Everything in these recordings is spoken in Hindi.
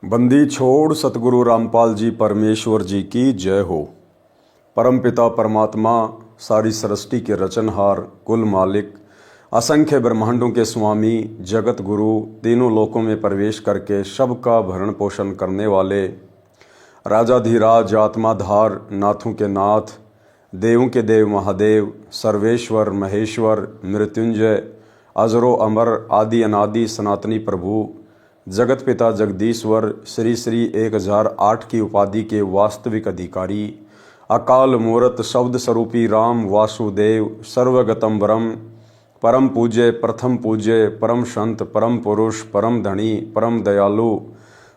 बंदी छोड़ सतगुरु रामपाल जी परमेश्वर जी की जय हो। परमपिता परमात्मा, सारी सृष्टि के रचनहार, कुल मालिक, असंख्य ब्रह्मांडों के स्वामी, जगत गुरु, तीनों लोकों में प्रवेश करके सबका भरण पोषण करने वाले, राजाधिराज, आत्माधार, नाथों के नाथ, देवों के देव महादेव, सर्वेश्वर महेश्वर, मृत्युंजय, अजरो अमर, आदि अनादि सनातनी प्रभु, जगत पिता जगदीश्वर, श्री श्री 1008 की उपाधि के वास्तविक अधिकारी, अकाल मूरत शब्द स्वरूपी राम वासुदेव, सर्वगतम ब्रह्म, परम पूज्य, प्रथम पूज्य, परम संत, परम पुरुष, परम धनी, परम दयालु,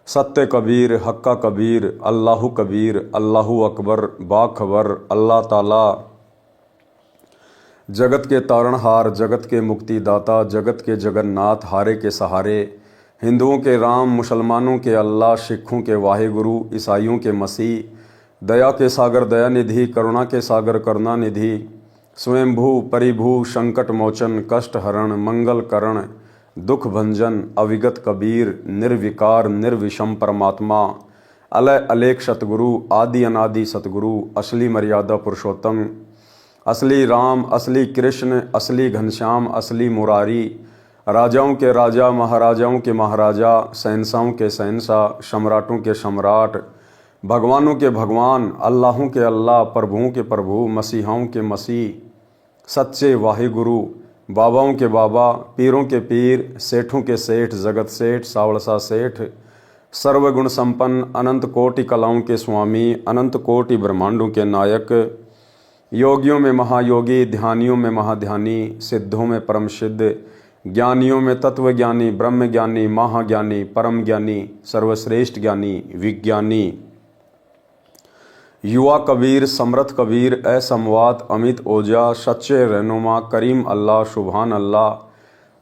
सत्य कबीर, हक्का कबीर, अल्लाहु कबीर, अल्लाहु अकबर, बाखबर, अल्लाह ताला, जगत के तारणहार, जगत के मुक्तिदाता, जगत के जगन्नाथ, हारे के सहारे, हिंदुओं के राम, मुसलमानों के अल्लाह, सिखों के वाहिगुरु, ईसाइयों के मसीह, दया के सागर दया निधि, करुणा के सागर करुणा निधि, स्वयंभू परिभू, संकट मोचन, कष्ट हरण, मंगल करण, दुख भंजन, अविगत कबीर, निर्विकार निर्विषम परमात्मा, अलय अलेख सतगुरु, आदि अनादि सतगुरु, असली मर्यादा पुरुषोत्तम, असली राम, असली कृष्ण, असली घनश्याम, असली मुरारी, राजाओं के राजा, महाराजाओं के महाराजा, शहंशाहों के शहंशाह, सम्राटों के सम्राट, भगवानों के भगवान, अल्लाहों के अल्लाह, प्रभुओं के प्रभु, मसीहाओं के मसीह, सच्चे वाहिगुरु, बाबाओं के बाबा, पीरों के पीर, सेठों के सेठ, जगत सेठ, सावड़सा सेठ, सर्वगुण संपन्न, अनंत कोटि कलाओं के स्वामी, अनंत कोटि ब्रह्मांडों के नायक, योगियों में महायोगी, ध्यानियों में महाध्यानी, सिद्धों में परम सिद्ध, ज्ञानियों में तत्व ज्ञानी, ब्रह्म ज्ञानी, महाज्ञानी, परम ज्ञानी, सर्वश्रेष्ठ ज्ञानी, विज्ञानी, युवा कबीर, समर्थ कबीर, असमवात, अमित ओजा, सच्चे रहनुमा, करीम अल्लाह, सुभान अल्लाह,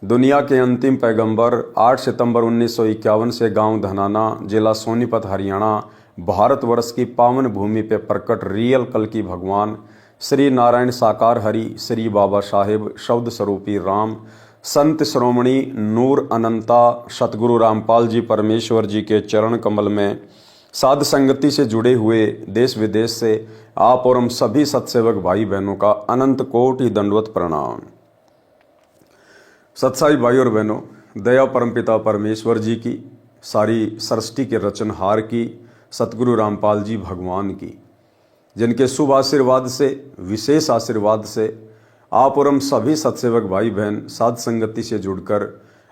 दुनिया के अंतिम पैगंबर, 8 सितंबर 1951 से गांव धनाना, जिला सोनीपत, हरियाणा, भारतवर्ष की पावन भूमि पे प्रकट रियल कल की भगवान श्री नारायण साकार हरि, श्री बाबा साहेब, शब्द स्वरूपी राम, संत श्रोमणी नूर अनंता सतगुरु रामपाल जी परमेश्वर जी के चरण कमल में साध संगति से जुड़े हुए देश विदेश से आप और हम सभी सत्सेवक भाई बहनों का अनंत कोटि दंडवत प्रणाम। सत्साई भाई और बहनों, दया परमपिता परमेश्वर जी की, सारी सृष्टि के रचनहार की, सतगुरु रामपाल जी भगवान की, जिनके शुभ आशीर्वाद से, विशेष आशीर्वाद से आप और हम सभी सत्सेवक भाई बहन साध संगति से जुड़कर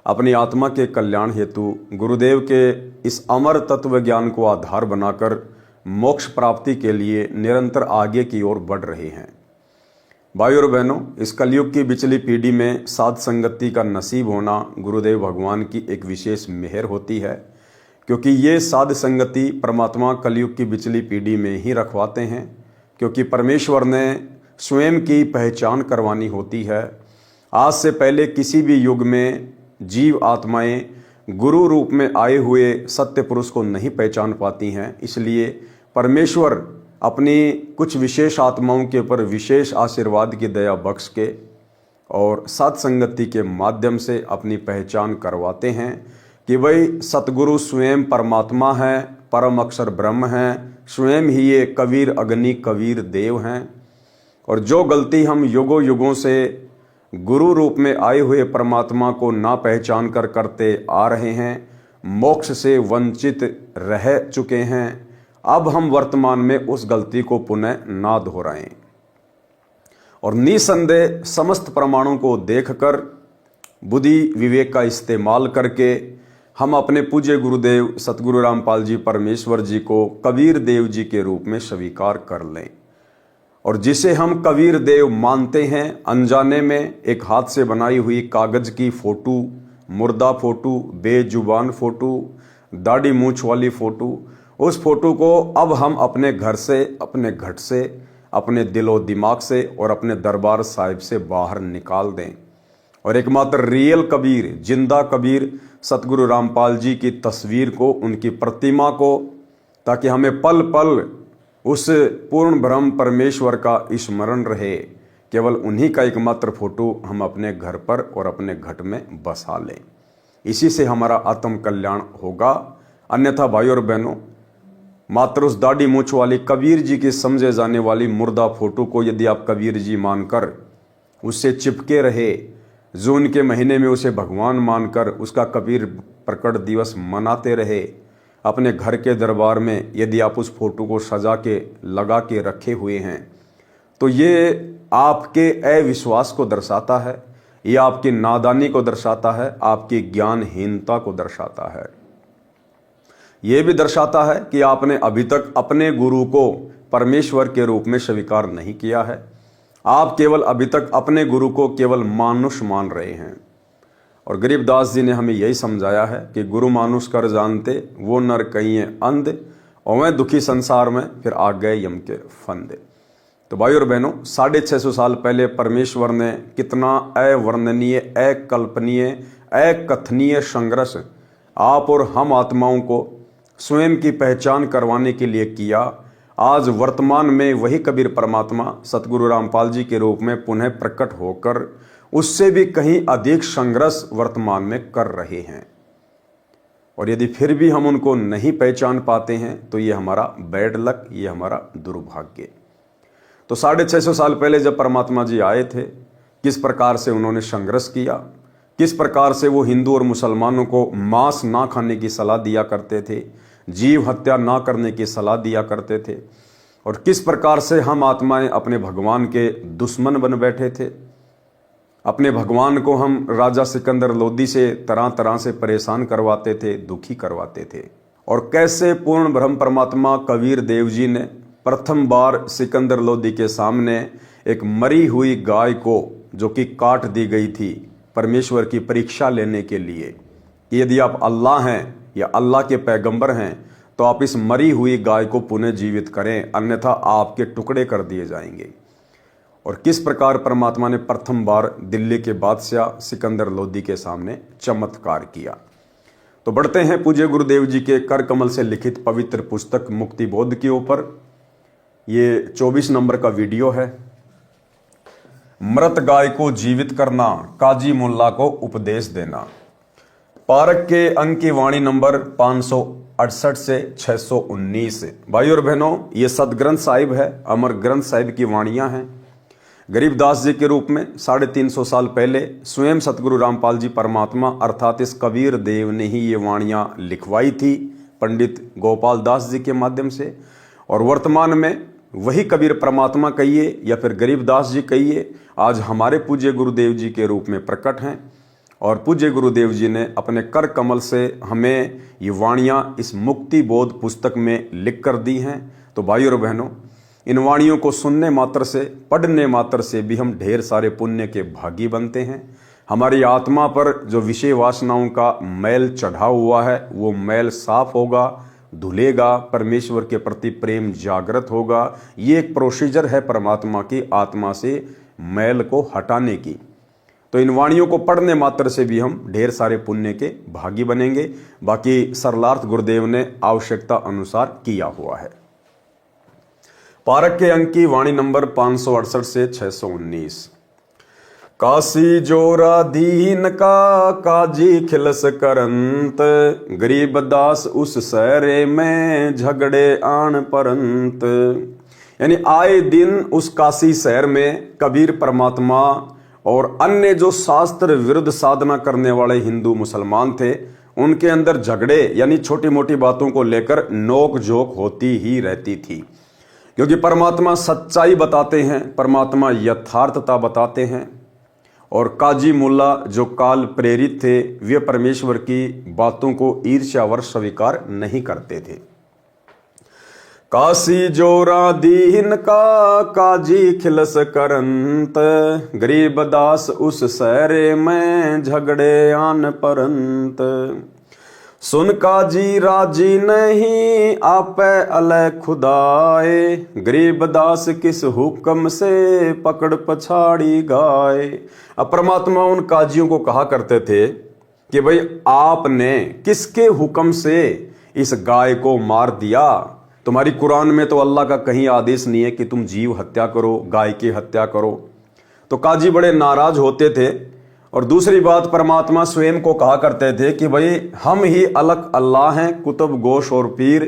अपनी आत्मा के कल्याण हेतु गुरुदेव के इस अमर तत्व ज्ञान को आधार बनाकर मोक्ष प्राप्ति के लिए निरंतर आगे की ओर बढ़ रहे हैं। भाई और बहनों, इस कलयुग की बिचली पीढ़ी में साध संगति का नसीब होना गुरुदेव भगवान की एक विशेष मेहर होती है, क्योंकि ये साध संगति परमात्मा कलयुग की बिचली पीढ़ी में ही रखवाते हैं, क्योंकि परमेश्वर ने स्वयं की पहचान करवानी होती है। आज से पहले किसी भी युग में जीव आत्माएं गुरु रूप में आए हुए सत्य पुरुष को नहीं पहचान पाती हैं, इसलिए परमेश्वर अपनी कुछ विशेष आत्माओं के ऊपर विशेष आशीर्वाद की दया बख्श के और साध संगति के माध्यम से अपनी पहचान करवाते हैं कि वही सतगुरु स्वयं परमात्मा है, परम अक्षर ब्रह्म हैं, स्वयं ही ये कबीर अग्नि कबीर देव हैं। और जो गलती हम युगों युगों से गुरु रूप में आए हुए परमात्मा को ना पहचान कर करते आ रहे हैं, मोक्ष से वंचित रह चुके हैं, अब हम वर्तमान में उस गलती को पुनः ना दोहराएं और निसंदेह समस्त प्रमाणों को देखकर बुद्धि विवेक का इस्तेमाल करके हम अपने पूज्य गुरुदेव सतगुरु रामपाल जी परमेश्वर जी को कबीर देव जी के रूप में स्वीकार कर लें। और जिसे हम कबीर देव मानते हैं, अनजाने में एक हाथ से बनाई हुई कागज की फोटो, मुर्दा फोटो, बेजुबान फोटो, दाढ़ी मूछ वाली फोटो, उस फोटो को अब हम अपने घर से, अपने घट से, अपने दिलो दिमाग से और अपने दरबार साहिब से बाहर निकाल दें और एकमात्र रियल कबीर, जिंदा कबीर सतगुरु रामपाल जी की तस्वीर को, उनकी प्रतिमा को, ताकि हमें पल पल उस पूर्ण ब्रह्म परमेश्वर का स्मरण रहे, केवल उन्हीं का एकमात्र फोटो हम अपने घर पर और अपने घट में बसा लें। इसी से हमारा आत्म कल्याण होगा। अन्यथा भाई और बहनों, मात्र उस दाढ़ी मूछ वाली कबीर जी की समझे जाने वाली मुर्दा फोटो को यदि आप कबीर जी मानकर उससे चिपके रहे, जून के महीने में उसे भगवान मानकर उसका कबीर प्रकट दिवस मनाते रहे, अपने घर के दरबार में यदि आप उस फोटो को सजा के लगा के रखे हुए हैं, तो ये आपके अविश्वास को दर्शाता है, ये आपकी नादानी को दर्शाता है, आपकी ज्ञानहीनता को दर्शाता है। ये भी दर्शाता है कि आपने अभी तक अपने गुरु को परमेश्वर के रूप में स्वीकार नहीं किया है। आप केवल अभी तक अपने गुरु को केवल मानुष मान रहे हैं। और गरीबदास जी ने हमें यही समझाया है कि गुरु मानुष कर जानते, वो नर कहिए अंध, और वह दुखी संसार में फिर आ गए यम के फंदे। तो भाई और बहनों, 650 साल पहले परमेश्वर ने कितना अवर्णनीय, अकल्पनीय, अकथनीय संघर्ष आप और हम आत्माओं को स्वयं की पहचान करवाने के लिए किया। आज वर्तमान में वही कबीर परमात्मा सतगुरु रामपाल जी के रूप में पुनः प्रकट होकर उससे भी कहीं अधिक संघर्ष वर्तमान में कर रहे हैं। और यदि फिर भी हम उनको नहीं पहचान पाते हैं तो ये हमारा बैड लक, ये हमारा दुर्भाग्य। तो 650 साल पहले जब परमात्मा जी आए थे, किस प्रकार से उन्होंने संघर्ष किया, किस प्रकार से वो हिंदू और मुसलमानों को मांस ना खाने की सलाह दिया करते थे, जीव हत्या ना करने की सलाह दिया करते थे, और किस प्रकार से हम आत्माएं अपने भगवान के दुश्मन बन बैठे थे। अपने भगवान को हम राजा सिकंदर लोदी से तरह तरह से परेशान करवाते थे, दुखी करवाते थे। और कैसे पूर्ण ब्रह्म परमात्मा कबीर देव जी ने प्रथम बार सिकंदर लोदी के सामने एक मरी हुई गाय को, जो कि काट दी गई थी, परमेश्वर की परीक्षा लेने के लिए कि यदि आप अल्लाह हैं या अल्लाह के पैगंबर हैं तो आप इस मरी हुई गाय को पुनः जीवित करें, अन्यथा आपके टुकड़े कर दिए जाएंगे। और किस प्रकार परमात्मा ने प्रथम बार दिल्ली के बादशाह सिकंदर लोदी के सामने चमत्कार किया। तो बढ़ते हैं पूज्य गुरुदेव जी के कर कमल से लिखित पवित्र पुस्तक मुक्ति बोध के ऊपर। ये 24 नंबर का वीडियो है। मृत गाय को जीवित करना, काजी मुल्ला को उपदेश देना। पारक के अंक की वाणी नंबर 568 से 619। भाई और बहनों, ये सदग्रंथ साहिब है, अमर ग्रंथ साहिब की वाणियां हैं। गरीबदास जी के रूप में 350 साल पहले स्वयं सतगुरु रामपाल जी परमात्मा अर्थात इस कबीर देव ने ही ये वाणियां लिखवाई थी पंडित गोपाल दास जी के माध्यम से। और वर्तमान में वही कबीर परमात्मा कहिए या फिर गरीबदास जी कहिए, आज हमारे पूज्य गुरुदेव जी के रूप में प्रकट हैं। और पूज्य गुरुदेव जी ने अपने कर कमल से हमें ये वाणियाँ इस मुक्ति बोध पुस्तक में लिख कर दी हैं। तो भाई और बहनों, इन वाणियों को सुनने मात्र से, पढ़ने मात्र से भी हम ढेर सारे पुण्य के भागी बनते हैं। हमारी आत्मा पर जो विषय वासनाओं का मैल चढ़ा हुआ है वो मैल साफ होगा, धुलेगा, परमेश्वर के प्रति प्रेम जागृत होगा। ये एक प्रोसीजर है परमात्मा की आत्मा से मैल को हटाने की। तो इन वाणियों को पढ़ने मात्र से भी हम ढेर सारे पुण्य के भागी बनेंगे। बाकी सरलार्थ गुरुदेव ने आवश्यकता अनुसार किया हुआ है। पारक के अंक की वाणी नंबर 568 से 619। काशी जोरा दीन का काजी खिलस करंत, गरीब दास उस सहरे में झगड़े आन परंत। यानी आए दिन उस काशी शहर में कबीर परमात्मा और अन्य जो शास्त्र विरुद्ध साधना करने वाले हिंदू मुसलमान थे, उनके अंदर झगड़े यानी छोटी मोटी बातों को लेकर नोक झोंक होती ही रहती थी। क्योंकि परमात्मा सच्चाई बताते हैं, परमात्मा यथार्थता बताते हैं। और काजी मुल्ला जो काल प्रेरित थे, वे परमेश्वर की बातों को ईर्ष्यावश स्वीकार नहीं करते थे। काशी जोरा दीन का काजी खिलस करंत, गरीब दास उस सहरे में झगड़े आन परंत। सुन काजी राजी नहीं आपे अलय खुदाए, गरीब दास किस हुक्म से पकड़ पछाड़ी गाय। अब परमात्मा उन काजियों को कहा करते थे कि भाई आपने किसके हुक्म से इस गाय को मार दिया। तुम्हारी कुरान में तो अल्लाह का कहीं आदेश नहीं है कि तुम जीव हत्या करो, गाय की हत्या करो। तो काजी बड़े नाराज होते थे और दूसरी बात, परमात्मा स्वयं को कहा करते थे कि भाई हम ही अलग अल्लाह हैं, कुतुब गोश और पीर,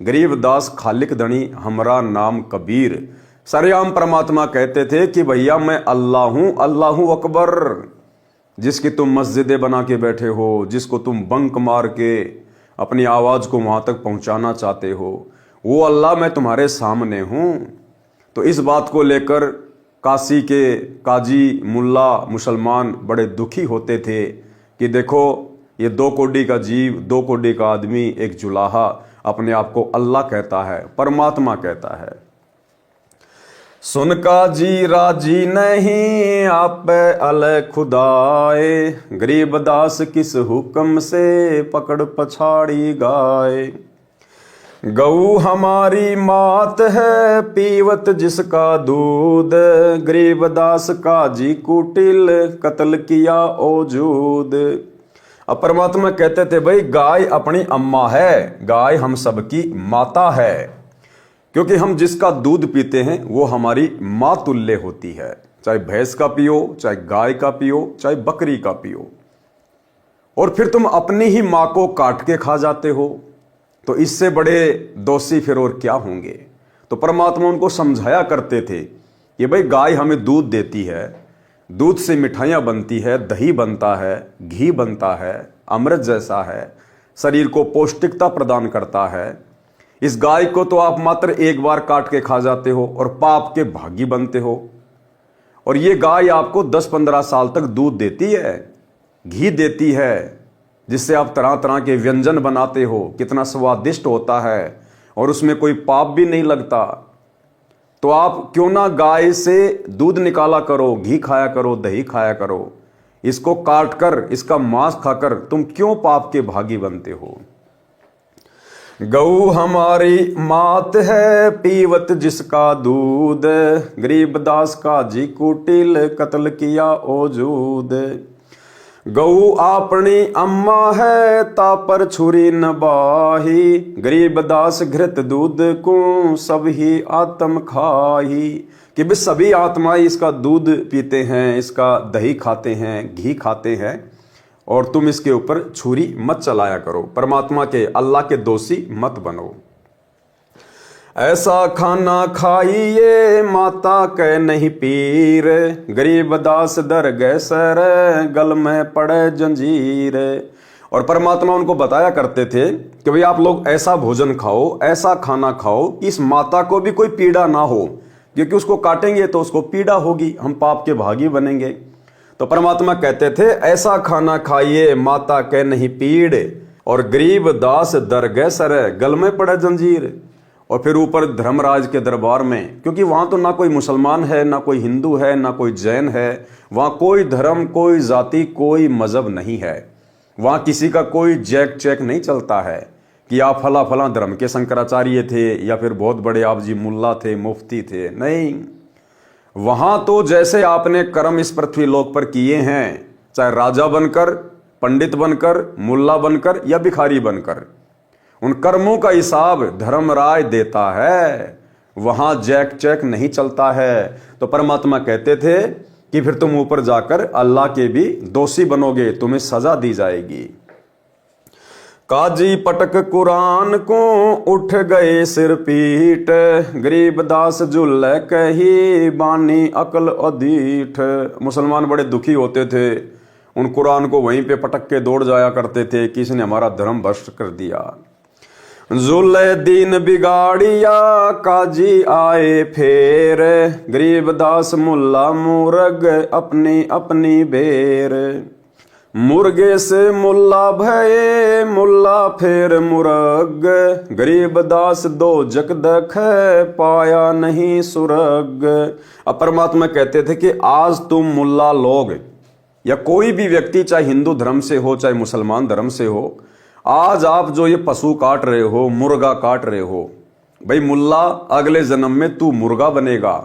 गरीब दास खालिक धनी, हमरा नाम कबीर। सरेआम परमात्मा कहते थे कि भैया मैं अल्लाह हूं, अल्लाह हूं अकबर। जिसकी तुम मस्जिदें बना के बैठे हो, जिसको तुम बंक मार के अपनी आवाज को वहां तक पहुंचाना चाहते हो, वो अल्लाह मैं तुम्हारे सामने हूं। तो इस बात को लेकर काशी के काजी मुल्ला मुसलमान बड़े दुखी होते थे कि देखो ये 2 कोड़ी का जीव, 2 कोड़ी का आदमी, एक जुलाहा अपने आप को अल्लाह कहता है, परमात्मा कहता है। सुन काजी राजी नहीं आप अल खुदाए, गरीब दास किस हुक्म से पकड़ पछाड़ी गाए। गऊ हमारी मात है पीवत जिसका दूध, गरीब दास काजी कुटिल कत्ल किया औजूद। अब परमात्मा कहते थे भाई गाय अपनी अम्मा है, गाय हम सबकी माता है, क्योंकि हम जिसका दूध पीते हैं वो हमारी माँ तुल्य होती है। चाहे भैंस का पियो, चाहे गाय का पियो, चाहे बकरी का पियो। और फिर तुम अपनी ही माँ को काट के खा जाते हो, तो इससे बड़े दोषी फिर और क्या होंगे। तो परमात्मा उनको समझाया करते थे कि भाई गाय हमें दूध देती है, दूध से मिठाइयाँ बनती है, दही बनता है, घी बनता है, अमृत जैसा है, शरीर को पौष्टिकता प्रदान करता है। इस गाय को तो आप मात्र एक बार काट के खा जाते हो और पाप के भागी बनते हो। और ये गाय आपको 10-15 साल तक दूध देती है, घी देती है, जिससे आप तरह तरह के व्यंजन बनाते हो, कितना स्वादिष्ट होता है और उसमें कोई पाप भी नहीं लगता। तो आप क्यों ना गाय से दूध निकाला करो, घी खाया करो, दही खाया करो। इसको काट कर, इसका मांस खाकर तुम क्यों पाप के भागी बनते हो। गऊ हमारी मात है पीवत जिसका दूध, गरीब दास का जी कुटिल कत्ल किया औजूद। गऊ आपनी अम्मा है तापर छुरी न बाही, गरीब दास घृत दूध को सब ही आत्म खाही। कि भी सभी आत्माएं इसका दूध पीते हैं, इसका दही खाते हैं, घी खाते हैं, और तुम इसके ऊपर छुरी मत चलाया करो। परमात्मा के, अल्लाह के दोषी मत बनो। ऐसा खाना खाइए माता कह नहीं पीर, गरीब दास दर गए सर गल में पड़े जंजीर। और परमात्मा उनको बताया करते थे कि भाई आप लोग ऐसा भोजन खाओ, ऐसा खाना खाओ कि इस माता को भी कोई पीड़ा ना हो, क्योंकि उसको काटेंगे तो उसको पीड़ा होगी, हम पाप के भागी बनेंगे। तो परमात्मा कहते थे ऐसा खाना खाइए माता कह नहीं पीड़, और गरीब दास दर गए सर गल में पड़े जंजीर। और फिर ऊपर धर्मराज के दरबार में, क्योंकि वहां तो ना कोई मुसलमान है, ना कोई हिंदू है, ना कोई जैन है, वहां कोई धर्म, कोई जाति, कोई मजहब नहीं है। वहां किसी का कोई जैक चेक नहीं चलता है कि आप फला फला धर्म के शंकराचार्य थे या फिर बहुत बड़े आप जी मुल्ला थे, मुफ्ती थे। नहीं, वहां तो जैसे आपने कर्म इस पृथ्वी लोक पर किए हैं, चाहे राजा बनकर, पंडित बनकर, मुल्ला बनकर या भिखारी बनकर, उन कर्मों का हिसाब धर्मराज देता है। वहां जैक चेक नहीं चलता है। तो परमात्मा कहते थे कि फिर तुम ऊपर जाकर अल्लाह के भी दोषी बनोगे, तुम्हें सजा दी जाएगी। काजी पटक कुरान को उठ गए सिर पीट, गरीब दास जुल कही बानी अकल अधीठ। मुसलमान बड़े दुखी होते थे, उन कुरान को वहीं पे पटक के दौड़ जाया करते थे कि इसने हमारा धर्म भ्रष्ट कर दिया। जुल्ले दीन बिगाड़िया काजी आए फेर, गरीब दास मुल्ला मुर्ग अपनी अपनी बेर। मुर्गे से मुल्ला भये मुल्ला फेर मुर्ग, गरीब दास दो जक दख पाया नहीं सुरग। अब परमात्मा कहते थे कि आज तुम मुल्ला लोग या कोई भी व्यक्ति, चाहे हिंदू धर्म से हो चाहे मुसलमान धर्म से हो, आज आप जो ये पशु काट रहे हो, मुर्गा काट रहे हो, भाई मुल्ला अगले जन्म में तू मुर्गा बनेगा,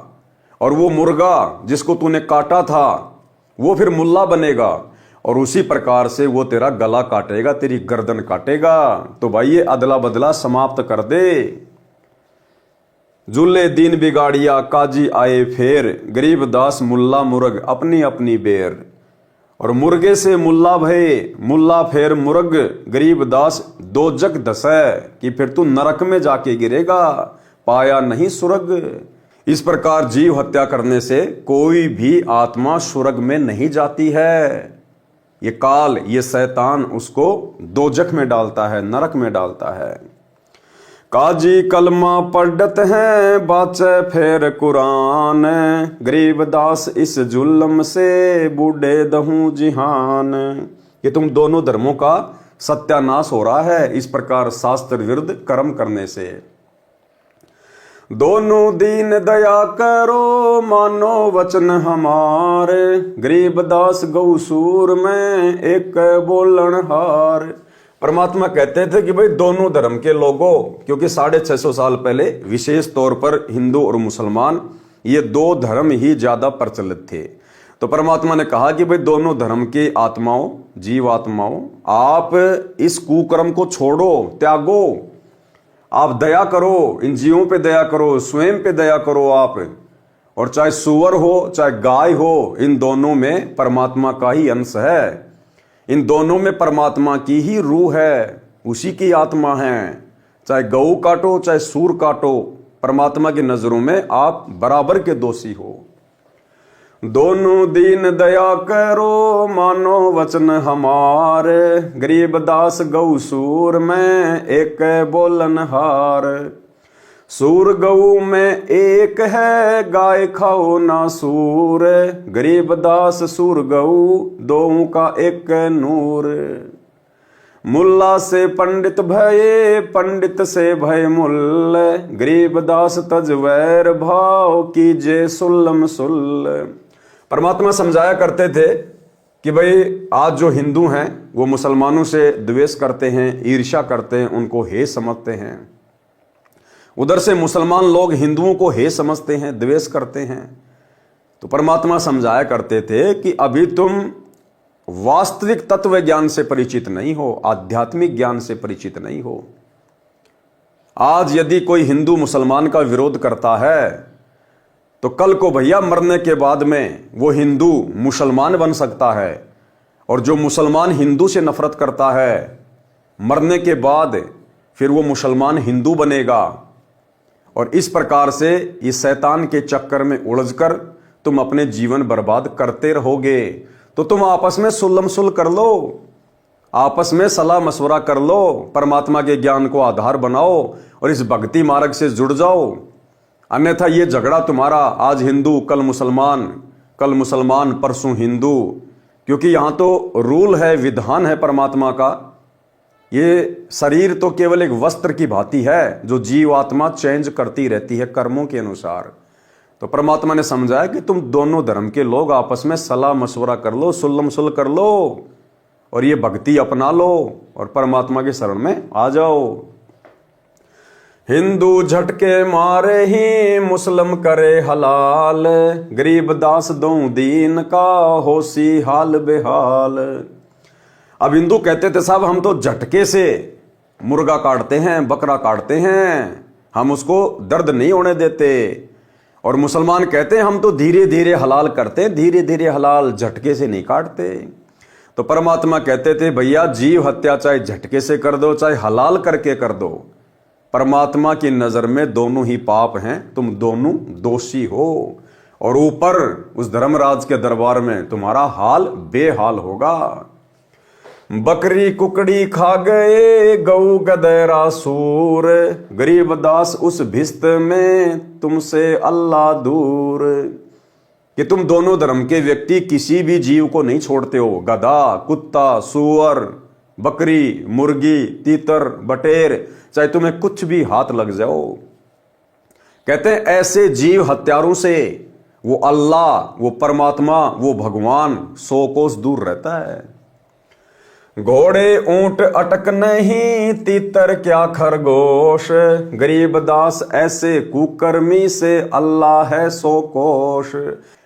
और वो मुर्गा जिसको तूने काटा था वो फिर मुल्ला बनेगा, और उसी प्रकार से वो तेरा गला काटेगा, तेरी गर्दन काटेगा। तो भाई ये अदला बदला समाप्त कर दे। जुल्ले दीन बिगाड़िया काजी आए फेर, गरीब दास मुल्ला मुर्ग अपनी अपनी बेर। और मुर्गे से मुल्ला भये, मुल्ला फेर मुर्ग, गरीबदास दो जग दसै, कि फिर तू नरक में जाके गिरेगा, पाया नहीं सुरग। इस प्रकार जीव हत्या करने से कोई भी आत्मा सुरग में नहीं जाती है। ये काल, ये शैतान उसको दोजख में डालता है, नरक में डालता है। काजी कलमा पढ़त हैं, बाचे फेर कुरान, गरीबदास इस जुल्म से बूढ़े दहूं जिहान। ये तुम दोनों धर्मों का सत्यानाश हो रहा है इस प्रकार शास्त्र विरुद्ध कर्म करने से। दोनों दीन दया करो, मानो वचन हमारे, गरीबदास गौसूर में एक बोलन हार। परमात्मा कहते थे कि भाई दोनों धर्म के लोगों, क्योंकि 650 साल पहले विशेष तौर पर हिंदू और मुसलमान ये दो धर्म ही ज्यादा प्रचलित थे। तो परमात्मा ने कहा कि भाई दोनों धर्म के आत्माओं, जीव आत्माओं, आप इस कुकर्म को छोड़ो, त्यागो, आप दया करो, इन जीवों पे दया करो, स्वयं पे दया करो आप। और चाहे सुअर हो चाहे गाय हो, इन दोनों में परमात्मा का ही अंश है, इन दोनों में परमात्मा की ही रूह है, उसी की आत्मा है। चाहे गऊ काटो चाहे सूर काटो, परमात्मा की नजरों में आप बराबर के दोषी हो। दोनों दीन दया करो, मानो वचन हमारे, गरीबदास गौसूर में एक बोलन हार। सूर गऊ में एक है, गाय खाओ ना सूर, गरीबदास सूर गऊ दों का एक नूर। मुल्ला से पंडित भये, पंडित से भय मुल्ल, गरीबदास तजवैर भाव कीजे सुल्लम सुल्ल। परमात्मा समझाया करते थे कि भाई आज जो हिंदू हैं वो मुसलमानों से द्वेष करते हैं, ईर्ष्या करते हैं, उनको हे समझते हैं। उधर से मुसलमान लोग हिंदुओं को हे समझते हैं, द्वेष करते हैं। तो परमात्मा समझाया करते थे कि अभी तुम वास्तविक तत्व ज्ञान से परिचित नहीं हो, आध्यात्मिक ज्ञान से परिचित नहीं हो। आज यदि कोई हिंदू मुसलमान का विरोध करता है तो कल को भैया मरने के बाद में वो हिंदू मुसलमान बन सकता है, और जो मुसलमान हिंदू से नफरत करता है मरने के बाद फिर वो मुसलमान हिंदू बनेगा। और इस प्रकार से इस शैतान के चक्कर में उलझकर तुम अपने जीवन बर्बाद करते रहोगे। तो तुम आपस में सुल्लम सुल कर लो, आपस में सलाह मशवरा कर लो, परमात्मा के ज्ञान को आधार बनाओ और इस भक्ति मार्ग से जुड़ जाओ। अन्यथा ये झगड़ा तुम्हारा आज हिंदू कल मुसलमान परसों हिंदू, क्योंकि यहां तो रूल है, विधान है परमात्मा का। ये शरीर तो केवल एक वस्त्र की भांति है जो जीव आत्मा चेंज करती रहती है कर्मों के अनुसार। तो परमात्मा ने समझाया कि तुम दोनों धर्म के लोग आपस में सलाह मशवरा कर लो, सुल्लम सुल कर लो और ये भक्ति अपना लो और परमात्मा के शरण में आ जाओ। हिंदू झटके मारे ही मुस्लिम करे हलाल, गरीबदास दो दीन का होसी हाल बेहाल। अब हिंदू कहते थे साहब हम तो झटके से मुर्गा काटते हैं, बकरा काटते हैं, हम उसको दर्द नहीं होने देते। और मुसलमान कहते हैं हम तो धीरे धीरे हलाल करते हैं, धीरे धीरे हलाल, झटके से नहीं काटते। तो परमात्मा कहते थे भैया जीव हत्या चाहे झटके से कर दो चाहे हलाल करके कर दो, परमात्मा की नजर में दोनों ही पाप हैं, तुम दोनों दोषी हो। और ऊपर उस धर्मराज के दरबार में तुम्हारा हाल बेहाल होगा। बकरी कुकड़ी खा गए गऊ गदैरा सूर, गरीबदास उस भिस्त में तुमसे अल्लाह दूर। कि तुम दोनों धर्म के व्यक्ति किसी भी जीव को नहीं छोड़ते हो, गधा, कुत्ता, सूअर, बकरी, मुर्गी, तीतर, बटेर, चाहे तुम्हें कुछ भी हाथ लग जाओ। कहते हैं ऐसे जीव हत्यारों से वो अल्लाह, वो परमात्मा, वो भगवान 100 कोस दूर रहता है। घोड़े ऊंट अटक नहीं, तीतर क्या खरगोश, गरीबदास ऐसे कुकर्मी से अल्लाह है 100 कोश।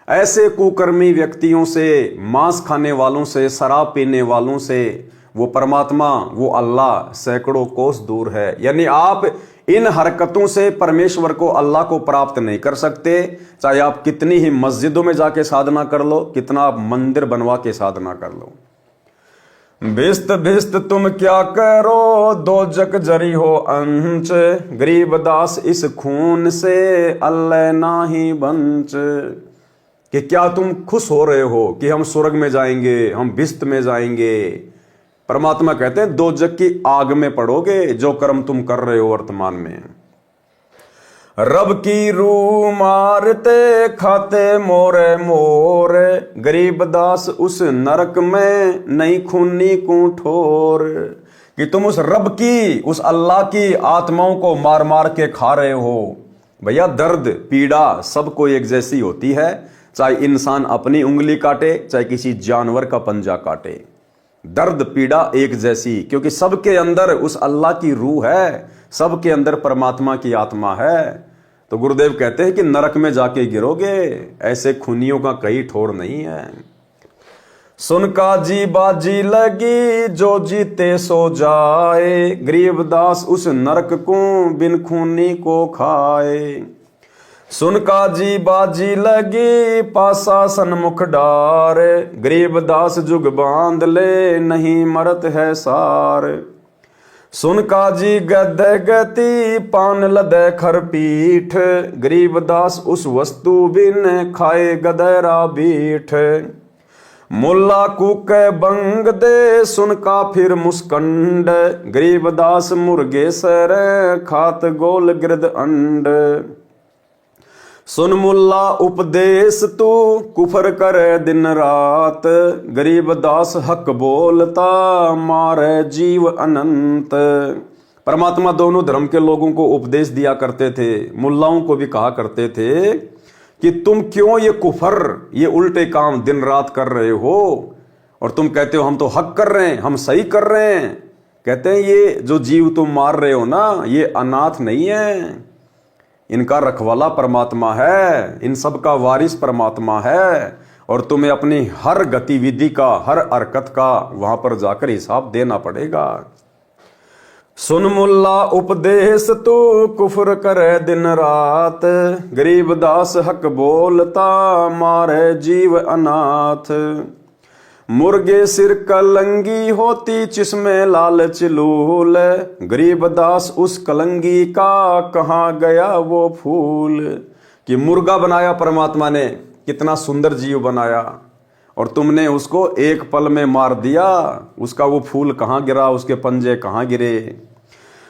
ऐसे कुकर्मी व्यक्तियों से, मांस खाने वालों से, शराब पीने वालों से, वो परमात्मा, वो अल्लाह सैकड़ों कोस दूर है। यानी आप इन हरकतों से परमेश्वर को, अल्लाह को प्राप्त नहीं कर सकते। चाहे आप कितनी ही मस्जिदों में जाके साधना कर लो, कितना आप मंदिर बनवा के साधना कर लो। भिस्त भिस्त तुम क्या करो, दो जग जरी हो अंच, गरीबदास इस खून से अल्लाह नाही बंच। कि क्या तुम खुश हो रहे हो कि हम स्वर्ग में जाएंगे, हम भिस्त में जाएंगे? परमात्मा कहते हैं दो जग की आग में पड़ोगे जो कर्म तुम कर रहे हो वर्तमान में। रब की रूह मारते खाते मोरे मोरे, गरीबदास उस नरक में नहीं खूनी को ठोर। कि तुम उस रब की, उस अल्लाह की आत्माओं को मार मार के खा रहे हो। भैया दर्द पीड़ा सबको एक जैसी होती है, चाहे इंसान अपनी उंगली काटे, चाहे किसी जानवर का पंजा काटे। दर्द पीड़ा एक जैसी, क्योंकि सबके अंदर उस अल्लाह की रूह है, सबके अंदर परमात्मा की आत्मा है। तो गुरुदेव कहते हैं कि नरक में जाके गिरोगे, ऐसे खूनियों का कहीं ठोर नहीं है। सुन का जी बाजी लगी, जो जीते सो जाए, गरीबदास उस नरक को बिन खूनी को खाए। सुन का जी बाजी लगी, पासा सन्मुख डार, गरीबदास जुग बांध ले नहीं मरत है सार। सुन का जी गद गति, पान लदे खर पीठ, गरीबदास उस वस्तु बिन खाए गदरा बीठ। मुल्ला कुके बंग दे, सुन का फिर मुस्कंड, गरीबदास मुर्गे सर खात गोल गिरद अंड। सुन मुल्ला उपदेश तू कुफर करे दिन रात, गरीबदास हक बोलता मारे जीव अनंत। परमात्मा दोनों धर्म के लोगों को उपदेश दिया करते थे, मुल्लाओं को भी कहा करते थे कि तुम क्यों ये कुफर, ये उल्टे काम दिन रात कर रहे हो, और तुम कहते हो हम तो हक कर रहे हैं, हम सही कर रहे हैं। कहते हैं ये जो जीव तुम मार रहे हो ना, ये अनाथ नहीं है, इनका रखवाला परमात्मा है, इन सब का वारिस परमात्मा है, और तुम्हें अपनी हर गतिविधि का, हर हरकत का वहां पर जाकर हिसाब देना पड़ेगा। सुन मुल्ला उपदेश तू कुफर करे दिन रात, गरीबदास हक बोलता मारे जीव अनाथ। मुर्गे सिर कलंगी होती जिसमें लालच लूल, गरीबदास उस कलंगी का कहाँ गया वो फूल। कि मुर्गा बनाया परमात्मा ने, कितना सुंदर जीव बनाया, और तुमने उसको एक पल में मार दिया, उसका वो फूल कहाँ गिरा, उसके पंजे कहाँ गिरे।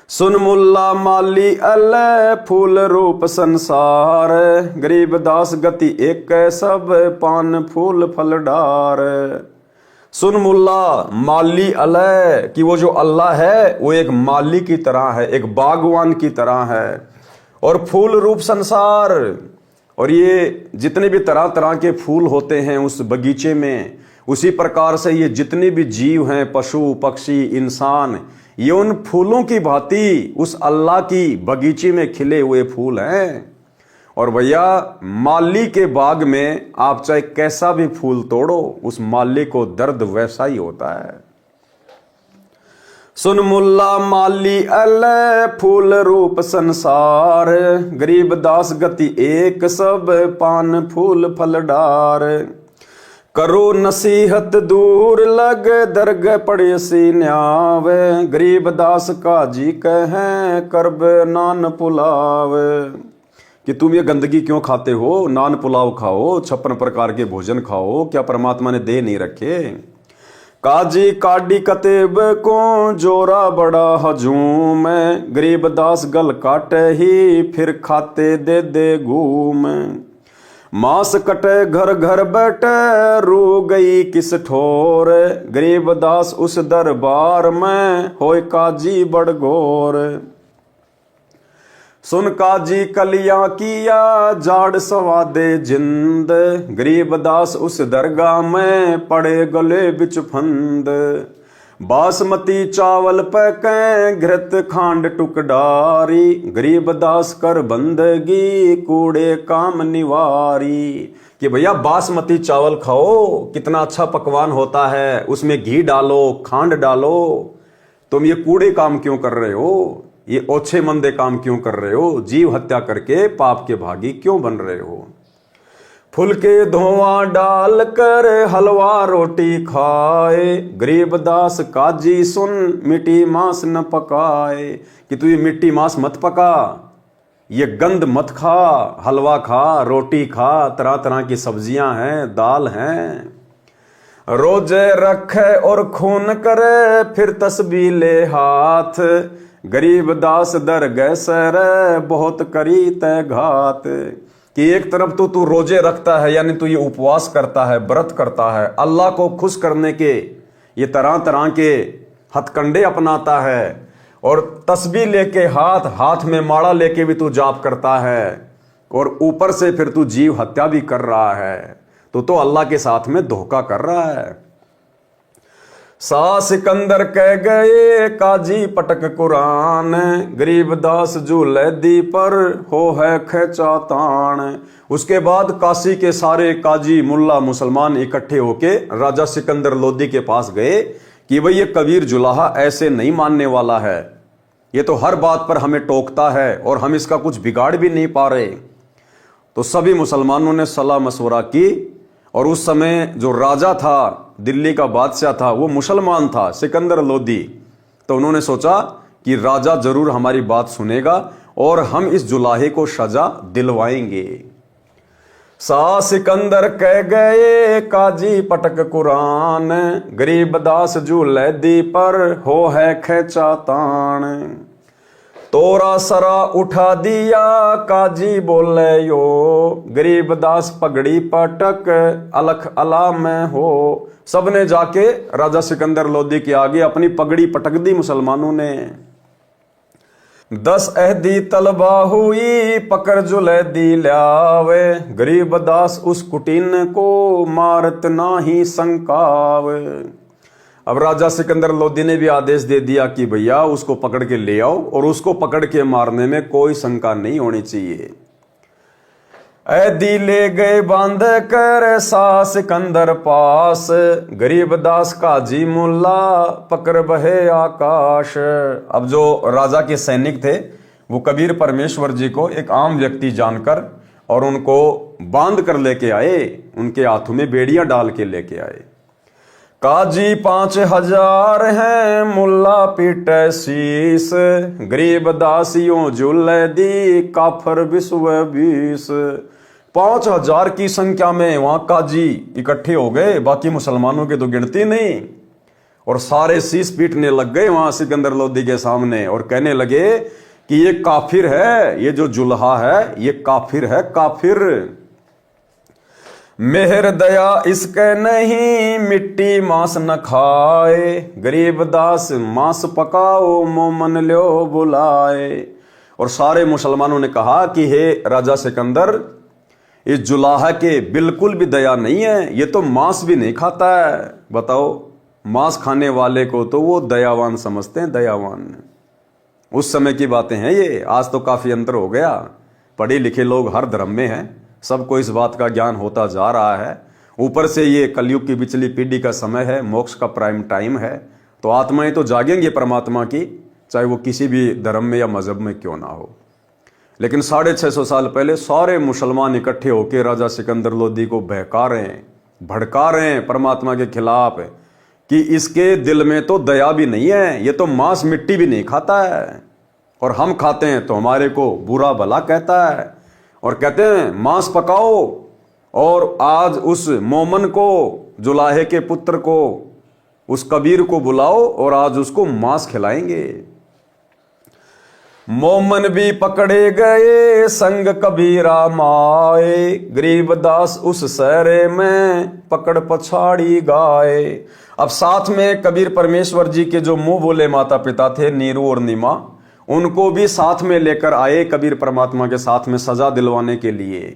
सुन मुल्ला माली अल्लाह फूल रूप संसार, गरीबदास गति एक सब पान फूल फल डार। सुन मुल्ला माली अलह, कि वो जो अल्लाह है वो एक माली की तरह है, एक बागवान की तरह है, और फूल रूप संसार, और ये जितने भी तरह तरह के फूल होते हैं उस बगीचे में, उसी प्रकार से ये जितने भी जीव हैं, पशु पक्षी इंसान, ये उन फूलों की भांति उस अल्लाह की बगीचे में खिले हुए फूल हैं। और भैया माली के बाग में आप चाहे कैसा भी फूल तोड़ो, उस माली को दर्द वैसा ही होता है। सुन मुल्ला माली अल्लाह फूल रूप संसार, गरीबदास गति एक सब पान फूल फल डार। करो नसीहत दूर लग दरग पड़े सी न्यावे, गरीबदास का जी कहें करब नान पुलाव। कि तुम ये गंदगी क्यों खाते हो, नान पुलाव खाओ, 56 प्रकार के भोजन खाओ, क्या परमात्मा ने दे नहीं रखे। काजी काडी कतेब को जोरा बड़ा हजूम, गरीबदास गल काटे ही फिर खाते दे दे घूम। मांस कटे घर घर बैठे रू गई किस ठोर, गरीबदास उस दरबार में होए काजी बड़ घोर। सुन काजी कलियां किया जाड़ सवादे जिंद, गरीबदास उस दरगाह में पड़े गले बिच फंद। बासमती चावल पकै घृत खांड टुकडारी, गरीबदास कर बंदगी कूड़े काम निवारी। कि भैया बासमती चावल खाओ, कितना अच्छा पकवान होता है, उसमें घी डालो, खांड डालो, तुम ये कूड़े काम क्यों कर रहे हो, ये ओछे मंदे काम क्यों कर रहे हो, जीव हत्या करके पाप के भागी क्यों बन रहे हो। फुलके धुआं डाल कर हलवा रोटी खाए, गरीबदास काजी सुन मिट्टी मांस न पकाए। कि तू ये मिट्टी मांस मत पका, ये गंद मत खा, हलवा खा, रोटी खा, तरह तरह की सब्जियां हैं, दाल हैं। रोजे रखे और खून करे फिर तस्बीह ले हाथ, गरीबदास दर गए सर बहुत करी तय घात। कि एक तरफ तो तू रोजे रखता है, यानी तू ये उपवास करता है, व्रत करता है, अल्लाह को खुश करने के ये तरह तरह के हथकंडे अपनाता है, और तस्बीह लेके हाथ में माड़ा लेके भी तू जाप करता है, और ऊपर से फिर तू जीव हत्या भी कर रहा है, तो अल्लाह के साथ में धोखा कर रहा है। सा सिकंदर कह गए काजी पटक कुरान, गरीबदास झूले दी पर हो है खेचा तान। उसके बाद काशी के सारे काजी मुल्ला मुसलमान इकट्ठे होके राजा सिकंदर लोदी के पास गए कि भाई ये कबीर जुलाहा ऐसे नहीं मानने वाला है, ये तो हर बात पर हमें टोकता है और हम इसका कुछ बिगाड़ भी नहीं पा रहे। तो सभी मुसलमानों ने सलाह मशवरा की, और उस समय जो राजा था, दिल्ली का बादशाह था, वो मुसलमान था, सिकंदर लोदी। तो उन्होंने सोचा कि राजा जरूर हमारी बात सुनेगा और हम इस जुलाहे को सजा दिलवाएंगे। सा सिकंदर कह गए काजी पटक कुरान, गरीबदास झूले दी पर हो है खेचा तान। तोरा सरा उठा दिया काजी बोले यो, गरीबदास पगड़ी पटक अलख अला में हो। सबने जाके राजा सिकंदर लोदी के आगे अपनी पगड़ी पटक दी मुसलमानों ने। 10 अहदी तलबा हुई पकड़ जुलैदी ल्यावे, गरीबदास उस कुटीन को मारत नाही संकावे। अब राजा सिकंदर लोदी ने भी आदेश दे दिया कि भैया उसको पकड़ के ले आओ, और उसको पकड़ के मारने में कोई शंका नहीं होनी चाहिए। ऐदी ले गए बांध कर सा सिकंदर पास, गरीबदास काजी मुल्ला पकड़ बहे आकाश। अब जो राजा के सैनिक थे वो कबीर परमेश्वर जी को एक आम व्यक्ति जानकर और उनको बांध कर लेके आए, उनके हाथों में बेड़ियां डाल के लेके आए। काजी 5000 हैं मुल्ला पीटे शीस, गरीबदास यूं झूले दी काफर विश्व 20। 5000 की संख्या में वहां काजी इकट्ठे हो गए, बाकी मुसलमानों की तो गिनती नहीं, और सारे शीस पीटने लग गए वहां सिकंदर लोदी के सामने, और कहने लगे कि ये काफिर है, ये जो जुल्हा है ये काफिर है, काफिर। मेहर दया इसके नहीं मिट्टी मांस न खाए, गरीबदास मांस पकाओ मोमन लो बुलाए। और सारे मुसलमानों ने कहा कि हे राजा सिकंदर, इस जुलाहा के बिल्कुल भी दया नहीं है, ये तो मांस भी नहीं खाता है। बताओ, मांस खाने वाले को तो वो दयावान समझते हैं, दयावान। उस समय की बातें हैं ये, आज तो काफी अंतर हो गया। पढ़े लिखे लोग हर धर्म में हैं, सबको इस बात का ज्ञान होता जा रहा है। ऊपर से ये कलयुग की पिछली पीढ़ी का समय है, मोक्ष का प्राइम टाइम है, तो आत्माएं तो जागेंगे परमात्मा की, चाहे वो किसी भी धर्म में या मजहब में क्यों ना हो। लेकिन 650 साल पहले सारे मुसलमान इकट्ठे होकर राजा सिकंदर लोदी को बहका रहे हैं, भड़का रहे हैं परमात्मा के खिलाफ कि इसके दिल में तो दया भी नहीं है, ये तो मांस मिट्टी भी नहीं खाता है, और हम खाते हैं तो हमारे को बुरा भला कहता है, और कहते हैं मांस पकाओ, और आज उस मोमन को, जुलाहे के पुत्र को, उस कबीर को बुलाओ और आज उसको मांस खिलाएंगे। मोमन भी पकड़े गए संग कबीरा माए, गरीबदास उस सहरे में पकड़ पछाड़ी गाए। अब साथ में कबीर परमेश्वर जी के जो मुंह बोले माता पिता थे, नीरू और नीमा, उनको भी साथ में लेकर आए कबीर परमात्मा के साथ में सजा दिलवाने के लिए।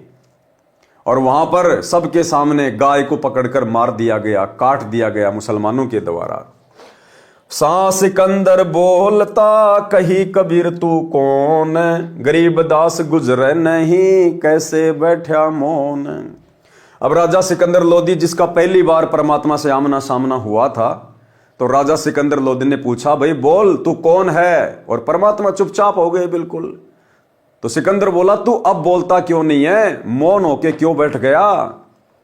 और वहां पर सबके सामने गाय को पकड़कर मार दिया गया, काट दिया गया मुसलमानों के द्वारा। सा सिकंदर बोलता कही कबीर तू कौन, गरीबदास गुजरे नहीं कैसे बैठा मौन। अब राजा सिकंदर लोदी जिसका पहली बार परमात्मा से आमना सामना हुआ था, तो राजा सिकंदर लोदी ने पूछा भाई बोल तू कौन है, और परमात्मा चुपचाप हो गए बिल्कुल। तो सिकंदर बोला तू अब बोलता क्यों नहीं है, मौन होके क्यों बैठ गया?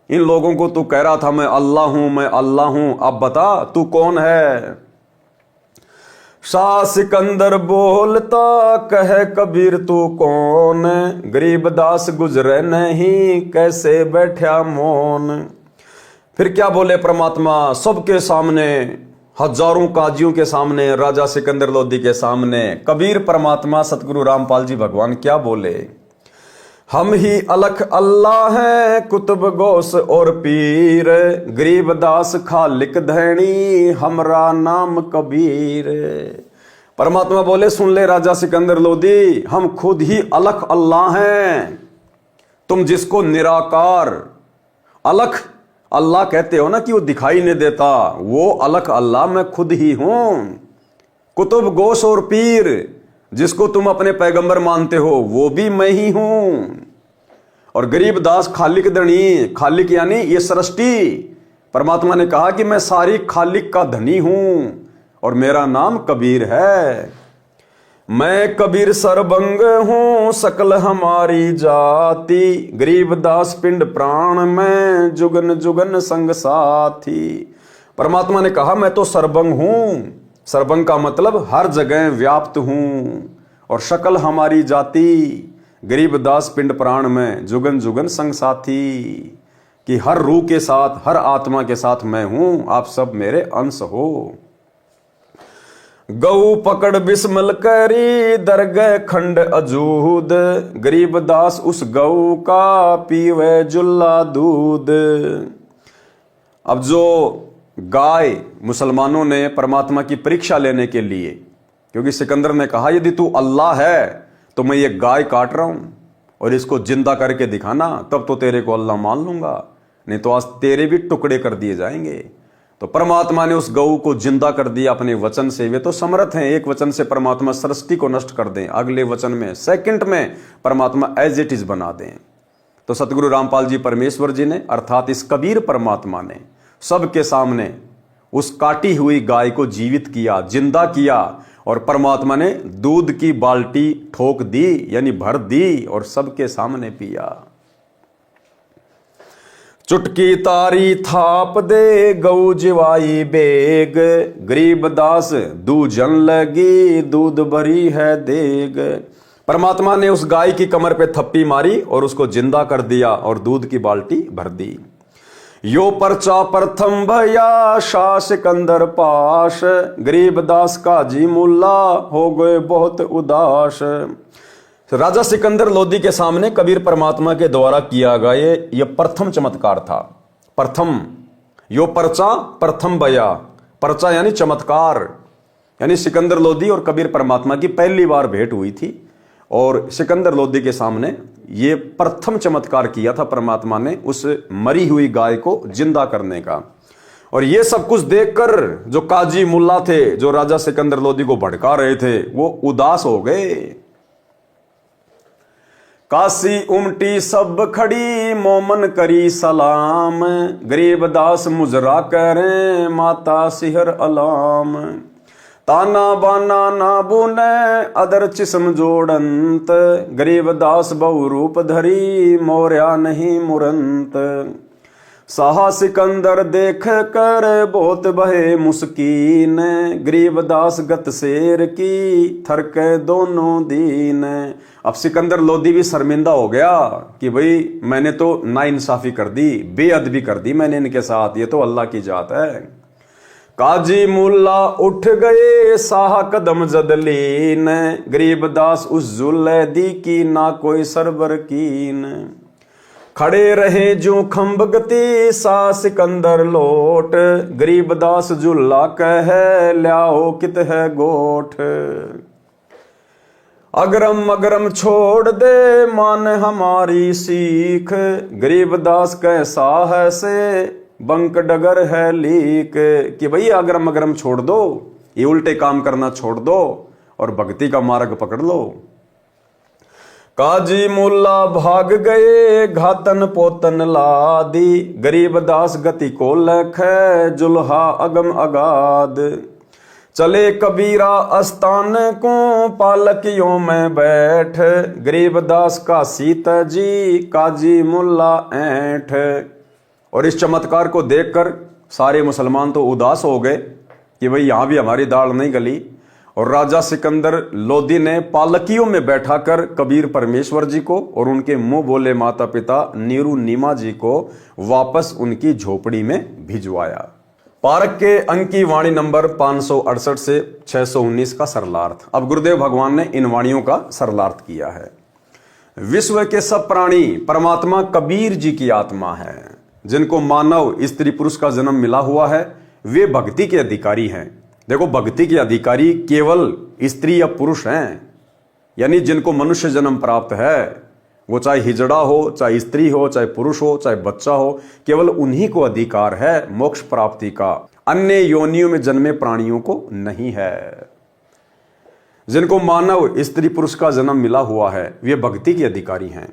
इन लोगों को तू कह रहा था मैं अल्लाह हूं मैं अल्लाह हूं, अब बता तू कौन है। शाह सिकंदर बोलता कहे कबीर तू कौन, गरीबदास गुजरे नहीं कैसे बैठा मौन। फिर क्या बोले परमात्मा सबके सामने, हजारों काजियों के सामने, राजा सिकंदर लोदी के सामने कबीर परमात्मा सतगुरु रामपाल जी भगवान क्या बोले, हम ही अलख अल्लाह हैं कुतुब गौस और पीर, गरीबदास खालिक धैनी हमरा नाम कबीर। परमात्मा बोले सुन ले राजा सिकंदर लोदी, हम खुद ही अलख अल्लाह हैं। तुम जिसको निराकार अलख अल्लाह कहते हो ना कि वो दिखाई नहीं देता, वो अलख अल्लाह मैं खुद ही हूं। कुतुब गौस और पीर जिसको तुम अपने पैगंबर मानते हो वो भी मैं ही हूं। और गरीबदास खालिक धनी, खालिक यानी ये सृष्टि, परमात्मा ने कहा कि मैं सारी खालिक का धनी हूं और मेरा नाम कबीर है। मैं कबीर सरबंग हूं सकल हमारी जाति, गरीबदास पिंड प्राण में जुगन जुगन संग साथी। परमात्मा ने कहा मैं तो सरबंग हूं, सरबंग का मतलब हर जगह व्याप्त हूं, और शकल हमारी जाति, गरीबदास पिंड प्राण में जुगन जुगन संग साथी, कि हर रूह के साथ हर आत्मा के साथ मैं हूं, आप सब मेरे अंश हो। गऊ पकड़ बिस्मल करी दरगह खंड अजूद, गरीबदास उस गऊ का पीवे जुल्ला दूध। अब जो गाय मुसलमानों ने परमात्मा की परीक्षा लेने के लिए, क्योंकि सिकंदर ने कहा यदि तू अल्लाह है तो मैं ये गाय काट रहा हूं और इसको जिंदा करके दिखाना, तब तो तेरे को अल्लाह मान लूंगा, नहीं तो आज तेरे भी टुकड़े कर दिए जाएंगे। तो परमात्मा ने उस गऊ को जिंदा कर दिया अपने वचन से। वे तो समर्थ हैं, एक वचन से परमात्मा सृष्टि को नष्ट कर दें, अगले वचन में सेकंड में परमात्मा एज इट इज बना दें। तो सतगुरु रामपाल जी परमेश्वर जी ने अर्थात इस कबीर परमात्मा ने सबके सामने उस काटी हुई गाय को जीवित किया, जिंदा किया, और परमात्मा ने दूध की बाल्टी ठोक दी यानी भर दी और सबके सामने पिया। चुटकी तारी थाप दे गऊ जिवाई बेग, गरीबदास दूजन लगी दूध भरी है देग। परमात्मा ने उस गाय की कमर पे थप्पी मारी और उसको जिंदा कर दिया और दूध की बाल्टी भर दी। यो पर्चा प्रथम भया शाह सिकंदर पाश, गरीबदास काजी मुल्ला हो गए बहुत उदास। राजा सिकंदर लोदी के सामने कबीर परमात्मा के द्वारा किया गया ये प्रथम चमत्कार था। प्रथम यो पर्चा प्रथम भया, पर्चा यानी चमत्कार, यानी सिकंदर लोदी और कबीर परमात्मा की पहली बार भेंट हुई थी और सिकंदर लोदी के सामने ये प्रथम चमत्कार किया था परमात्मा ने उस मरी हुई गाय को जिंदा करने का। और ये सब कुछ देखकर जो काजी मुल्ला थे, जो राजा सिकंदर लोदी को भड़का रहे थे, वो उदास हो गए। काशी उमटी सब खड़ी मोमन करी सलाम, गरीबदास मुजरा करें माता सिहर अलाम। ताना बाना ना बुने अदर चिस्म जोड़ंत, गरीबदास बहु रूप धरी मोर्या नहीं मुरंत। साहा सिकंदर देख कर बहुत बहे मुस्कीन, गरीबदास गत शेर की थरके दोनों दीन। अब सिकंदर लोदी भी शर्मिंदा हो गया कि भाई मैंने तो नाइंसाफी कर दी, बेअदबी कर दी मैंने इनके साथ, ये तो अल्लाह की जात है। काजी मुल्ला उठ गए साहा कदम जदलीन, गरीबदास उस जुल्ले दी की ना कोई सरबर कीन। खड़े रहे जो खंब गति सा सिकंदर लोट, गरीबदास जुल्ला कह ल्याओ कित है गोठ। अगरम अगरम छोड़ दे मान हमारी सीख, गरीबदास कैसा है से बंक डगर है लीक। कि भाई अगरम अगरम छोड़ दो, ये उल्टे काम करना छोड़ दो और भक्ति का मार्ग पकड़ लो। काजी मुल्ला भाग गए घातन पोतन लादी, गरीबदास गति को लख जुल्हा अगम अगाध। चले कबीरा अस्तान को पालकियों में बैठ, गरीबदास का सीता जी काजी मुल्ला ऐठ। और इस चमत्कार को देखकर सारे मुसलमान तो उदास हो गए कि भाई यहां भी हमारी दाल नहीं गली। और राजा सिकंदर लोदी ने पालकियों में बैठाकर कबीर परमेश्वर जी को और उनके मुंह बोले माता पिता नीरू नीमा जी को वापस उनकी झोपड़ी में भिजवाया। पारक के अंक की वाणी नंबर 568 से 619 का सरलार्थ। अब गुरुदेव भगवान ने इन वाणियों का सरलार्थ किया है। विश्व के सब प्राणी परमात्मा कबीर जी की आत्मा है। जिनको मानव स्त्री पुरुष का जन्म मिला हुआ है वे भक्ति के अधिकारी हैं। देखो, भक्ति के अधिकारी केवल स्त्री या पुरुष हैं, यानी जिनको मनुष्य जन्म प्राप्त है, वो चाहे हिजड़ा हो, चाहे स्त्री हो, चाहे पुरुष हो, चाहे बच्चा हो, केवल उन्हीं को अधिकार है मोक्ष प्राप्ति का। अन्य योनियों में जन्मे प्राणियों को नहीं है। जिनको मानव स्त्री पुरुष का जन्म मिला हुआ है वे भक्ति के अधिकारी हैं।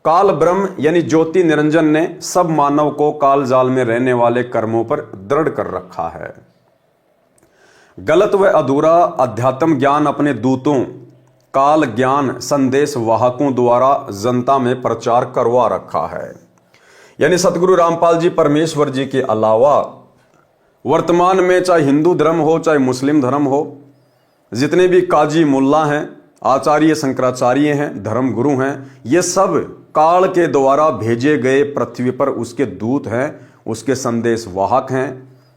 काल ब्रह्म यानी ज्योति निरंजन ने सब मानव को काल जाल में रहने वाले कर्मों पर दृढ़ कर रखा है। गलत व अधूरा अध्यात्म ज्ञान अपने दूतों काल ज्ञान संदेश वाहकों द्वारा जनता में प्रचार करवा रखा है। यानी सतगुरु रामपाल जी परमेश्वर जी के अलावा वर्तमान में चाहे हिंदू धर्म हो चाहे मुस्लिम धर्म हो, जितने भी काजी मुल्ला हैं, आचार्य शंकराचार्य हैं, धर्म गुरु हैं, ये सब काल के द्वारा भेजे गए पृथ्वी पर उसके दूत हैं, उसके संदेश वाहक हैं।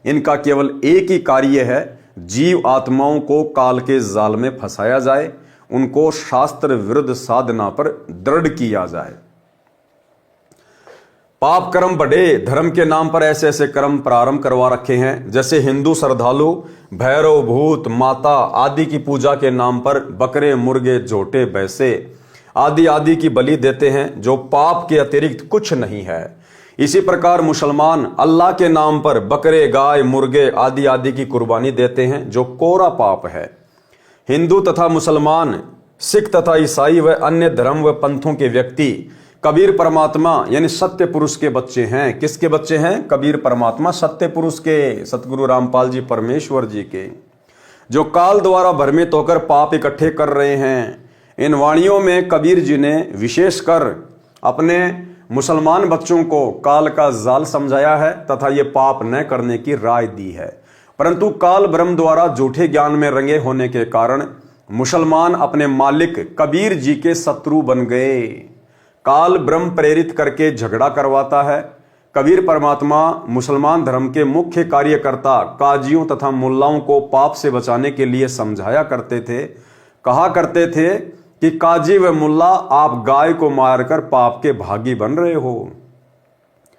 इनका केवल एक ही कार्य है, जीव आत्माओं को काल के जाल में फंसाया जाए, उनको शास्त्र विरुद्ध साधना पर दृढ़ किया जाए। पाप कर्म बढ़े, धर्म के नाम पर ऐसे ऐसे कर्म प्रारंभ करवा रखे हैं। जैसे हिंदू श्रद्धालु भैरव भूत माता आदि की पूजा के नाम पर बकरे मुर्गे झोटे भैंसे आदि आदि की बलि देते हैं, जो पाप के अतिरिक्त कुछ नहीं है। इसी प्रकार मुसलमान अल्लाह के नाम पर बकरे गाय मुर्गे आदि आदि की कुर्बानी देते हैं, जो कोरा पाप है। हिंदू तथा मुसलमान सिख तथा ईसाई व अन्य धर्म व पंथों के व्यक्ति कबीर परमात्मा यानी सत्य पुरुष के बच्चे हैं। किसके बच्चे हैं? कबीर परमात्मा सत्य पुरुष के, सतगुरु रामपाल जी परमेश्वर जी के, जो काल द्वारा भ्रमित होकर पाप इकट्ठे कर रहे हैं। इन वाणियों में कबीर जी ने विशेषकर अपने मुसलमान बच्चों को काल का जाल समझाया है तथा ये पाप न करने की राय दी है। परंतु काल ब्रह्म द्वारा झूठे ज्ञान में रंगे होने के कारण मुसलमान अपने मालिक कबीर जी के शत्रु बन गए। काल ब्रह्म प्रेरित करके झगड़ा करवाता है। कबीर परमात्मा मुसलमान धर्म के मुख्य कार्यकर्ता काजियों तथा मुल्लाओं को पाप से बचाने के लिए समझाया करते थे। कहा करते थे कि काजी व मुल्ला, आप गाय को मारकर पाप के भागी बन रहे हो,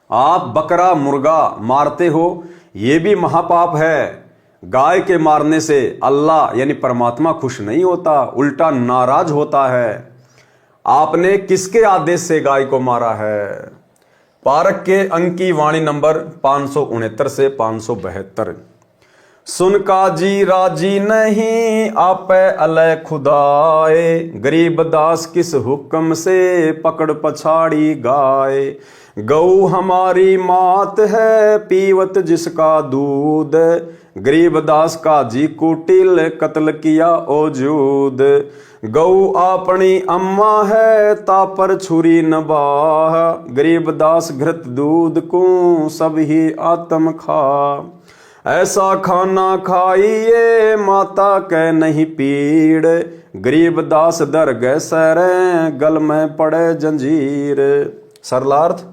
आप बकरा मुर्गा मारते हो, यह भी महापाप है। गाय के मारने से अल्लाह यानी परमात्मा खुश नहीं होता, उल्टा नाराज होता है। आपने किसके आदेश से गाय को मारा है? पारक के अंक की वाणी नंबर 569 से 572। सुन काजी राजी नहीं आपे अलय खुदाए, गरीब दास किस हुक्म से पकड़ पछाड़ी गाय। गऊ हमारी मात है पीवत जिसका दूध, गरीब दास काजी कुटिल कत्ल किया ओजूद। गऊ अपनी अम्मा है तापर छुरी न बाह, गरीब दास घृत दूध को सब ही आत्म खा। ऐसा खाना खाइए माता के नहीं पीड़, गरीब दास दर गए सरे गल में पड़े जंजीर। सरलार्थ,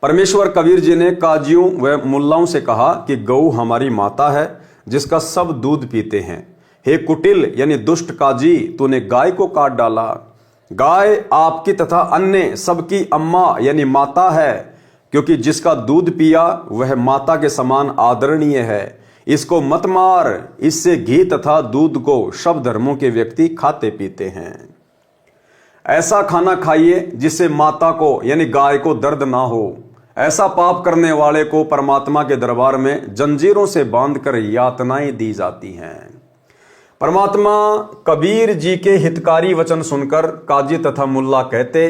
परमेश्वर कबीर जी ने काजियों व मुल्लाओं से कहा कि गऊ हमारी माता है जिसका सब दूध पीते हैं। हे कुटिल यानी दुष्ट काजी, तूने गाय को काट डाला। गाय आपकी तथा अन्य सबकी अम्मा यानी माता है, क्योंकि जिसका दूध पिया वह माता के समान आदरणीय है। इसको मत मार, इससे घी तथा दूध को सब धर्मों के व्यक्ति खाते पीते हैं। ऐसा खाना खाइए जिससे माता को यानी गाय को दर्द ना हो। ऐसा पाप करने वाले को परमात्मा के दरबार में जंजीरों से बांधकर यातनाएं दी जाती हैं। परमात्मा कबीर जी के हितकारी वचन सुनकर काजी तथा मुल्ला कहते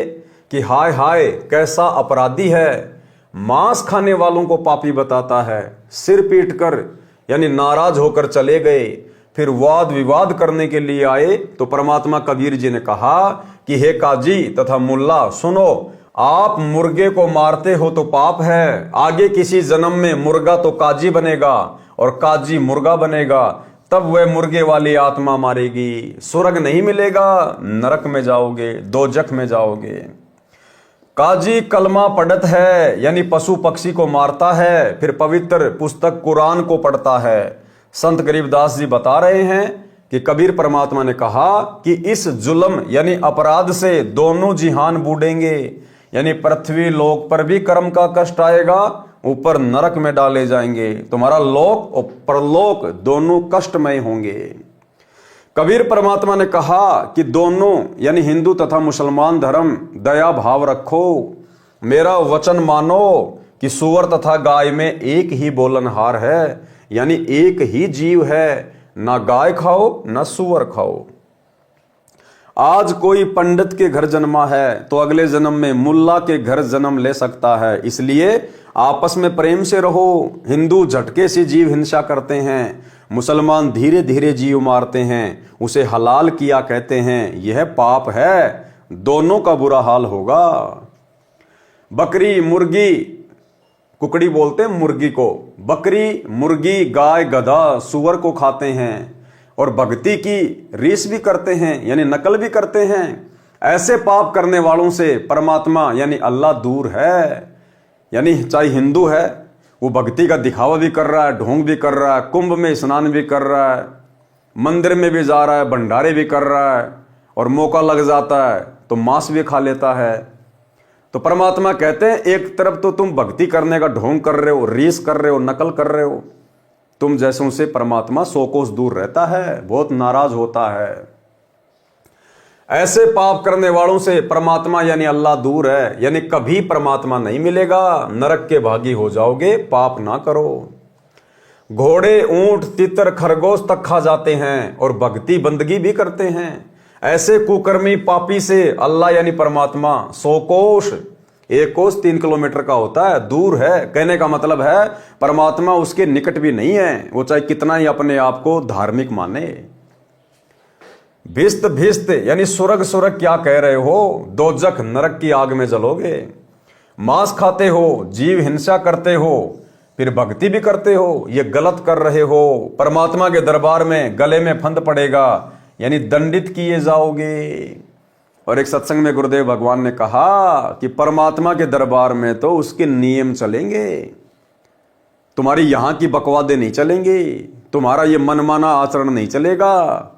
कि हाय हाय कैसा अपराधी है, मांस खाने वालों को पापी बताता है। सिर पीट कर यानी नाराज होकर चले गए। फिर वाद विवाद करने के लिए आए तो परमात्मा कबीर जी ने कहा कि हे काजी तथा मुल्ला सुनो, आप मुर्गे को मारते हो तो पाप है, आगे किसी जन्म में मुर्गा तो काजी बनेगा और काजी मुर्गा बनेगा, तब वह मुर्गे वाली आत्मा मारेगी, स्वर्ग नहीं मिलेगा, नरक में जाओगे, दोजख में जाओगे। काजी कलमा पढ़त है यानी पशु पक्षी को मारता है, फिर पवित्र पुस्तक कुरान को पढ़ता है। संत गरीबदास जी बता रहे हैं कि कबीर परमात्मा ने कहा कि इस जुल्म यानी अपराध से दोनों जिहान बूढ़ेंगे, यानी पृथ्वी लोक पर भी कर्म का कष्ट आएगा, ऊपर नरक में डाले जाएंगे, तुम्हारा लोक और परलोक दोनों कष्टमय होंगे। कबीर परमात्मा ने कहा कि दोनों यानी हिंदू तथा मुसलमान धर्म दया भाव रखो, मेरा वचन मानो कि सूअर तथा गाय में एक ही बोलनहार है, यानी एक ही जीव है, ना गाय खाओ ना सूअर खाओ। आज कोई पंडित के घर जन्मा है तो अगले जन्म में मुल्ला के घर जन्म ले सकता है, इसलिए आपस में प्रेम से रहो। हिंदू झटके से जीव हिंसा करते हैं, मुसलमान धीरे धीरे जीव मारते हैं, उसे हलाल किया कहते हैं, यह पाप है, दोनों का बुरा हाल होगा। बकरी मुर्गी, कुकड़ी बोलते हैं मुर्गी को, बकरी मुर्गी गाय गधा सूअर को खाते हैं और भक्ति की रीस भी करते हैं यानी नकल भी करते हैं। ऐसे पाप करने वालों से परमात्मा यानी अल्लाह दूर है। यानी चाहे हिंदू है वो भक्ति का दिखावा भी कर रहा है, ढोंग भी कर रहा है, कुंभ में स्नान भी कर रहा है, मंदिर में भी जा रहा है, भंडारे भी कर रहा है, और मौका लग जाता है तो मांस भी खा लेता है। तो परमात्मा कहते हैं एक तरफ तो तुम भक्ति करने का ढोंग कर रहे हो, रीस कर रहे हो, नकल कर रहे हो, तुम जैसों से परमात्मा 100 कोस दूर रहता है, बहुत नाराज होता है। ऐसे पाप करने वालों से परमात्मा यानी अल्लाह दूर है, यानी कभी परमात्मा नहीं मिलेगा, नरक के भागी हो जाओगे, पाप ना करो। घोड़े ऊंट तितर खरगोश तक खा जाते हैं और भक्ति बंदगी भी करते हैं। ऐसे कुकर्मी पापी से अल्लाह यानी परमात्मा 100 कोस, 1 कोस 3 किलोमीटर का होता है, दूर है। कहने का मतलब है परमात्मा उसके निकट भी नहीं है, वो चाहे कितना ही अपने आप को धार्मिक माने। भिस्त भिस्त यानी सुरग सुरग क्या कह रहे हो, दोजख नरक की आग में जलोगे। मांस खाते हो, जीव हिंसा करते हो, फिर भक्ति भी करते हो, ये गलत कर रहे हो। परमात्मा के दरबार में गले में फंद पड़ेगा, यानी दंडित किए जाओगे। और एक सत्संग में गुरुदेव भगवान ने कहा कि परमात्मा के दरबार में तो उसके नियम चलेंगे, तुम्हारी यहां की बकवादे नहीं चलेंगी, तुम्हारा ये मनमाना आचरण नहीं चलेगा।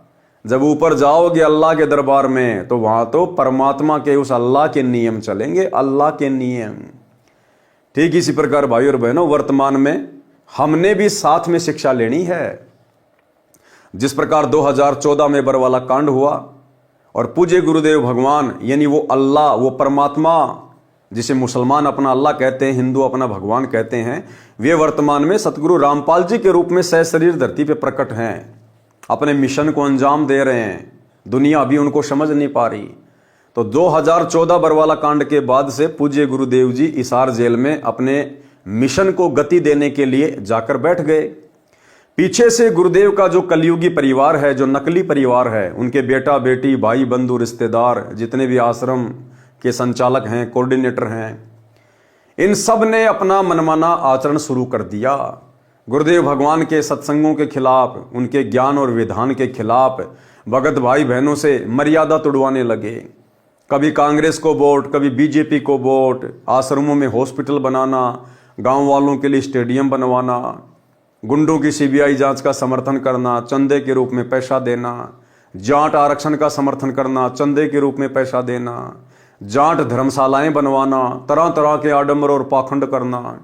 जब ऊपर जाओगे अल्लाह के दरबार में तो वहां तो परमात्मा के उस अल्लाह के नियम चलेंगे, अल्लाह के नियम। ठीक इसी प्रकार भाई और बहनों, वर्तमान में हमने भी साथ में शिक्षा लेनी है। जिस प्रकार 2014 में बरवाला कांड हुआ और पूज्य गुरुदेव भगवान यानी वो अल्लाह, वो परमात्मा जिसे मुसलमान अपना अल्लाह कहते हैं, हिंदू अपना भगवान कहते हैं, वे वर्तमान में सतगुरु रामपाल जी के रूप में सहशरीर धरती पे प्रकट हैं, अपने मिशन को अंजाम दे रहे हैं। दुनिया अभी उनको समझ नहीं पा रही। तो 2014 बरवाला कांड के बाद से पूज्य गुरुदेव जी हिसार जेल में अपने मिशन को गति देने के लिए जाकर बैठ गए। पीछे से गुरुदेव का जो कलयुगी परिवार है, जो नकली परिवार है, उनके बेटा बेटी भाई बंधु रिश्तेदार जितने भी आश्रम के संचालक हैं, कोऑर्डिनेटर हैं, इन सब ने अपना मनमाना आचरण शुरू कर दिया। गुरुदेव भगवान के सत्संगों के खिलाफ, उनके ज्ञान और विधान के खिलाफ भगत भाई बहनों से मर्यादा तुड़वाने लगे। कभी कांग्रेस को वोट, कभी बीजेपी को वोट, आश्रमों में हॉस्पिटल बनाना, गांव वालों के लिए स्टेडियम बनवाना, गुंडों की सीबीआई जांच का समर्थन करना, चंदे के रूप में पैसा देना, जाट आरक्षण का समर्थन करना, चंदे के रूप में पैसा देना, जाट धर्मशालाएं बनवाना, तरह तरह के आडंबर और पाखंड करना।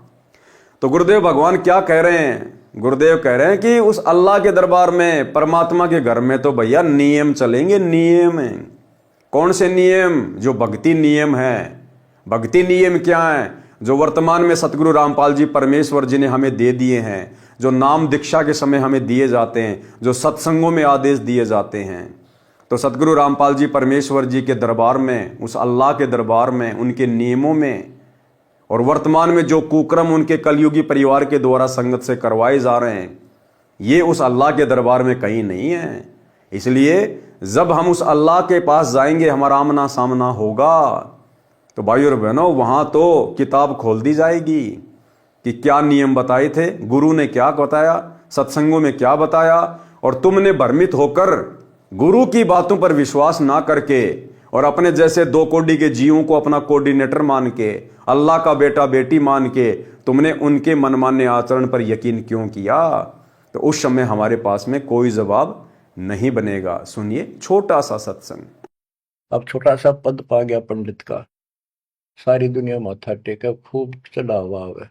तो गुरुदेव भगवान क्या कह रहे हैं? गुरुदेव कह रहे हैं कि उस अल्लाह के दरबार में, परमात्मा के घर में तो भैया नियम चलेंगे, नियम। कौन से नियम? जो भक्ति नियम है। भक्ति नियम क्या है? जो वर्तमान में सतगुरु रामपाल जी परमेश्वर जी ने हमें दे दिए हैं, जो नाम दीक्षा के समय हमें दिए जाते हैं, जो सत्संगों में आदेश दिए जाते हैं, तो सतगुरु रामपाल जी परमेश्वर जी के दरबार में, उस अल्लाह के दरबार में, उनके नियमों में, और वर्तमान में जो कुक्रम उनके कलयुगी परिवार के द्वारा संगत से करवाए जा रहे हैं, ये उस अल्लाह के दरबार में कहीं नहीं है। इसलिए जब हम उस अल्लाह के पास जाएंगे, हमारा आमना सामना होगा, तो भाई और बहनों वहां तो किताब खोल दी जाएगी कि क्या नियम बताए थे, गुरु ने क्या बताया, सत्संगों में क्या बताया, और तुमने भ्रमित होकर गुरु की बातों पर विश्वास ना करके और अपने जैसे 2 कोडी के जीवों को अपना कोऑर्डिनेटर मान के, अल्लाह का बेटा बेटी मान के तुमने उनके मनमाने आचरण पर यकीन क्यों किया, तो उस समय हमारे पास में कोई जवाब नहीं बनेगा। सुनिए छोटा सा सत्संग। अब छोटा सा पद पा गया पंडित का, सारी दुनिया माथा टेके खूब चढ़ा हुआ है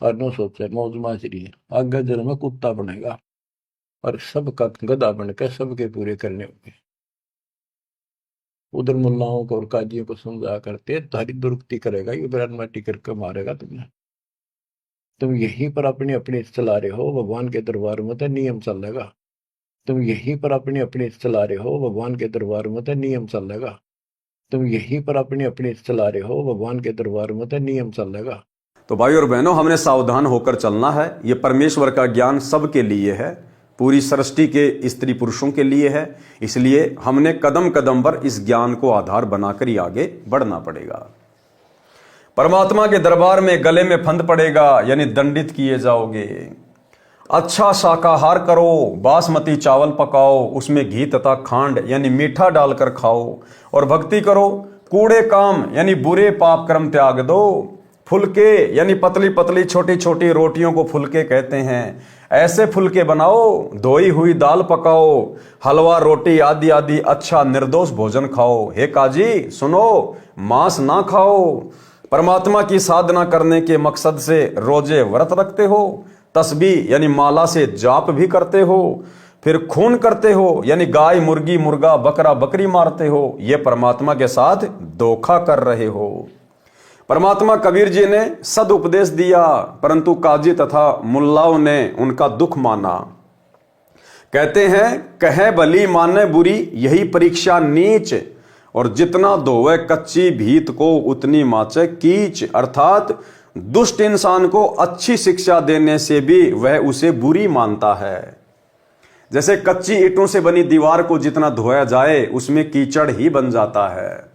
और नो सोचे मौज माजरी आगे जन्म में कुत्ता बनेगा और सबका गधा बनकर सबके पूरे करने होंगे। उधर मुल्लाओं को और काजियों को समझा करते तारी दुरुक्ति करेगा, ये बरान माटी करके मारेगा तुम्हें। तुम यहीं पर अपनी अपनी चला रहे हो, भगवान के दरबार में तो नियम चलेगा। तुम यहीं पर अपनी अपनी चला रहे हो, भगवान के दरबार में तो नियम चलेगा। तुम यहीं पर अपनी अपनी चला रहे हो, भगवान के दरबार में तो नियम चलेगा। तो भाई और बहनों, हमने सावधान होकर चलना है। ये परमेश्वर का ज्ञान सबके लिए है, पूरी सृष्टि के स्त्री पुरुषों के लिए है। इसलिए हमने कदम कदम पर इस ज्ञान को आधार बनाकर ही आगे बढ़ना पड़ेगा। परमात्मा के दरबार में गले में फंद पड़ेगा, यानी दंडित किए जाओगे। अच्छा शाकाहार करो, बासमती चावल पकाओ, उसमें घी तथा खांड यानी मीठा डालकर खाओ, और भक्ति करो। कूड़े काम यानी बुरे पाप कर्म त्याग दो। फुलके यानी पतली पतली छोटी छोटी रोटियों को फुलके कहते हैं, ऐसे फुलके बनाओ। धोई हुई दाल पकाओ, हलवा रोटी आदि आदि अच्छा निर्दोष भोजन खाओ। हे काजी सुनो, मांस ना खाओ। परमात्मा की साधना करने के मकसद से रोजे व्रत रखते हो, तस्बीह यानी माला से जाप भी करते हो, फिर खून करते हो यानी गाय मुर्गी मुर्गा बकरा बकरी मारते हो। ये परमात्मा के साथ धोखा कर रहे हो। परमात्मा कबीर जी ने सद उपदेश दिया, परंतु काजी तथा मुल्लाओं ने उनका दुख माना। कहते हैं कहे भली माने बुरी, यही परीक्षा नीच, और जितना धोवे कच्ची भीत को उतनी माचे कीच। अर्थात दुष्ट इंसान को अच्छी शिक्षा देने से भी वह उसे बुरी मानता है। जैसे कच्ची ईंटों से बनी दीवार को जितना धोया जाए उसमें कीचड़ ही बन जाता है।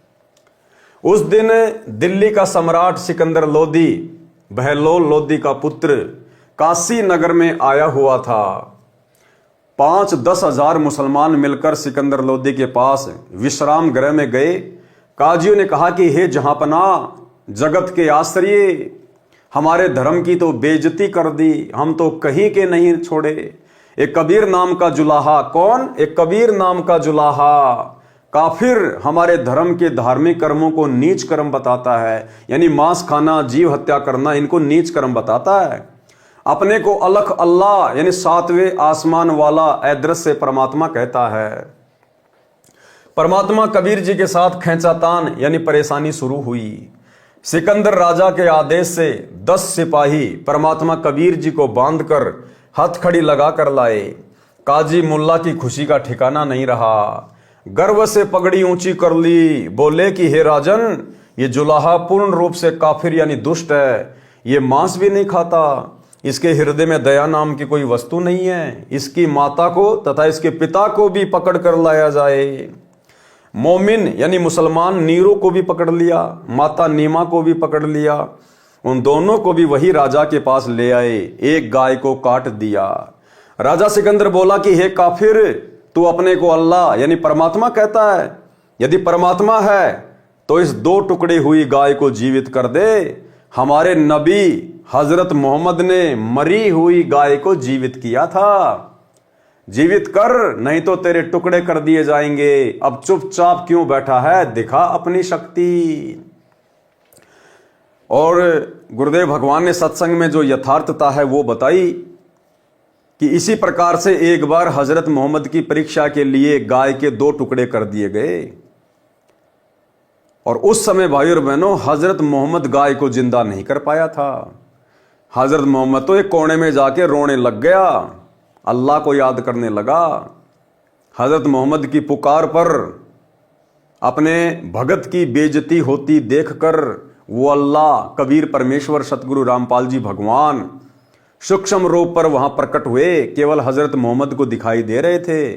उस दिन दिल्ली का सम्राट सिकंदर लोदी, बहलोल लोदी का पुत्र, काशी नगर में आया हुआ था। 5-10 हजार मुसलमान मिलकर सिकंदर लोदी के पास विश्राम गृह में गए। काजियों ने कहा कि हे जहांपना, जगत के आश्रय, हमारे धर्म की तो बेइज्जती कर दी, हम तो कहीं के नहीं छोड़े। एक कबीर नाम का जुलाहा, कौन? एक कबीर नाम का जुलाहा काफिर हमारे धर्म के धार्मिक कर्मों को नीच कर्म बताता है, यानी मांस खाना, जीव हत्या करना, इनको नीच कर्म बताता है। अपने को अलख अल्लाह यानी 7वें आसमान वाला अदृश्य परमात्मा कहता है। परमात्मा कबीर जी के साथ खैंचातान यानी परेशानी शुरू हुई। सिकंदर राजा के आदेश से 10 सिपाही परमात्मा कबीर जी को बांधकर हथकड़ी लगा कर लाए। काजी मुल्ला की खुशी का ठिकाना नहीं रहा, गर्व से पगड़ी ऊंची कर ली, बोले कि हे राजन, ये जुलाहा पूर्ण रूप से काफिर यानी दुष्ट है। ये मांस भी नहीं खाता, इसके हृदय में दया नाम की कोई वस्तु नहीं है। इसकी माता को तथा इसके पिता को भी पकड़ कर लाया जाए। मोमिन यानी मुसलमान नीरो को भी पकड़ लिया, माता नीमा को भी पकड़ लिया। उन दोनों को भी वही राजा के पास ले आए। एक गाय को काट दिया। राजा सिकंदर बोला कि हे काफिर, तू अपने को अल्लाह यानी परमात्मा कहता है। यदि परमात्मा है तो इस 2 टुकड़ी हुई गाय को जीवित कर दे। हमारे नबी हजरत मोहम्मद ने मरी हुई गाय को जीवित किया था। जीवित कर, नहीं तो तेरे टुकड़े कर दिए जाएंगे। अब चुपचाप क्यों बैठा है, दिखा अपनी शक्ति। और गुरुदेव भगवान ने सत्संग में जो यथार्थता है वो बताई कि इसी प्रकार से एक बार हजरत मोहम्मद की परीक्षा के लिए गाय के 2 टुकड़े कर दिए गए। और उस समय भाई और बहनों हजरत मोहम्मद गाय को जिंदा नहीं कर पाया था। हजरत मोहम्मद तो एक कोने में जाके रोने लग गया, अल्लाह को याद करने लगा। हजरत मोहम्मद की पुकार पर अपने भगत की बेइज्जती होती देखकर वो अल्लाह कबीर परमेश्वर सतगुरु रामपाल जी भगवान सूक्ष्म रूप पर वहां प्रकट हुए, केवल हजरत मोहम्मद को दिखाई दे रहे थे।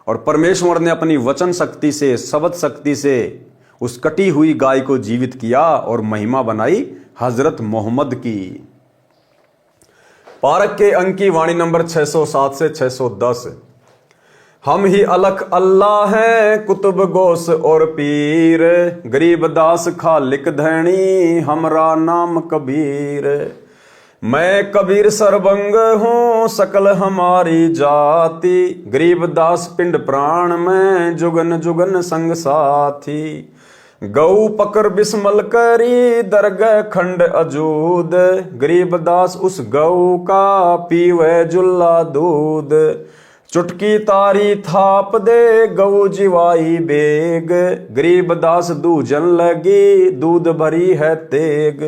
और परमेश्वर ने अपनी वचन शक्ति से, शब्द शक्ति से उस कटी हुई गाय को जीवित किया और महिमा बनाई हजरत मोहम्मद की। पारक के अंक की वाणी नंबर 607 से 610। हम ही अलख अल्लाह है कुतुब गोस और पीर, गरीब दास खालिक धैनी हमरा नाम कबीर। मैं कबीर सरबंग हूँ सकल हमारी जाति, गरीब दास पिंड प्राण में जुगन जुगन संग साथी। गऊ पकर बिस्मल करी दरगह खंड अजूद, गरीब दास उस गऊ का पीवे जुल्ला दूध। चुटकी तारी थाप दे गऊ जिवाई बेग, गरीब दास दूजन लगी दूध भरी है तेग।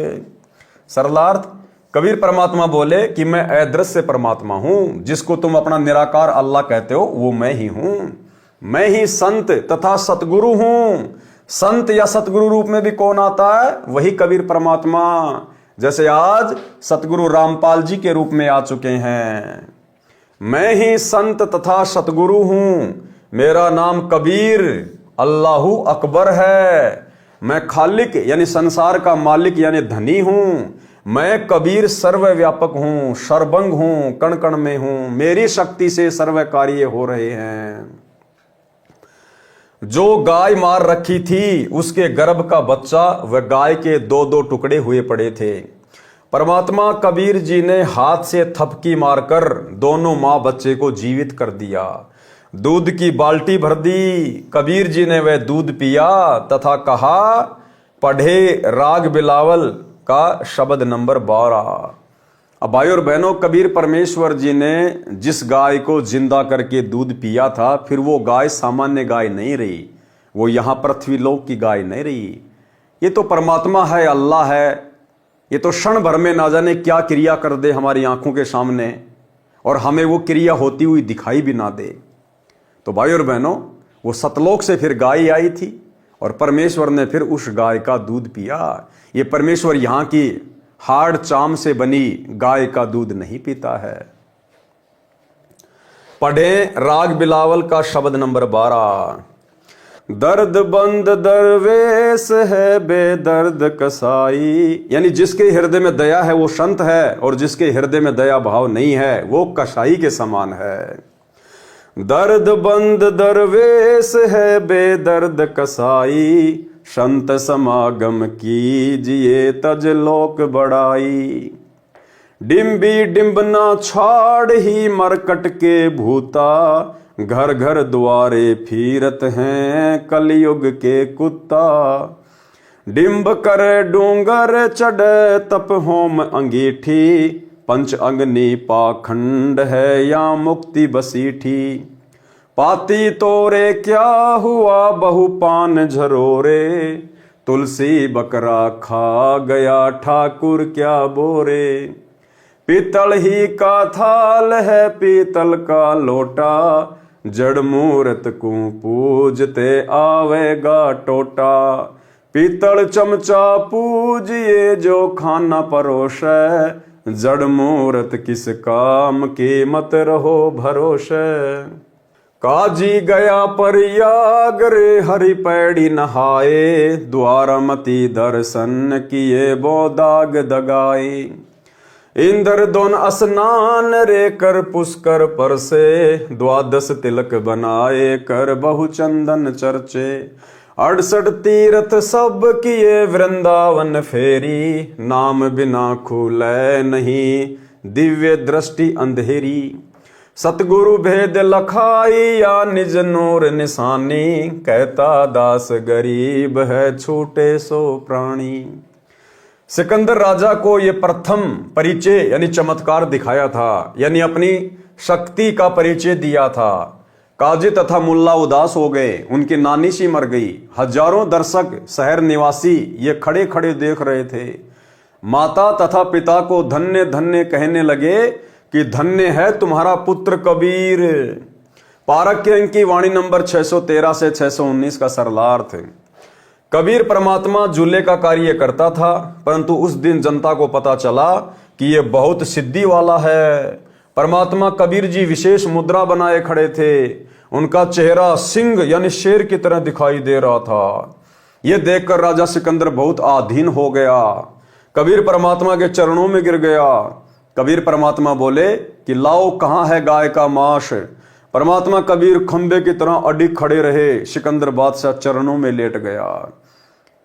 सरलार्थ, कबीर परमात्मा बोले कि मैं अदृश्य परमात्मा हूं, जिसको तुम अपना निराकार अल्लाह कहते हो वो मैं ही हूं। मैं ही संत तथा सतगुरु हूं। संत या सतगुरु रूप में भी कौन आता है? वही कबीर परमात्मा, जैसे आज सतगुरु रामपाल जी के रूप में आ चुके हैं। मैं ही संत तथा सतगुरु हूं, मेरा नाम कबीर अल्लाहू अकबर है। मैं खालिक यानी संसार का मालिक यानी धनी हूं। मैं कबीर सर्वव्यापक हूं, सर्वंग हूं, कण कण में हूं, मेरी शक्ति से सर्व कार्य हो रहे हैं। जो गाय मार रखी थी उसके गर्भ का बच्चा वह गाय के दो दो टुकड़े हुए पड़े थे। परमात्मा कबीर जी ने हाथ से थपकी मारकर दोनों मां बच्चे को जीवित कर दिया। दूध की बाल्टी भर दी, कबीर जी ने वह दूध पिया तथा कहा, पढ़े राग बिलावल का शब्द नंबर 12। अब भाई और बहनों, कबीर परमेश्वर जी ने जिस गाय को जिंदा करके दूध पिया था, फिर वो गाय सामान्य गाय नहीं रही, वो यहां पृथ्वी लोक की गाय नहीं रही। ये तो परमात्मा है, अल्लाह है। ये तो क्षण भर में ना जाने क्या क्रिया कर दे हमारी आंखों के सामने, और हमें वो क्रिया होती हुई दिखाई भी ना दे। तो भाई और बहनों, वो सतलोक से फिर गाय आई थी और परमेश्वर ने फिर उस गाय का दूध पिया। ये परमेश्वर यहां की हाड़ चाम से बनी गाय का दूध नहीं पीता है। पढ़े राग बिलावल का शब्द नंबर 12। दर्द बंद दरवेश है बेदर्द कसाई, यानी जिसके हृदय में दया है वो संत है, और जिसके हृदय में दया भाव नहीं है वो कसाई के समान है। दर्द बंद दरवेश है बेदर्द कसाई, संत समागम कीजिए तज लोक बड़ाई। डिम्बी डिम्बना छाड़ ही मरकट के भूता, घर घर द्वारे फिरत हैं कलयुग के कुत्ता। डिम्ब करे डूंगर चढ़ तप होम अंगीठी, पंच अग्नि पाखंड है या मुक्ति बसीठी। पाती तोरे क्या हुआ बहु पान झरोरे, तुलसी बकरा खा गया ठाकुर क्या बोरे। पीतल ही का थाल है पीतल का लोटा, जड़ मूर्त को पूजते आवेगा टोटा। पीतल चमचा पूजिए जो खाना परोसे, जड़ मूर्त किस काम की मत रहो भरोसे। काजी गया प्रयाग रे हरि पैड़ी नहाए, द्वारमती दर्शन किए बोदाग दगाए। इंद्र दोन स्नान रे कर पुष्कर पर से, द्वादश तिलक बनाए कर बहु चंदन चर्चे। 68 तीर्थ सब किए वृंदावन फेरी, नाम बिना खुले नहीं दिव्य दृष्टि अंधेरी। सतगुरु भेद लखाई या निज नूर निशानी, कहता दास गरीब है छूटे सो प्राणी। सिकंदर राजा को ये प्रथम परिचय यानी चमत्कार दिखाया था, यानी अपनी शक्ति का परिचय दिया था। काजी तथा मुल्ला उदास हो गए, उनकी नानी सी मर गई। हजारों दर्शक शहर निवासी ये खड़े खड़े देख रहे थे। माता तथा पिता को धन्य धन्य कहने लगे कि धन्य है तुम्हारा पुत्र कबीर। पारक के अंक की वाणी नंबर 613 से 619 का सरलार्थ। कबीर परमात्मा झूले का कार्य करता था, परंतु उस दिन जनता को पता चला कि यह बहुत सिद्धि वाला है। परमात्मा कबीर जी विशेष मुद्रा बनाए खड़े थे। उनका चेहरा सिंह यानी शेर की तरह दिखाई दे रहा था। यह देखकर राजा सिकंदर बहुत आधीन हो गया, कबीर परमात्मा के चरणों में गिर गया। कबीर परमात्मा बोले कि लाओ कहाँ है गाय का मांस। परमात्मा कबीर खंबे की तरह अडिग खड़े रहे। सिकंदर बादशाह चरणों में लेट गया।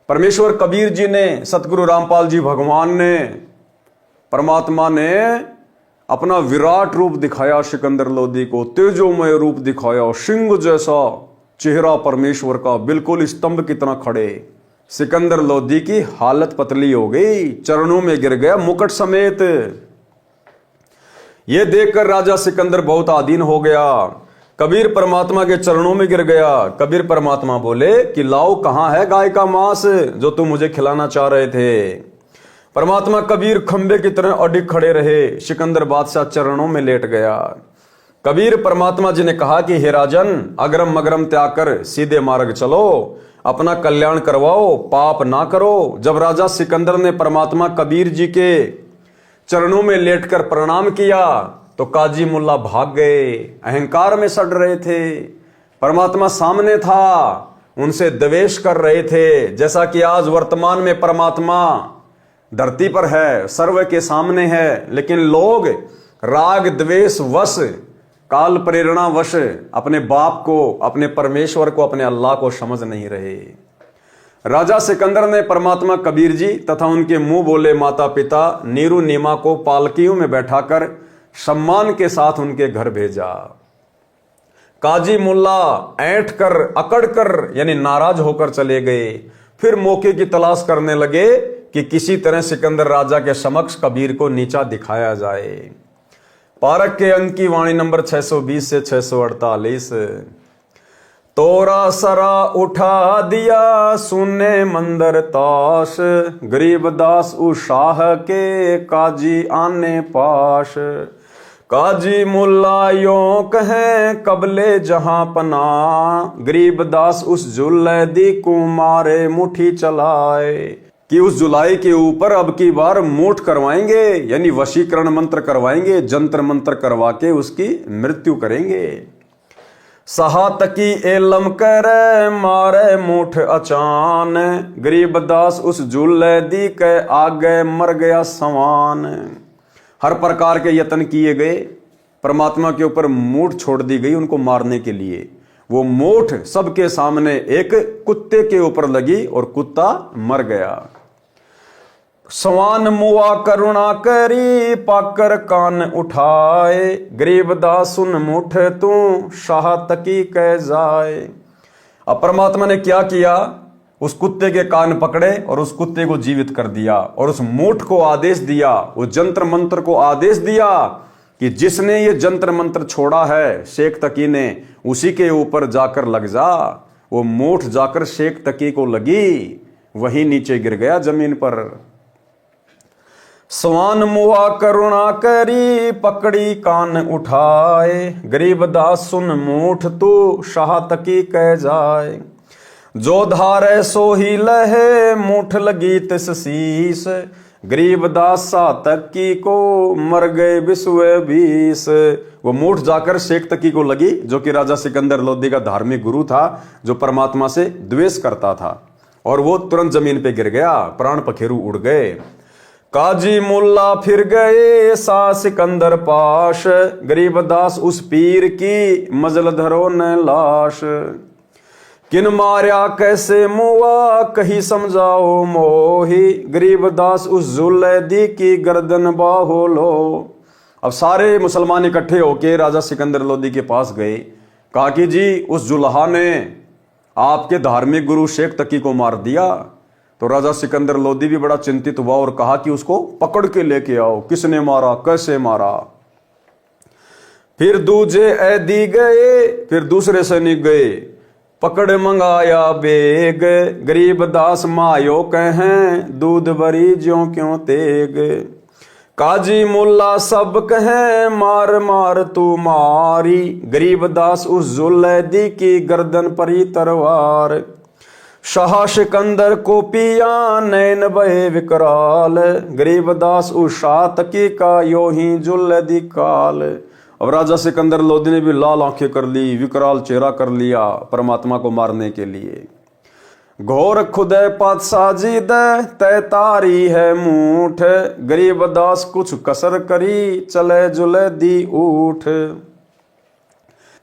परमेश्वर कबीर जी ने, सतगुरु रामपाल जी भगवान ने, परमात्मा ने अपना विराट रूप दिखाया सिकंदर लोधी को, तेजोमय रूप दिखाया, सिंह जैसा चेहरा परमेश्वर का, बिल्कुल स्तंभ की तरह खड़े। सिकंदर लोधी की हालत पतली हो गई, चरणों में गिर गया मुकुट समेत। यह देखकर राजा सिकंदर बहुत आधीन हो गया, कबीर परमात्मा के चरणों में गिर गया। कबीर परमात्मा बोले कि लाओ कहाँ है गाय का मांस जो तुम मुझे खिलाना चाह रहे थे। परमात्मा कबीर खंबे की तरह अडिग खड़े रहे। सिकंदर बादशाह चरणों में लेट गया। कबीर परमात्मा जी ने कहा कि हे राजन, अगरम मगरम त्याग कर सीधे मार्ग चलो, अपना कल्याण करवाओ, पाप ना करो। जब राजा सिकंदर ने परमात्मा कबीर जी के चरणों में लेटकर प्रणाम किया तो काजी मुल्ला भाग गए, अहंकार में सड़ रहे थे। परमात्मा सामने था, उनसे द्वेष कर रहे थे, जैसा कि आज वर्तमान में परमात्मा धरती पर है, सर्व के सामने है, लेकिन लोग राग द्वेष वश, काल प्रेरणा वश अपने बाप को, अपने परमेश्वर को, अपने अल्लाह को समझ नहीं रहे। राजा सिकंदर ने परमात्मा कबीर जी तथा उनके मुंह बोले माता पिता नीरू नीमा को पालकियों में बैठाकर सम्मान के साथ उनके घर भेजा। काजी मुल्ला ऐंठ कर, अकड़ कर यानी नाराज होकर चले गए। फिर मौके की तलाश करने लगे कि किसी तरह सिकंदर राजा के समक्ष कबीर को नीचा दिखाया जाए। पारक के अंक की वाणी नंबर 620 से 648। तोरा सरा उठा दिया सुने मंदिर ताश, गरीब दास उशाह के काजी आने पाश। काजी मुल्ला यों कहे कबले जहां पना, गरीब दास उस जुल्ले दी कुमारे मुठी चलाए। कि उस जुलाई के ऊपर अब की बार मूठ करवाएंगे, यानी वशीकरण मंत्र करवाएंगे, जंत्र मंत्र करवा के उसकी मृत्यु करेंगे। सहातकी एलम करे मारे मूठ अचान, गरीब दास उस जुल्ले दी के आगे मर गया सवान। हर प्रकार के यत्न किए गए, परमात्मा के ऊपर मूठ छोड़ दी गई उनको मारने के लिए। वो मूठ सबके सामने एक कुत्ते के ऊपर लगी और कुत्ता मर गया। सवान मुआ करुणा करी पाकर कान उठाए, गरीब दास सुन मुठ तू शाह तकी कह जाए। अब परमात्मा ने क्या किया, उस कुत्ते के कान पकड़े और उस कुत्ते को जीवित कर दिया और उस मूठ को आदेश दिया, उस जंत्र मंत्र को आदेश दिया कि जिसने ये जंत्र मंत्र छोड़ा है शेख तकी ने, उसी के ऊपर जाकर लग जा। वो मूठ जाकर शेख तकी को लगी, वही नीचे गिर गया जमीन पर। स्वान मुआ करुणा करी पकड़ी कान उठाए, गरीब दास सुन मूठ तू शाह तकी कह जाए। जो धारे सो ही लहे मूठ लगी तिस शीस, गरीब दास सा तकी को मर गए बिस्वे 20। वो मूठ जाकर शेख तकी को लगी, जो कि राजा सिकंदर लोधी का धार्मिक गुरु था, जो परमात्मा से द्वेष करता था, और वो तुरंत जमीन पे गिर गया, प्राण पखेरु उड़ गए। काजी मुल्ला फिर गए सा सिकंदर पाश, गरीब दास उस पीर की मजल धरो न लाश। किन मार्या कैसे मुआ कही समझाओ मोही, गरीब दास उस जुल्ले दी की गर्दन बाहो लो। अब सारे मुसलमान इकट्ठे होके राजा सिकंदर लोधी के पास गए, कहा कि जी उस जुल्हा ने आपके धार्मिक गुरु शेख तकी को मार दिया। तो राजा सिकंदर लोधी भी बड़ा चिंतित हुआ और कहा कि उसको पकड़ के लेके आओ, किसने मारा, कैसे मारा। फिर दूजे ऐदी गए, फिर दूसरे सैनिक गए, पकड़ मंगाया बेग, गरीब दास मायो कहें, दूध बरी ज्यों क्यों तेग। काजी मुल्ला सब कहें, मार मार तू मारी, गरीब दास उस जुलैदी की गर्दन परी तरवार। शाह सिकंदर को पिया, नैन बहे विकराल, गरीब दास उस शाह तकी का यो ही जुलैदी काल। अब राजा सिकंदर लोदी ने भी लाल आंखें कर ली, विकराल चेहरा कर लिया परमात्मा को मारने के लिए। घोर खुदे पातशाही दे, तय तारी है मूठ, गरीब दास कुछ कसर करी, चले जुले दी उठ।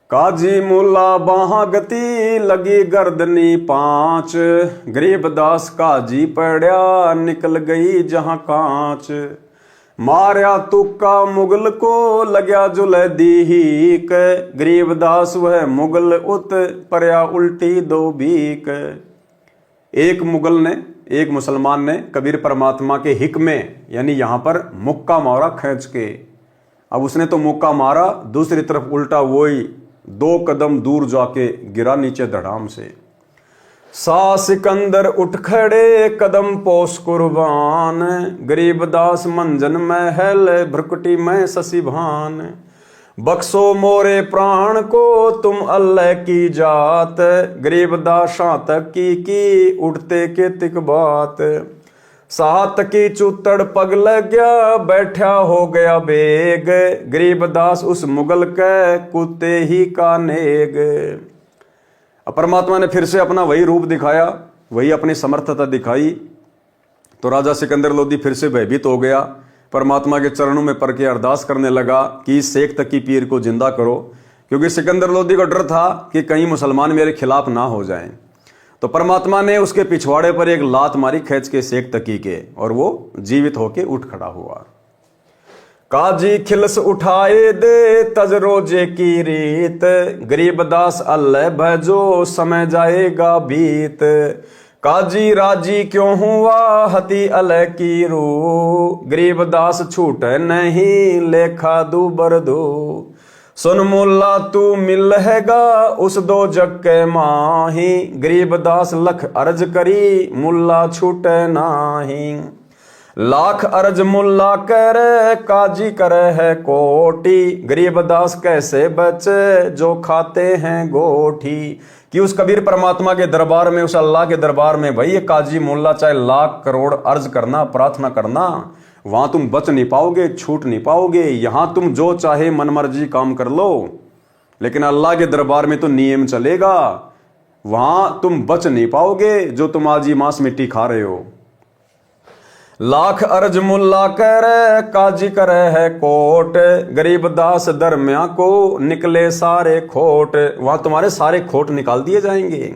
काजी मुल्ला बाहा गति, लगी गर्दनी पांच, गरीब दास काजी पड़ा, निकल गई जहां कांच। मार्या तुक्का मुगल को, लग्या जुलैदी हीक, गरीब दास वह मुगल उत, परया उल्टी दो बीक। एक मुगल ने, एक मुसलमान ने कबीर परमात्मा के हिक में यानी यहां पर मुक्का मारा खींच के। अब उसने तो मुक्का मारा, दूसरी तरफ उल्टा वही 2 कदम दूर जाके गिरा नीचे धड़ाम से। सा सिकंदर उठ खड़े, कदम पोस कुर्बान, गरीब दास मंजन महल, भ्रकुटी में शशि भान। बख्शो मोरे प्राण को, तुम अल्लाह की जात, गरीब दास शातक की उठते के तिक बात। सात की चुतड़ पग लग गया, बैठा हो गया बेग, गरीब दास उस मुगल के कुत्ते ही का नेग। परमात्मा ने फिर से अपना वही रूप दिखाया, वही अपनी समर्थता दिखाई। तो राजा सिकंदर लोदी फिर से भयभीत हो गया, परमात्मा के चरणों में पड़ के अरदास करने लगा कि इस शेख तकी पीर को जिंदा करो, क्योंकि सिकंदर लोदी को डर था कि कहीं मुसलमान मेरे खिलाफ ना हो जाएं। तो परमात्मा ने उसके पिछवाड़े पर एक लात मारी खींच के शेख तकी के, और वो जीवित होके उठ खड़ा हुआ। काजी खिलस उठाए दे, तज रोजे की रीत, गरीब दास अल्लाह भजो, समय जाएगा बीत। काजी राजी क्यों हुआ, हती अल्लाह की रू, गरीब दास छूटे नहीं, लेखा दू बरदू। सुन मुल्ला तू मिलेगा, उस दो जग के माही, गरीब दास लख अर्ज करी, मुल्ला छूटे नाही। लाख अर्ज मुल्ला करे, काजी करे है कोटी, गरीब दास कैसे बचे, जो खाते हैं गोठी। कि उस कबीर परमात्मा के दरबार में, उस अल्लाह के दरबार में भाई ये काजी मुल्ला चाहे लाख करोड़ अर्ज करना, प्रार्थना करना, वहां तुम बच नहीं पाओगे, छूट नहीं पाओगे। यहां तुम जो चाहे मनमर्जी काम कर लो, लेकिन अल्लाह के दरबार में तो नियम चलेगा, वहां तुम बच नहीं पाओगे जो तुम आज ही मांस मिट्टी खा रहे हो। लाख अर्ज मुल्ला करे, काजी करे है कोट, गरीब दास दरमिया को, निकले सारे खोट। वहां तुम्हारे सारे खोट निकाल दिए जाएंगे।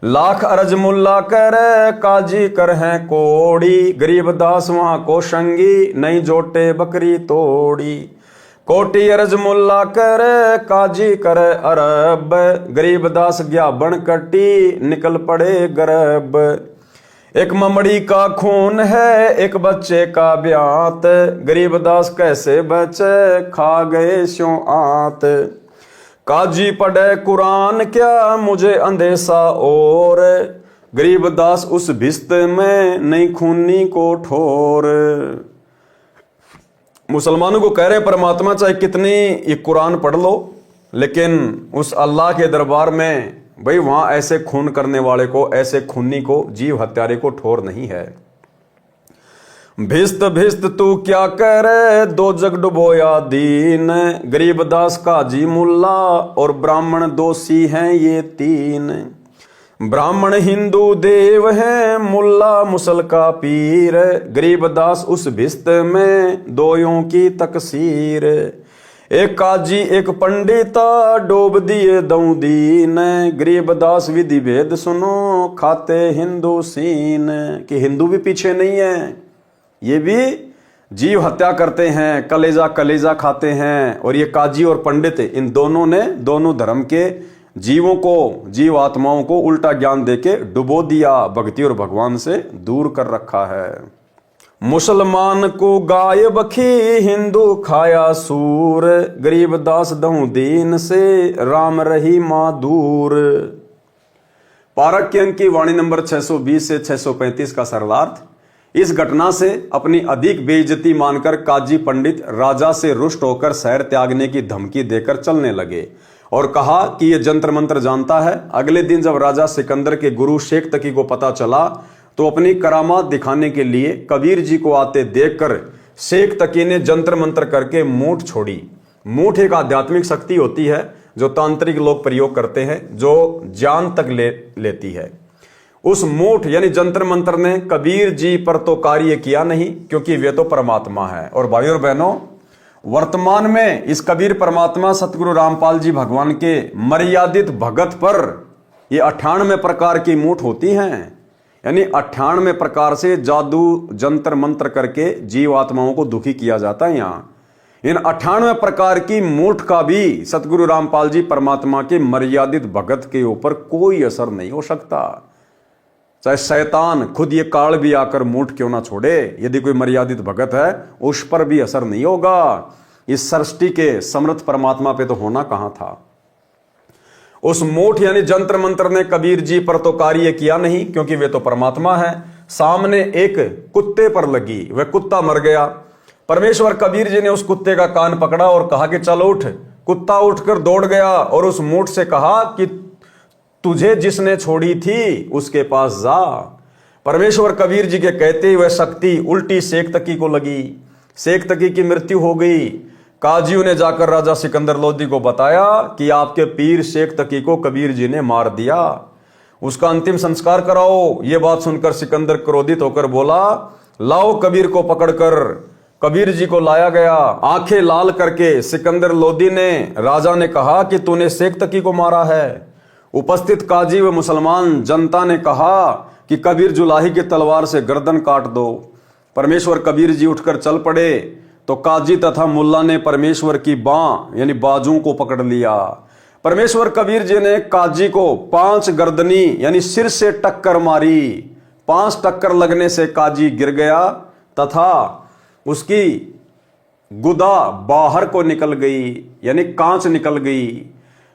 लाख अर्ज मुल्ला करे, काजी कर है कोड़ी, गरीब दास वहां को शंगी, नहीं जोटे बकरी तोड़ी। कोटी अर्ज मुल्ला करे, काजी करे अरब, गरीब दास गया बन कटी, निकल पड़े गरब। एक ममड़ी का खून है, एक बच्चे का ब्यात, गरीब दास कैसे बचे, खा गए स्यों आत। काजी पढ़े कुरान क्या, मुझे अंदेशा और, गरीब दास उस भिस्त में, नहीं खूनी को ठोर। मुसलमानों को कह रहे परमात्मा चाहे कितनी ये कुरान पढ़ लो, लेकिन उस अल्लाह के दरबार में भाई वहां ऐसे खून करने वाले को, ऐसे खूनी को, जीव हत्यारे को ठोर नहीं है। भिस्त भिस्त तू क्या करे, दो जग डुबोया दीन, गरीब दास काजी मुल्ला, और ब्राह्मण दोषी हैं ये 3। ब्राह्मण हिंदू देव है, मुल्ला मुसल का पीर, गरीब दास उस भिस्त में, दोयों की तकसीर। एक काजी एक पंडिता, डोब दिए दऊ दीन, गरीब दास विधि भेद सुनो, खाते हिंदू सीन। कि हिंदू भी पीछे नहीं है, ये भी जीव हत्या करते हैं, कलेजा कलेजा खाते हैं। और ये काजी और पंडित, इन दोनों ने दोनों धर्म के जीवों को, जीव आत्माओं को उल्टा ज्ञान देके डुबो दिया, भक्ति और भगवान से दूर कर रखा है। मुसलमान को गाय बखी, हिंदू खाया सूर, गरीब दास दहूं दीन से, राम रही मां दूर। पारक के अंक की वाणी नंबर 620 से 635 का सरलार्थ। इस घटना से अपनी अधिक बेइज्जती मानकर काजी पंडित राजा से रुष्ट होकर शहर त्यागने की धमकी देकर चलने लगे और कहा कि यह जंतर मंत्र जानता है। अगले दिन जब राजा सिकंदर के गुरु शेख तकी को पता चला तो अपनी करामात दिखाने के लिए कबीर जी को आते देखकर शेख तकी ने जंतर मंत्र करके मूठ छोड़ी। मूठ एक आध्यात्मिक शक्ति होती है जो तांत्रिक लोग प्रयोग करते हैं, जो जान तक लेती है। उस मूठ यानी जंतर मंत्र ने कबीर जी पर तो कार्य किया नहीं, क्योंकि वे तो परमात्मा है। और भाइयों और बहनों, वर्तमान में इस कबीर परमात्मा सतगुरु रामपाल जी भगवान के मर्यादित भगत पर ये 98 प्रकार की मूठ होती हैं। यानी 98 प्रकार से जादू जंतर मंत्र करके जीवात्माओं को दुखी किया जाता है। यहाँ इन 98 प्रकार की मूठ का भी सतगुरु रामपाल जी परमात्मा के मर्यादित भगत के ऊपर कोई असर नहीं हो सकता। चाहे शैतान खुद ये काल भी आकर मूठ क्यों ना छोड़े, यदि कोई मर्यादित भगत है उस पर भी असर नहीं होगा। इस सृष्टि के समर्थ परमात्मा पे तो होना कहां था। उस मूठ यानी जंत्र मंत्र ने कबीर जी पर तो कार्य किया नहीं, क्योंकि वे तो परमात्मा है। सामने एक कुत्ते पर लगी, वह कुत्ता मर गया। परमेश्वर कबीर जी ने उस कुत्ते का कान पकड़ा और कहा कि चल उठ। कुत्ता उठकर दौड़ गया और उस मूठ से कहा कि तुझे जिसने छोड़ी थी उसके पास जा। परमेश्वर कबीर जी के कहते वह शक्ति उल्टी शेख तकी को लगी। शेख तकी की मृत्यु हो गई। काजियों ने जाकर राजा सिकंदर लोदी को बताया कि आपके पीर शेख तकी को कबीर जी ने मार दिया, उसका अंतिम संस्कार कराओ। यह बात सुनकर सिकंदर क्रोधित होकर बोला, लाओ कबीर को पकड़कर। कबीर जी को लाया गया। आंखें लाल करके सिकंदर लोदी ने राजा ने कहा कि तूने शेख तकी को मारा है। उपस्थित काजी व मुसलमान जनता ने कहा कि कबीर जुलाही की तलवार से गर्दन काट दो। परमेश्वर कबीर जी उठकर चल पड़े तो काजी तथा मुल्ला ने परमेश्वर की बाँ यानी बाजू को पकड़ लिया। परमेश्वर कबीर जी ने काजी को 5 गर्दनी यानी सिर से टक्कर मारी। 5 टक्कर लगने से काजी गिर गया तथा उसकी गुदा बाहर को निकल गई, यानी कांच निकल गई।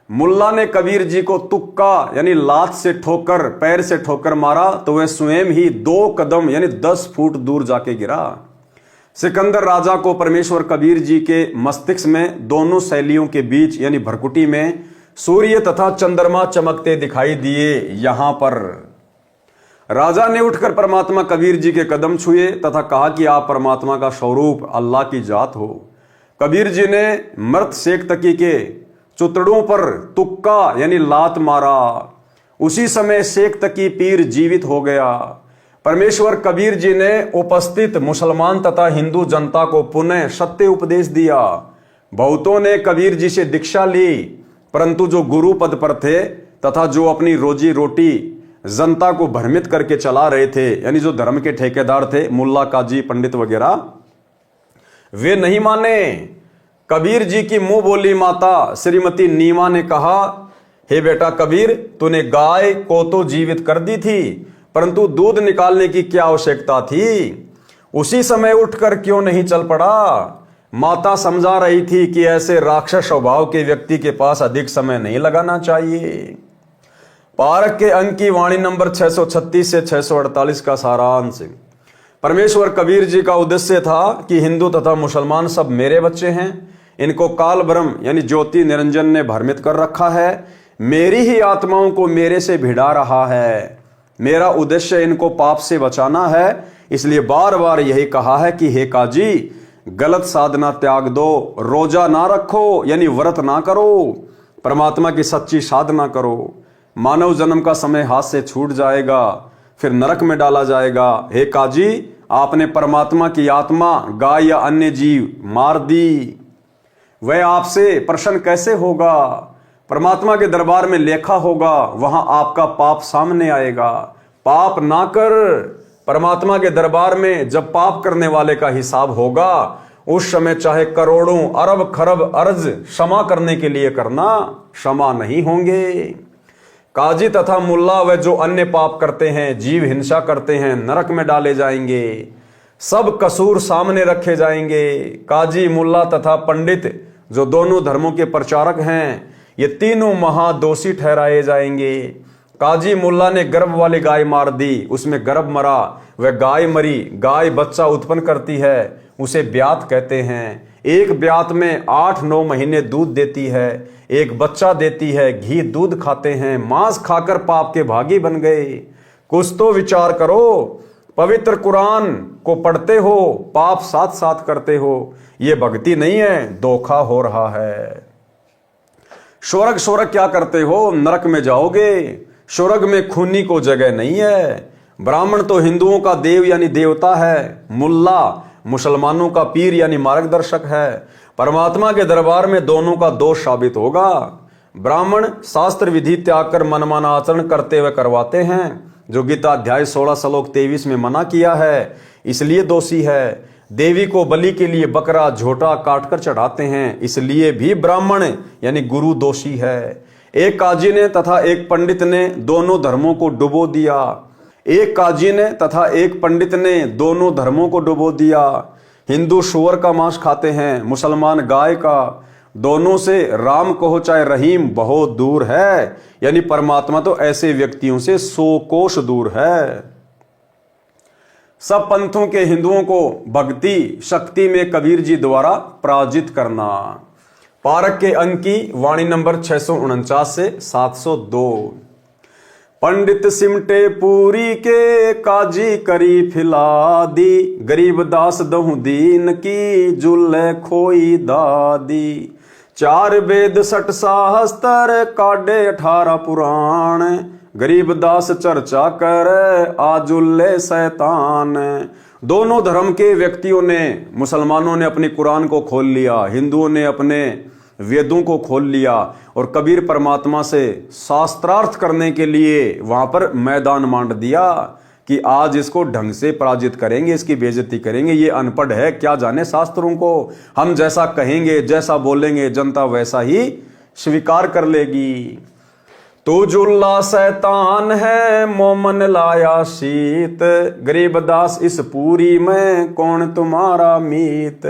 मुल्ला ने कबीर जी को तुक्का यानी लात से ठोकर, पैर से ठोकर मारा तो वह स्वयं ही 2 कदम यानी 10 फुट दूर जाके गिरा। सिकंदर राजा को परमेश्वर कबीर जी के मस्तिष्क में दोनों शैलियों के बीच यानी भरकुटी में सूर्य तथा चंद्रमा चमकते दिखाई दिए। यहां पर राजा ने उठकर परमात्मा कबीर जी के कदम छुए तथा कहा कि आप परमात्मा का स्वरूप अल्लाह की जात हो। कबीर जी ने मृत शेख तकी के चुतड़ों पर तुक्का यानी लात मारा। उसी समय शेख तकी पीर जीवित हो गया। परमेश्वर कबीर जी ने उपस्थित मुसलमान तथा हिंदू जनता को पुनः सत्य उपदेश दिया। बहुतों ने कबीर जी से दीक्षा ली, परंतु जो गुरु पद पर थे तथा जो अपनी रोजी रोटी जनता को भ्रमित करके चला रहे थे, यानी जो धर्म के ठेकेदार थे, मुल्ला काजी पंडित वगैरह, वे नहीं माने। कबीर जी की मुंह बोली माता श्रीमती नीमा ने कहा, हे बेटा कबीर, तूने गाय को तो जीवित कर दी थी, परंतु दूध निकालने की क्या आवश्यकता थी? उसी समय उठकर क्यों नहीं चल पड़ा? माता समझा रही थी कि ऐसे राक्षस स्वभाव के व्यक्ति के पास अधिक समय नहीं लगाना चाहिए। पारक के अंक की वाणी नंबर 636 से 648 का सारांश। परमेश्वर कबीर जी का उद्देश्य था कि हिंदू तथा मुसलमान सब मेरे बच्चे हैं। इनको काल ब्रह्म यानी ज्योति निरंजन ने भ्रमित कर रखा है। मेरी ही आत्माओं को मेरे से भिड़ा रहा है। मेरा उद्देश्य इनको पाप से बचाना है। इसलिए बार बार यही कहा है कि हे काजी, गलत साधना त्याग दो, रोजा ना रखो यानी व्रत ना करो, परमात्मा की सच्ची साधना करो। मानव जन्म का समय हाथ से छूट जाएगा, फिर नरक में डाला जाएगा। हे काजी, आपने परमात्मा की आत्मा गाय या अन्य जीव मार दी, वह आपसे प्रसन्न कैसे होगा? परमात्मा के दरबार में लेखा होगा, वहां आपका पाप सामने आएगा। पाप ना कर। परमात्मा के दरबार में जब पाप करने वाले का हिसाब होगा, उस समय चाहे करोड़ों अरब खरब अर्ज क्षमा करने के लिए करना, क्षमा नहीं होंगे। काजी तथा मुल्ला व जो अन्य पाप करते हैं, जीव हिंसा करते हैं, नरक में डाले जाएंगे। सब कसूर सामने रखे जाएंगे। काजी, मुल्ला तथा पंडित जो दोनों धर्मों के प्रचारक हैं, ये तीनों महादोषी ठहराए जाएंगे। काजी मुल्ला ने गर्भ वाली गाय मार दी, उसमें गर्भ मरा, वह गाय मरी। गाय बच्चा उत्पन्न करती है, उसे ब्यात कहते हैं। एक ब्यात में 8-9 महीने दूध देती है, एक बच्चा देती है। घी दूध खाते हैं, मांस खाकर पाप के भागी बन गए। कुछ तो विचार करो, पवित्र कुरान को पढ़ते हो, पाप साथ साथ करते हो। ये भक्ति नहीं है, धोखा हो रहा है। स्वर्ग क्या करते हो, नरक में जाओगे। स्वर्ग में खूनी को जगह नहीं है। ब्राह्मण तो हिंदुओं का देव यानी देवता है, मुल्ला मुसलमानों का पीर यानी मार्गदर्शक है। परमात्मा के दरबार में दोनों का दोष साबित होगा। ब्राह्मण शास्त्र विधि त्याग कर मनमाना आचरण करते हुए करवाते हैं, जो गीता अध्याय 16 श्लोक 23 में मना किया है, इसलिए दोषी है। देवी को बलि के लिए बकरा झोटा काटकर चढ़ाते हैं, इसलिए भी ब्राह्मण यानी गुरु दोषी है। एक काजी ने तथा एक पंडित ने दोनों धर्मों को डुबो दिया। एक काजी ने तथा एक पंडित ने दोनों धर्मों को डुबो दिया। हिंदू सूअर का मांस खाते हैं, मुसलमान गाय का। दोनों से राम कहो चाहे रहीम बहुत दूर है, यानी परमात्मा तो ऐसे व्यक्तियों से 100 कोस दूर है। सब पंथों के हिंदुओं को भक्ति शक्ति में कबीर जी द्वारा पराजित करना। पारक के अंक की वाणी नंबर 649 से 702। पंडित सिमटे पूरी के, काजी करी फिला दी। गरीब दास दहु दीन की, जुल्ले खोई दादी। 4 वेद 60 शास्त्र, काढ़े 18 पुराण। गरीब दास चर्चा कर, आजुल्ले शैतान। दोनों धर्म के व्यक्तियों ने, मुसलमानों ने अपनी कुरान को खोल लिया, हिंदुओं ने अपने वेदों को खोल लिया, और कबीर परमात्मा से शास्त्रार्थ करने के लिए वहां पर मैदान मांड दिया कि आज इसको ढंग से पराजित करेंगे, इसकी बेइज्जती करेंगे। ये अनपढ़ है, क्या जाने शास्त्रों को। हम जैसा कहेंगे, जैसा बोलेंगे, जनता वैसा ही स्वीकार कर लेगी। तू जुल्ला शैतान है, मोमन लाया शीत। गरीब दास इस पूरी में, कौन तुम्हारा मीत।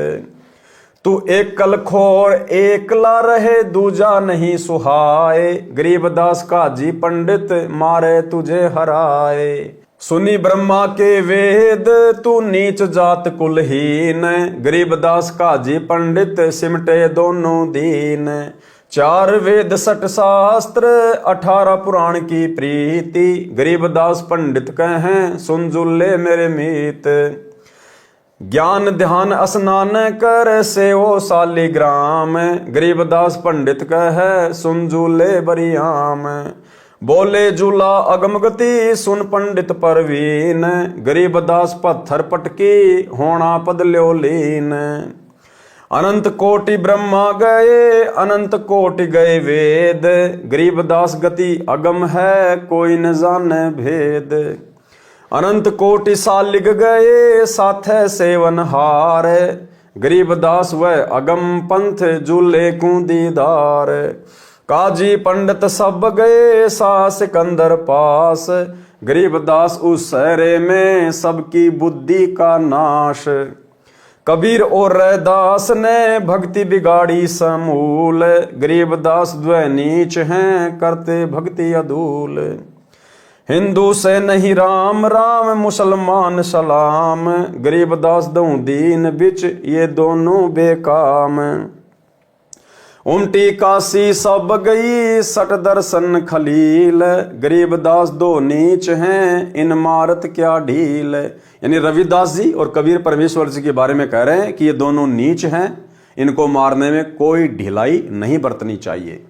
तू एक कल खोर एकला रहे, दूजा नहीं सुहाए। गरीब दास काजी पंडित, मारे तुझे हराए। सुनी ब्रह्मा के वेद, तू नीच जात कुलहीन। गरीब दास काजी पंडित, सिमटे दोनों दीन। 4 वेद 60 शास्त्र, 18 पुराण की प्रीति। गरीब दास पंडित कहें, सुन जुल्ले मेरे मीत। ज्ञान ध्यान स्नान कर, सेवो शालिग्राम। गरीब दास पंडित कहे, सुन जूले बरियाम। बोले जूला अगम गति, सुन पंडित परवीन। गरीब दास पत्थर पटकी, होना पद ल्यो लीन। अनंत कोटि ब्रह्मा गए, अनंत कोटि गए वेद। गरीब दास गति अगम है, कोई न जाने भेद। अनंत कोटि सालिग गए, साथे सेवन हार। गरीब दास वह अगम पंथ, जूले को दीदार। काजी पंडित सब गए, सा सिकंदर पास। गरीब दास उस सहरे में, सबकी बुद्धि का नाश। कबीर और रैदास ने, भक्ति बिगाड़ी समूल। गरीब दास द्वै नीच हैं, करते भक्ति अधूल। हिंदू से नहीं राम राम, मुसलमान सलाम। गरीब दास दऊं दीन बिच, ये दोनों बेकाम। उमटी काशी सब गई, 60 दर्शन खलील। गरीब दास दो नीच हैं, इन मारत क्या ढील। यानी रविदास जी और कबीर परमेश्वर जी के बारे में कह रहे हैं कि ये दोनों नीच हैं, इनको मारने में कोई ढिलाई नहीं बरतनी चाहिए।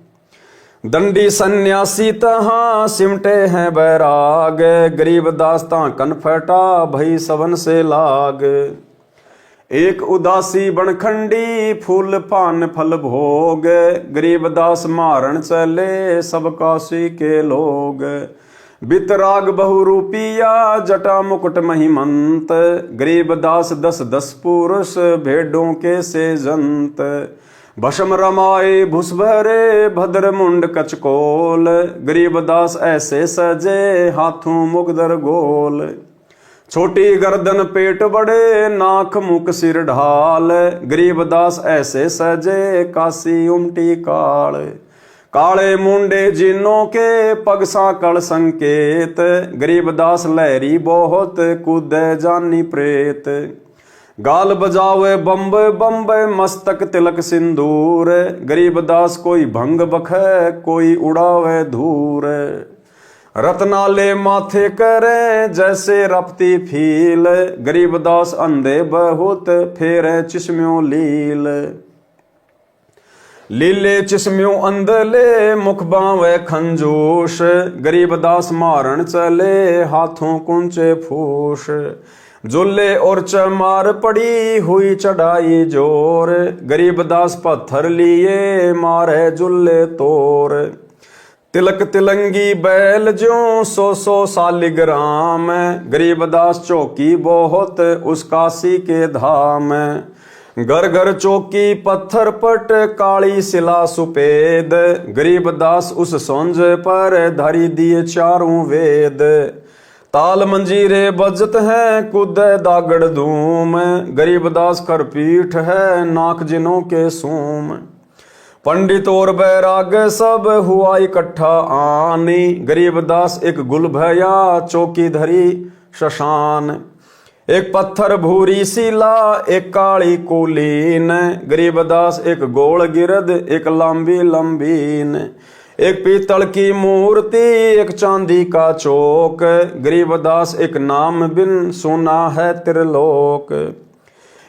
दंडी सन्यासी तहां, सिमटे हैं बैराग। गरीब दास ता कन फटा, भई सबन से लाग। एक उदासी बनखंडी, फूल पान फल भोग। गरीब दास मारण चले, सब काशी के लोग। बितराग बहुरूपिया, जटा मुकुट महिमंत। गरीब दास 10-10 पुरुष, भेड़ों के से जंत। भस्म रमाए भुसभरे, भद्र मुंड कचकोल। गरीब दास ऐसे सजे, हाथों मुगदर गोल। छोटी गर्दन पेट बड़े, नाक मुख सिर ढाल, गरीबदास ऐसे सजे, काशी उमटी काल। काले मुंडे जिन्नों के, पग साकड़ संकेत, गरीबदास लहरी बहुत, कूदे जानी प्रेत। गाल बजावे बम्बे बम्बे, मस्तक तिलक सिंदूर, गरीबदास कोई भंग बखे, कोई उड़ावे धूर। रत्नाले माथे करे, जैसे रपती फील, गरीबदास अंधे बहुत, फेरे चिश्म्यों लील। लीले चिश्म्यों अंधले, मुख बावे खंजूश, गरीबदास मारण चले, हाथों कुंचे फूस। जुल्ले और चमार पड़ी हुई चढ़ाई जोर, गरीबदास पत्थर लिए, मारे जुल्ले तोर। तिलक तिलंगी बैल ज्यों 100 सालिग्राम, गरीबदास चौकी बहुत, उस काशी के धाम। घर घर चौकी पत्थर पट, काली शिला सुपेद, गरीबदास उस सोंज पर, धरी दिए चारों वेद। ताल मंजीरे बजत हैं, कूदे दागड़ धूम, गरीबदास कर पीठ है, नाक जिनों के सूम। पंडित और बैराग सब हुआ इकट्ठा आनी, गरीबदास एक गुल भया, चौकी धरी शशान। एक पत्थर भूरी शिला, एक काली कुलीन, गरीबदास एक गोल गिरद, एक लंबी लंबीन। एक पीतल की मूर्ति, एक चांदी का चौक, गरीबदास एक नाम बिन सुना है त्रिलोक।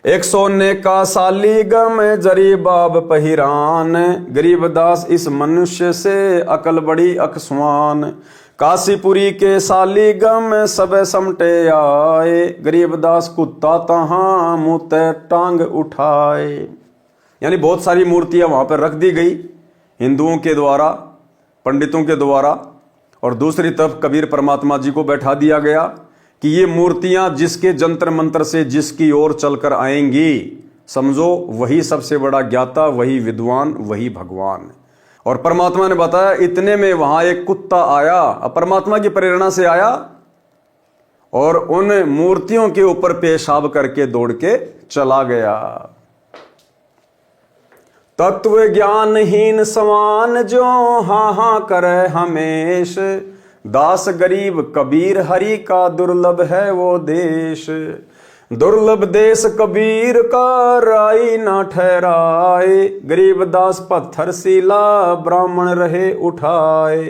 एक सोने का सालीगम, जरी बाब पहिरान, गरीबदास इस मनुष्य से अकल बड़ी अकस्वान। काशीपुरी के सालीगम, सब समटे आए, गरीबदास कुत्ता तहां मुँह टांग उठाए। यानी बहुत सारी मूर्तियां वहां पर रख दी गई हिंदुओं के द्वारा, पंडितों के द्वारा, और दूसरी तरफ कबीर परमात्मा जी को बैठा दिया गया कि ये मूर्तियां जिसके जंतर मंत्र से जिसकी ओर चलकर आएंगी, समझो वही सबसे बड़ा ज्ञाता, वही विद्वान, वही भगवान। और परमात्मा ने बताया इतने में वहां एक कुत्ता आया, अब परमात्मा की प्रेरणा से आया और उन मूर्तियों के ऊपर पेशाब करके दौड़ के चला गया। तत्व ज्ञानहीन समान जो हाँ हाँ करे हमेश, दास गरीब कबीर हरि का दुर्लभ है वो देश। दुर्लभ देश कबीर का राई ना ठहराए, गरीब दास पत्थर शिला ब्राह्मण रहे उठाए।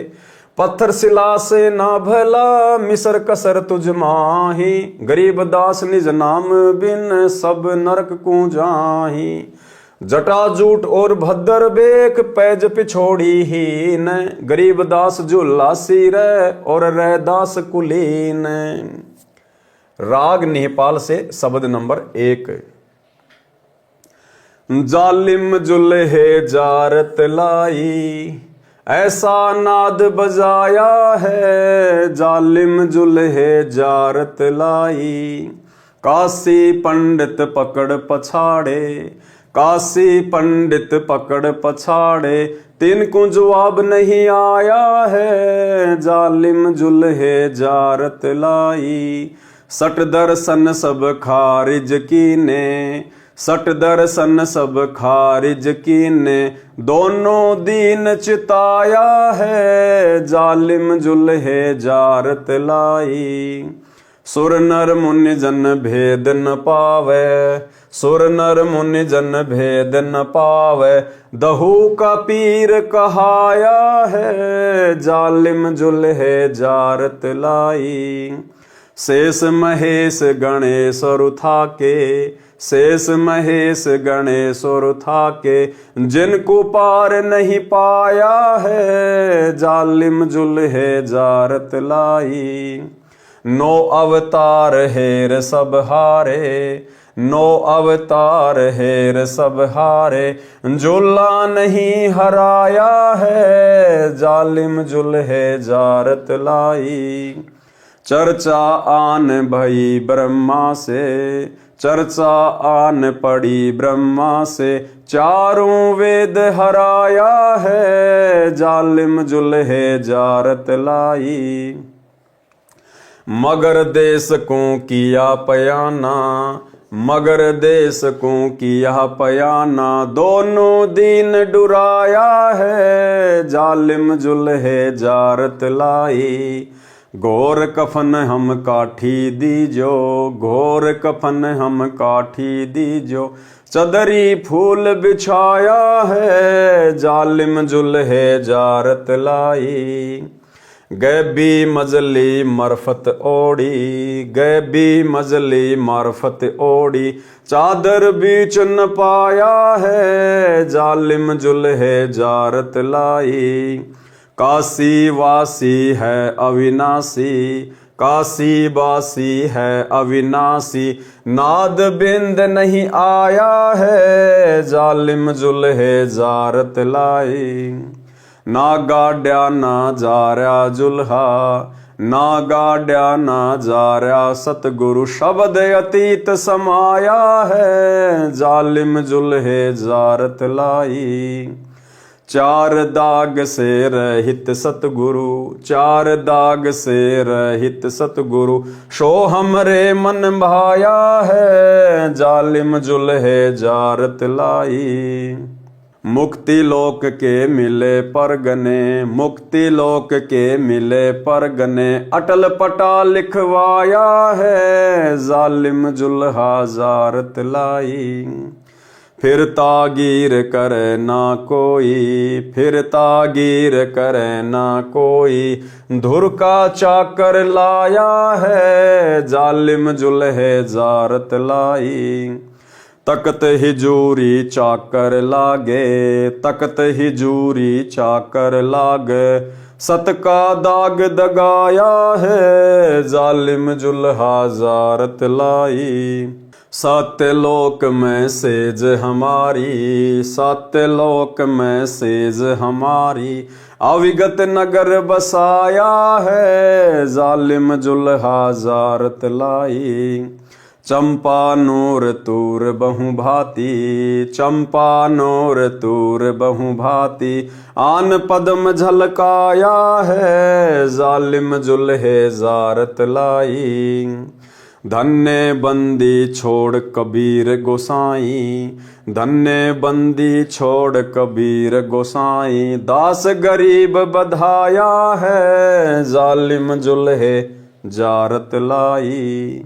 पत्थर शिला से ना भला मिसर कसर तुझ माही, गरीब दास निज नाम बिन सब नरक को जाही। जटाजूट और भद्र बेक पैज पिछोड़ी हीन, गरीब दास झूला सिर और रैदास कुलीन। राग निहपाल से शब्द नंबर 1। जालिम जुल्हे जारत लाई, ऐसा नाद बजाया है, जालिम जुल्हे जारत लाई। काशी पंडित पकड़ पछाड़े, काशी पंडित पकड़ पछाड़े, तिनको जवाब नहीं आया है, जालिम जुल्हे जारत लाई। सट दर्शन सब खारिज कीने, सट दर्शन सब खारिज कीने, दोनों दीन चिताया है, जालिम जुल्हे जारत लाई। सुर नर मुनि जन भेद न पावे, सुर नर मुनि जन भेद न पावे, दहू का पीर कहाया है, जालिम जुल्हे जारत लाई। शेष महेश गणेश रुथा के, शेष महेश गणेश रुथा के, जिनको पार नहीं पाया है, जालिम जुल्हे जारत लाई। 9 अवतार हेर सब हारे, 9 अवतार हेर सब हारे, जुल्ला नहीं हराया है, जालिम जुल्हे जारत लाई। चर्चा आन भई ब्रह्मा से, चर्चा आन पड़ी ब्रह्मा से, चारों वेद हराया है, जालिम जुल्हे जारत लाई। मगर देश को किया पयाना, मगर देश को किया पयाना, दोनों दीन डुराया है, जालिम जुल्हे जारत लाई। घोर कफन हम काठी दीजो, घोर कफन हम काठी दीजो, चदरी फूल बिछाया है, जालिम जुल्हे जारत लाई। गैबी मजली मरफत ओढ़ी, गैबी मजली मरफत ओढ़ी, चादर बीच न पाया है, जालिम जुल्हे जारत लाई। काशी वासी है अविनाशी, काशी वासी है अविनाशी, नाद बिंद नहीं आया है, जालिम जुल्हे जारत लाई। ना गाड्या ना जार्या जुल्हा, ना गाड्या ना जार्या सतगुरु, शब्द अतीत समाया है, जालिम जुल्हे जारत लाई। चार दाग से रहित सतगुरु, चार दाग से रहित सतगुरु, शो हमरे मन भाया है, जालिम जुल्हे जारत लाई। मुक्ति लोक के मिले परगने, मुक्ति लोक के मिले परगने, अटल पटा लिखवाया है, जालिम जुल्हा जारत लाई। फिर तागीर करे ना कोई, फिर तागीर करे ना कोई, धुर का चाकर लाया है, जालिम जुल्हे जारत लाई। तकत हिजूरी चाकर लागे, तकत हिजूरी चाकर लागे, सत का दाग दगाया है, जालिम जुल्हा जारत लाई। सत्यलोक में सेज हमारी, सत्यलोक में सेज हमारी, अविगत नगर बसाया है, जालिम जुल्हा जारत लाई। चंपा नूर तूर बहु भांति, चंपा नूर तूर बहु भांति, आन पदम झलकाया है, जालिम जुल्हे जारत लाई। धन्य बंदी छोड़ कबीर गोसाई, धन्य बंदी छोड़ कबीर गोसाई, दास गरीब बधाया है, जालिम जुल्हे जारत लाई।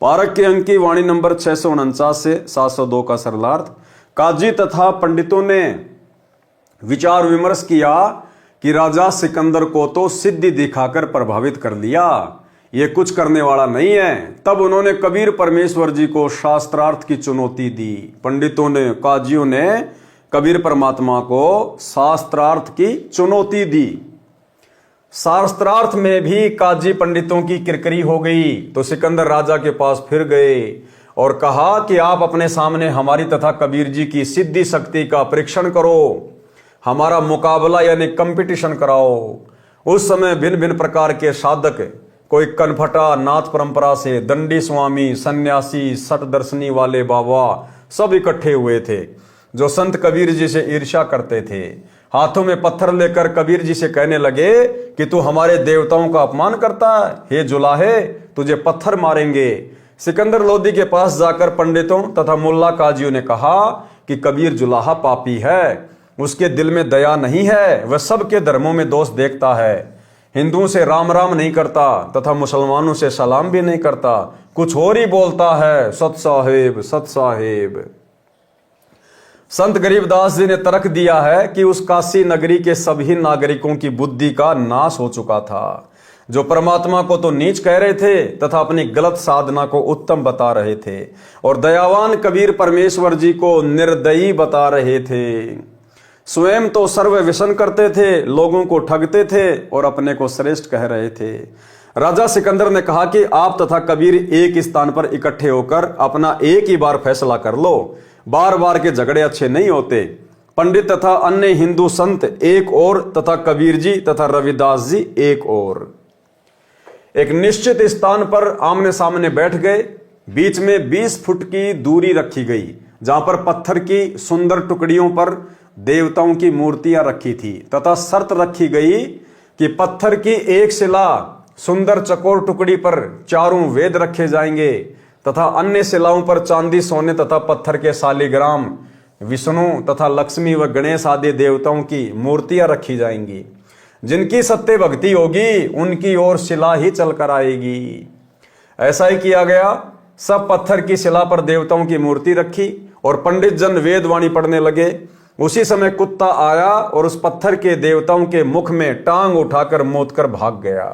पारक के अंक की वाणी नंबर 649 से 702 का सरलार्थ। काजी तथा पंडितों ने विचार विमर्श किया कि राजा सिकंदर को तो सिद्धि दिखाकर प्रभावित कर लिया, ये कुछ करने वाला नहीं है। तब उन्होंने कबीर परमेश्वर जी को शास्त्रार्थ की चुनौती दी। पंडितों ने, काजियों ने कबीर परमात्मा को शास्त्रार्थ की चुनौती दी। शास्त्रार्थ में भी काजी पंडितों की किरकिरी हो गई, तो सिकंदर राजा के पास फिर गए और कहा कि आप अपने सामने हमारी तथा कबीर जी की सिद्धि शक्ति का परीक्षण करो, हमारा मुकाबला यानी कंपटीशन कराओ। उस समय भिन्न भिन्न प्रकार के साधक, कोई कनफटा नाथ परंपरा से, दंडी स्वामी, सन्यासी, सठ दर्शनी वाले बाबा सब इकट्ठे हुए थे, जो संत कबीर जी से ईर्ष्या करते थे। हाथों में पत्थर लेकर कबीर जी से कहने लगे कि तू हमारे देवताओं का अपमान करता है, हे जुलाहे, तुझे पत्थर मारेंगे। सिकंदर लोदी के पास जाकर पंडितों तथा मुल्ला काजियों ने कहा कि कबीर जुलाहा पापी है, उसके दिल में दया नहीं है, वह सबके धर्मों में दोष देखता है, हिंदुओं से राम राम नहीं करता तथा मुसलमानों से सलाम भी नहीं करता, कुछ और ही बोलता है, सत साहेब सत साहेब। संत गरीबदास जी ने तर्क दिया है कि उस काशी नगरी के सभी नागरिकों की बुद्धि का नाश हो चुका था, जो परमात्मा को तो नीच कह रहे थे तथा अपनी गलत साधना को उत्तम बता रहे थे, और दयावान कबीर परमेश्वर जी को निर्दयी बता रहे थे। स्वयं तो सर्व व्यसन करते थे, लोगों को ठगते थे और अपने को श्रेष्ठ कह रहे थे। राजा सिकंदर ने कहा कि आप तथा कबीर एक स्थान पर इकट्ठे होकर अपना एक ही बार फैसला कर लो, बार बार के झगड़े अच्छे नहीं होते। पंडित तथा अन्य हिंदू संत एक और तथा कबीर जी तथा रविदास जी एक और। एक निश्चित स्थान पर आमने सामने बैठ गए। बीच में 20 फुट की दूरी रखी गई, जहां पर पत्थर की सुंदर टुकड़ियों पर देवताओं की मूर्तियां रखी थी तथा शर्त रखी गई कि पत्थर की एक शिला सुंदर चकोर टुकड़ी पर चारों वेद रखे जाएंगे तथा अन्य शिलाओं पर चांदी, सोने तथा पत्थर के शालिग्राम, विष्णु तथा लक्ष्मी व गणेश आदि देवताओं की मूर्तियां रखी जाएंगी। जिनकी सत्य भक्ति होगी उनकी ओर शिला ही चलकर आएगी। ऐसा ही किया गया। सब पत्थर की शिला पर देवताओं की मूर्ति रखी और पंडित जन वेदवाणी पढ़ने लगे। उसी समय कुत्ता आया और उस पत्थर के देवताओं के मुख में टांग उठाकर मोद कर भाग गया।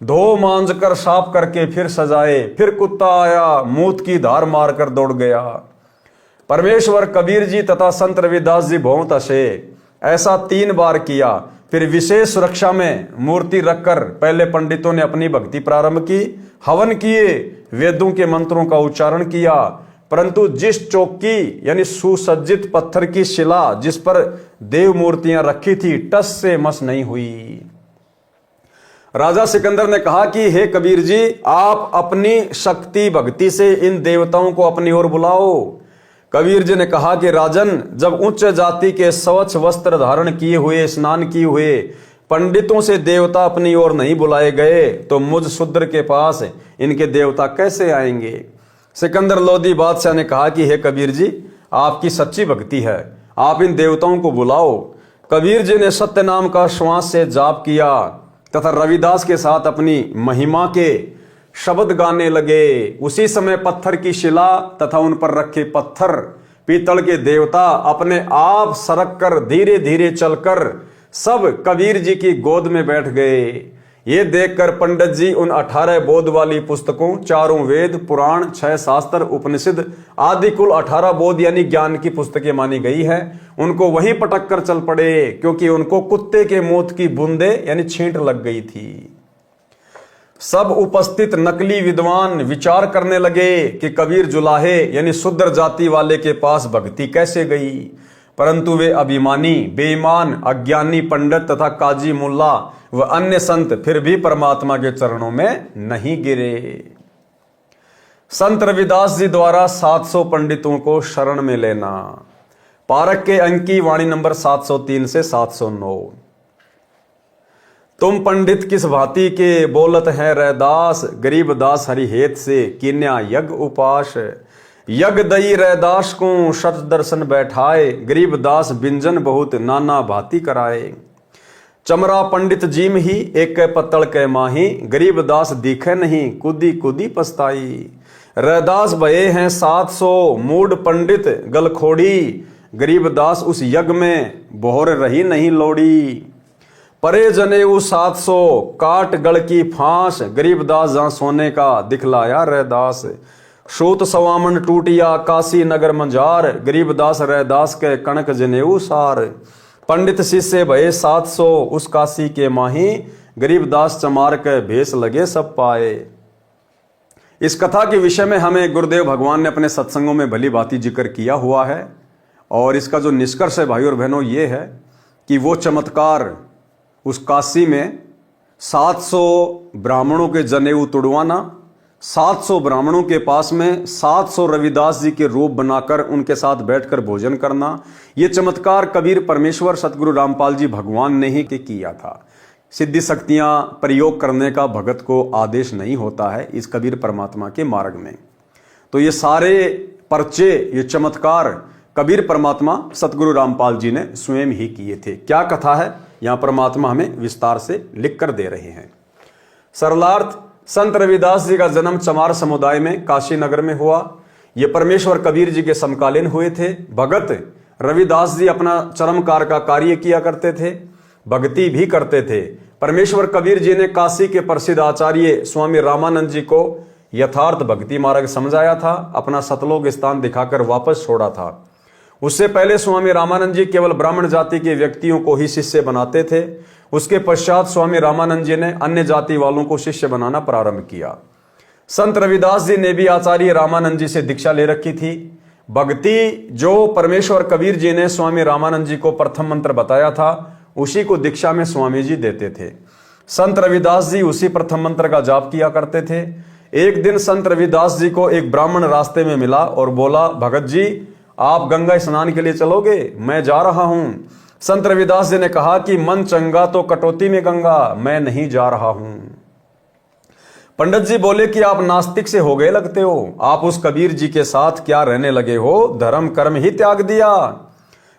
धो मांज कर साफ करके फिर सजाए, फिर कुत्ता आया, मूत की धार मारकर दौड़ गया। परमेश्वर कबीर जी तथा संत रविदास जी बहुत हंसे। ऐसा 3 बार किया। फिर विशेष सुरक्षा में मूर्ति रखकर पहले पंडितों ने अपनी भक्ति प्रारंभ की, हवन किए, वेदों के मंत्रों का उच्चारण किया, परंतु जिस चौकी यानी सुसज्जित पत्थर की शिला जिस पर देव मूर्तियां रखी थी टस से मस नहीं हुई। राजा सिकंदर ने कहा कि हे कबीर जी, आप अपनी शक्ति भक्ति से इन देवताओं को अपनी ओर बुलाओ। कबीर जी ने कहा कि राजन, जब उच्च जाति के स्वच्छ वस्त्र धारण किए हुए, स्नान किए हुए पंडितों से देवता अपनी ओर नहीं बुलाए गए तो मुझ शूद्र के पास इनके देवता कैसे आएंगे। सिकंदर लोदी बादशाह ने कहा कि हे कबीर जी, आपकी सच्ची भक्ति है, आप इन देवताओं को बुलाओ। कबीर जी ने सत्य नाम का श्वास से जाप किया तथा रविदास के साथ अपनी महिमा के शब्द गाने लगे। उसी समय पत्थर की शिला तथा उन पर रखे पत्थर पीतल के देवता अपने आप सरक कर धीरे धीरे चलकर सब कबीर जी की गोद में बैठ गए। ये देखकर पंडित जी उन 18 बोध वाली पुस्तकों, 4 वेद, पुराण, 6 शास्त्र, उपनिषद आदि कुल 18 बोध यानी ज्ञान की पुस्तकें मानी गई है, उनको वहीं पटक कर चल पड़े, क्योंकि उनको कुत्ते के मौत की बूंदे यानी छींट लग गई थी। सब उपस्थित नकली विद्वान विचार करने लगे कि कबीर जुलाहे यानी शूद्र जाति वाले के पास भक्ति कैसे गई, परंतु वे अभिमानी, बेईमान, अज्ञानी पंडित तथा काजी मुल्ला व अन्य संत फिर भी परमात्मा के चरणों में नहीं गिरे। संत रविदास जी द्वारा 700 पंडितों को शरण में लेना। पारक के अंक की वाणी नंबर 703 से 709। तुम पंडित किस भांति के बोलत है रैदास, गरीब दास हरि हेत से कीन्या यज्ञ उपास। यज्ञ दई रैदास को शत दर्शन बैठाए, गरीब दास बिंजन बहुत नाना भांति कराए। चमरा पंडित जीम ही एक पत्तल के माही, गरीब दास दिखे नहीं कुदी कुदी पछताई। रैदास भये हैं 700 मूड पंडित गलखोड़ी, गरीब दास उस यज्ञ में बोहर रही नहीं लोड़ी। परे जनेऊ 700 काट गढ़ की फांस, गरीब दास जहां सोने का दिखलाया रैदास। सूत सवामन टूटिया काशी नगर मंजार, गरीब दास रैदास के कणक जनेऊ सार। पंडित शिष्य भये 700 उस काशी के माही, गरीब दास चमार के भेष लगे सब पाए। इस कथा के विषय में हमें गुरुदेव भगवान ने अपने सत्संगों में भली भांति जिक्र किया हुआ है, और इसका जो निष्कर्ष है भाई और बहनों ये है कि वो चमत्कार उस काशी में 700 ब्राह्मणों के जनेऊ तुड़वाना, 700 ब्राह्मणों के पास में 700 रविदास जी के रूप बनाकर उनके साथ बैठकर भोजन करना, ये चमत्कार कबीर परमेश्वर सतगुरु रामपाल जी भगवान ने ही किया था। सिद्धि शक्तियां प्रयोग करने का भगत को आदेश नहीं होता है इस कबीर परमात्मा के मार्ग में। तो ये सारे पर्चे, ये चमत्कार कबीर परमात्मा सतगुरु रामपाल जी ने स्वयं ही किए थे। क्या कथा है यहां परमात्मा हमें विस्तार से लिख कर दे रहे हैं। सरलार्थ, संत रविदास जी का जन्म चमार समुदाय में काशी नगर में हुआ। ये परमेश्वर कबीर जी के समकालीन हुए थे। भगत रविदास जी अपना चरमकार का कार्य किया करते थे, भक्ति भी करते थे। परमेश्वर कबीर जी ने काशी के प्रसिद्ध आचार्य स्वामी रामानंद जी को यथार्थ भक्ति मार्ग समझाया था, अपना सतलोक स्थान दिखाकर वापस छोड़ा था। उससे पहले स्वामी रामानंद जी केवल ब्राह्मण जाति के व्यक्तियों को ही शिष्य बनाते थे। उसके पश्चात स्वामी रामानंद जी ने अन्य जाति वालों को शिष्य बनाना प्रारंभ किया। संत रविदास जी ने भी आचार्य रामानंद जी से दीक्षा ले रखी थी। भक्ति जो परमेश्वर कबीर जी ने स्वामी रामानंद जी को प्रथम मंत्र बताया था, उसी को दीक्षा में स्वामी जी देते थे। संत रविदास जी उसी प्रथम मंत्र का जाप किया करते थे। एक दिन संत रविदास जी को एक ब्राह्मण रास्ते में मिला और बोला, भगत जी आप गंगा स्नान के लिए चलोगे? मैं जा रहा हूं। संत रविदास जी ने कहा कि मन चंगा तो कटौती में गंगा, मैं नहीं जा रहा हूं। पंडित जी बोले कि आप नास्तिक से हो गए लगते हो, आप उस कबीर जी के साथ क्या रहने लगे हो, धर्म कर्म ही त्याग दिया।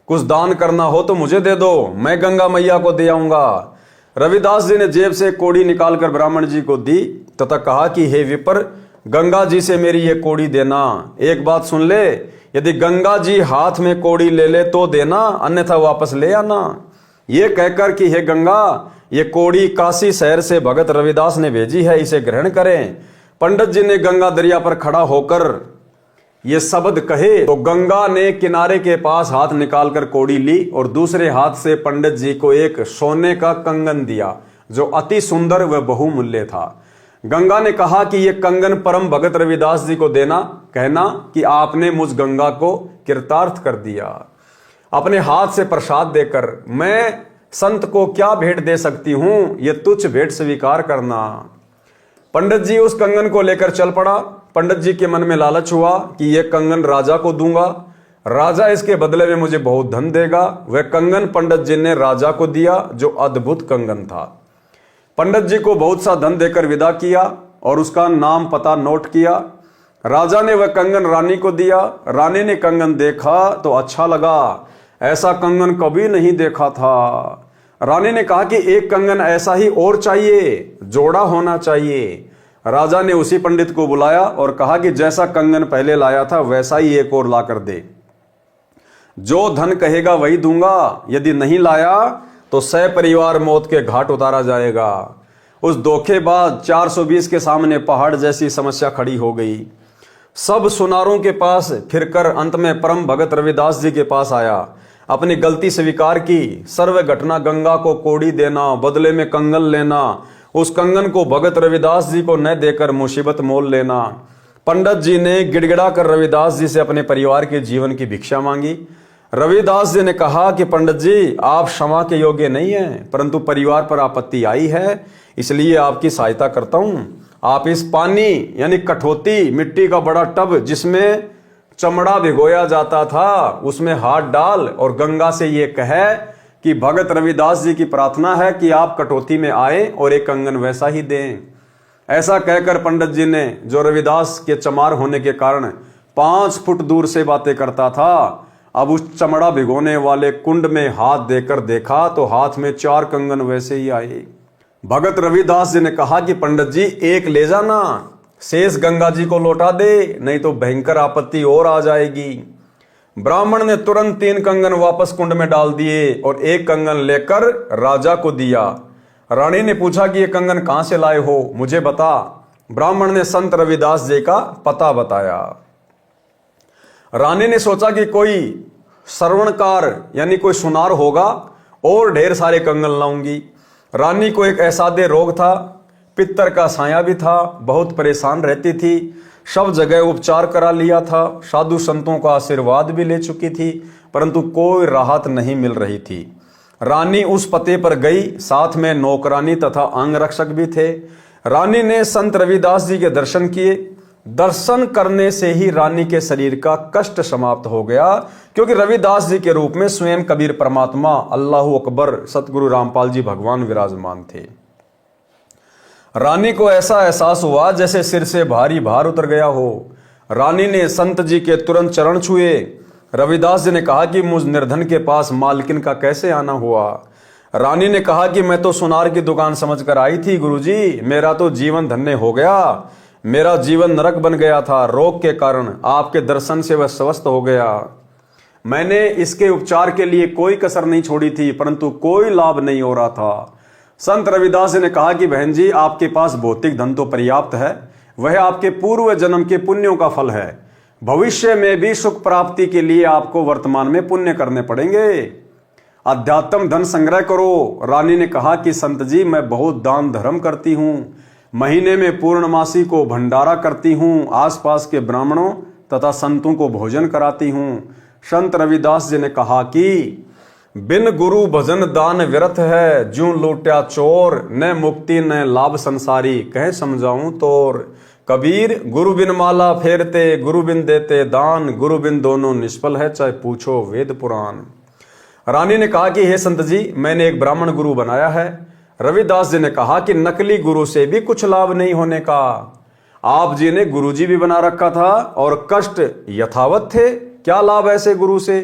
कुछ दान करना हो तो मुझे दे दो, मैं गंगा मैया को दे आऊंगा। रविदास जी ने जेब से कोड़ी निकालकर ब्राह्मण जी को दी तथा कहा कि हे विपर, गंगा जी से मेरी ये कोड़ी देना। एक बात सुन ले, यदि गंगा जी हाथ में कोड़ी ले ले तो देना, अन्यथा वापस ले आना। ये कहकर कि हे गंगा, ये कोड़ी काशी शहर से भगत रविदास ने भेजी है, इसे ग्रहण करें। पंडित जी ने गंगा दरिया पर खड़ा होकर ये शब्द कहे तो गंगा ने किनारे के पास हाथ निकालकर कोड़ी ली और दूसरे हाथ से पंडित जी को एक सोने का कंगन दिया जो अति सुंदर व बहुमूल्य था। गंगा ने कहा कि ये कंगन परम भगत रविदास जी को देना, कहना कि आपने मुझ गंगा को कृतार्थ कर दिया। अपने हाथ से प्रसाद देकर मैं संत को क्या भेंट दे सकती हूं, ये तुच्छ भेंट स्वीकार करना। पंडित जी उस कंगन को लेकर चल पड़ा। पंडित जी के मन में लालच हुआ कि यह कंगन राजा को दूंगा, राजा इसके बदले में मुझे बहुत धन देगा। वह कंगन पंडित जी ने राजा को दिया जो अद्भुत कंगन था। पंडित जी को बहुत सा धन देकर विदा किया और उसका नाम पता नोट किया। राजा ने वह कंगन रानी को दिया। रानी ने कंगन देखा तो अच्छा लगा, ऐसा कंगन कभी नहीं देखा था। रानी ने कहा कि एक कंगन ऐसा ही और चाहिए, जोड़ा होना चाहिए। राजा ने उसी पंडित को बुलाया और कहा कि जैसा कंगन पहले लाया था वैसा ही एक और लाकर दे, जो धन कहेगा वही दूंगा, यदि नहीं लाया तो सपरिवार मौत के घाट उतारा जाएगा। उस धोखेबाज 420 के सामने पहाड़ जैसी समस्या खड़ी हो गई। सब सुनारों के पास फिरकर अंत में परम भगत रविदास जी के पास आया। अपनी गलती स्वीकार की। सर्व घटना गंगा को कोड़ी देना, बदले में कंगन लेना, उस कंगन को भगत रविदास जी को न देकर मुसीबत मोल लेना। पंडित जी ने गिड़गिड़ा कर रविदास जी से अपने परिवार के जीवन की भिक्षा मांगी। रविदास जी ने कहा कि पंडित जी, आप क्षमा के योग्य नहीं हैं, परंतु परिवार पर आपत्ति आई है, इसलिए आपकी सहायता करता हूं। आप इस पानी यानी कठौती मिट्टी का बड़ा टब जिसमें चमड़ा भिगोया जाता था, उसमें हाथ डाल और गंगा से ये कहे कि भगत रविदास जी की प्रार्थना है कि आप कटौती में आए और एक कंगन वैसा ही दें। ऐसा कहकर पंडित जी ने, जो रविदास के चमार होने के कारण 5 फुट दूर से बातें करता था, अब उस चमड़ा भिगोने वाले कुंड में हाथ देकर देखा तो हाथ में 4 कंगन वैसे ही आए। भगत रविदास जी ने कहा कि पंडित जी, एक ले जाना, शेष गंगा जी को लौटा दे, नहीं तो भयंकर आपत्ति और आ जाएगी। ब्राह्मण ने तुरंत 3 कंगन वापस कुंड में डाल दिए और एक कंगन लेकर राजा को दिया। रानी ने पूछा कि ये कंगन कहां से लाए हो, मुझे बता। ब्राह्मण ने संत रविदास जी का पता बताया। रानी ने सोचा कि कोई श्रवणकार यानी कोई सुनार होगा और ढेर सारे कंगन लाऊंगी। रानी को एक असाध्य रोग था, पित्तर का साया भी था, बहुत परेशान रहती थी, सब जगह उपचार करा लिया था, साधु संतों का आशीर्वाद भी ले चुकी थी, परंतु कोई राहत नहीं मिल रही थी। रानी उस पते पर गई, साथ में नौकरानी तथा अंगरक्षक भी थे। रानी ने संत रविदास जी के दर्शन किए। दर्शन करने से ही रानी के शरीर का कष्ट समाप्त हो गया, क्योंकि रविदास जी के रूप में स्वयं कबीर परमात्मा, अल्लाह अकबर, सतगुरु रामपाल जी भगवान विराजमान थे। रानी को ऐसा एहसास हुआ जैसे सिर से भारी भार उतर गया हो। रानी ने संत जी के तुरंत चरण छुए। रविदास जी ने कहा कि मुझ निर्धन के पास मालकिन का कैसे आना हुआ। रानी ने कहा कि मैं तो सुनार की दुकान समझकर आई थी गुरुजी, मेरा तो जीवन धन्य हो गया, मेरा जीवन नरक बन गया था, रोग के कारण आपके दर्शन से वह स्वस्थ हो गया। मैंने इसके उपचार के लिए कोई कसर नहीं छोड़ी थी, परंतु कोई लाभ नहीं हो रहा था। संत रविदास जी ने कहा कि बहन जी, आपके पास भौतिक धन तो पर्याप्त है, वह आपके पूर्व जन्म के पुण्यों का फल है। भविष्य में भी सुख प्राप्ति के लिए आपको वर्तमान में पुण्य करने पड़ेंगे। अध्यात्म धन संग्रह करो। रानी ने कहा कि संत जी, मैं बहुत दान धर्म करती हूँ, महीने में पूर्णमासी को भंडारा करती हूँ, आसपास के ब्राह्मणों तथा संतों को भोजन कराती हूँ। संत रविदास जी ने कहा कि बिन गुरु भजन दान व्यर्थ है, ज्यों लूट्या चोर, न मुक्ति न लाभ संसारी, कह समझाऊं तोर। कबीर गुरु बिन माला फेरते, गुरु बिन देते दान, गुरु बिन दोनों निष्फल है, चाहे पूछो वेद पुराण। रानी ने कहा कि हे संत जी, मैंने एक ब्राह्मण गुरु बनाया है, रविदास जी ने कहा कि नकली गुरु से भी कुछ लाभ नहीं होने का। आप जी ने गुरुजी भी बना रखा था और कष्ट यथावत थे, क्या लाभ ऐसे गुरु से।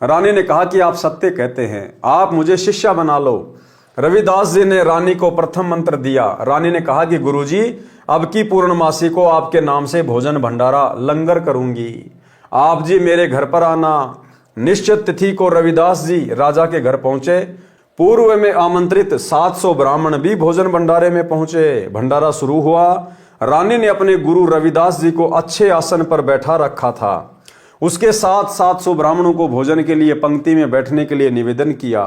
रानी ने कहा कि आप सत्य कहते हैं, आप मुझे शिष्या बना लो। रविदास जी ने रानी को प्रथम मंत्र दिया। रानी ने कहा कि गुरुजी, अब की पूर्णमासी को आपके नाम से भोजन भंडारा लंगर करूंगी, आप जी मेरे घर पर आना। निश्चित तिथि को रविदास जी राजा के घर पहुंचे। पूर्व में आमंत्रित 700 ब्राह्मण भी भोजन भंडारे में पहुंचे। भंडारा शुरू हुआ। रानी ने अपने गुरु रविदास जी को अच्छे आसन पर बैठा रखा था। उसके साथ 700 ब्राह्मणों को भोजन के लिए पंक्ति में बैठने के लिए निवेदन किया।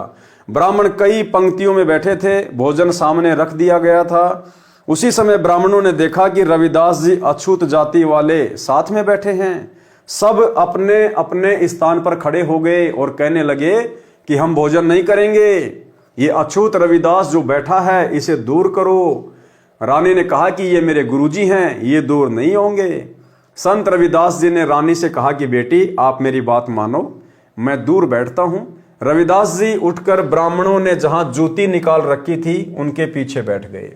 ब्राह्मण कई पंक्तियों में बैठे थे, भोजन सामने रख दिया गया था। उसी समय ब्राह्मणों ने देखा कि रविदास जी अछूत जाति वाले साथ में बैठे हैं। सब अपने अपने स्थान पर खड़े हो गए और कहने लगे कि हम भोजन नहीं करेंगे, ये अछूत रविदास जो बैठा है इसे दूर करो। रानी ने कहा कि ये मेरे गुरुजी हैं, ये दूर नहीं होंगे। संत रविदास जी ने रानी से कहा कि बेटी आप मेरी बात मानो, मैं दूर बैठता हूं। रविदास जी उठकर ब्राह्मणों ने जहां जूती निकाल रखी थी उनके पीछे बैठ गए।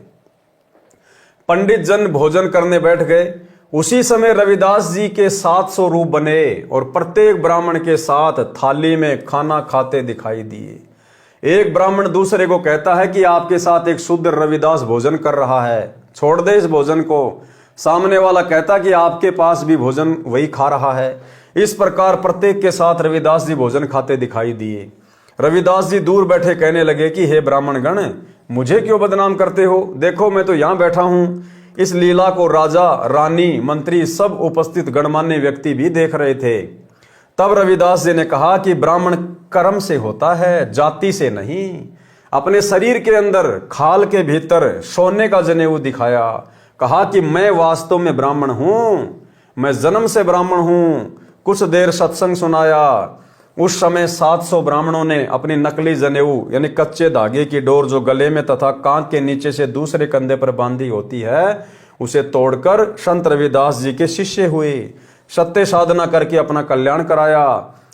पंडित जन भोजन करने बैठ गए। उसी समय रविदास जी के 700 रूप बने और प्रत्येक ब्राह्मण के साथ थाली में खाना खाते दिखाई दिए। एक ब्राह्मण दूसरे को कहता है कि आपके साथ एक शुद्ध रविदास भोजन कर रहा है, छोड़ दे इस भोजन को। सामने वाला कहता कि आपके पास भी भोजन वही खा रहा है। इस प्रकार प्रत्येक के साथ रविदास जी भोजन खाते दिखाई दिए। रविदास जी दूर बैठे कहने लगे कि हे ब्राह्मण गण, मुझे क्यों बदनाम करते हो? देखो मैं तो यहां बैठा हूं। इस लीला को राजा, रानी, मंत्री, सब उपस्थित गणमान्य व्यक्ति भी देख रहे थे। तब रविदास जी ने कहा कि ब्राह्मण कर्म से होता है, जाति से नहीं। अपने शरीर के अंदर खाल के भीतर सोने का जनेऊ दिखाया। कहा कि मैं वास्तव में ब्राह्मण हूं, मैं जन्म से ब्राह्मण हूं। कुछ देर सत्संग सुनाया। उस समय 700 ब्राह्मणों ने अपनी नकली जनेऊ यानी कच्चे धागे की डोर जो गले में तथा कांख के नीचे से दूसरे कंधे पर बांधी होती है उसे तोड़कर संत रविदास जी के शिष्य हुए। सत्य साधना करके अपना कल्याण कराया।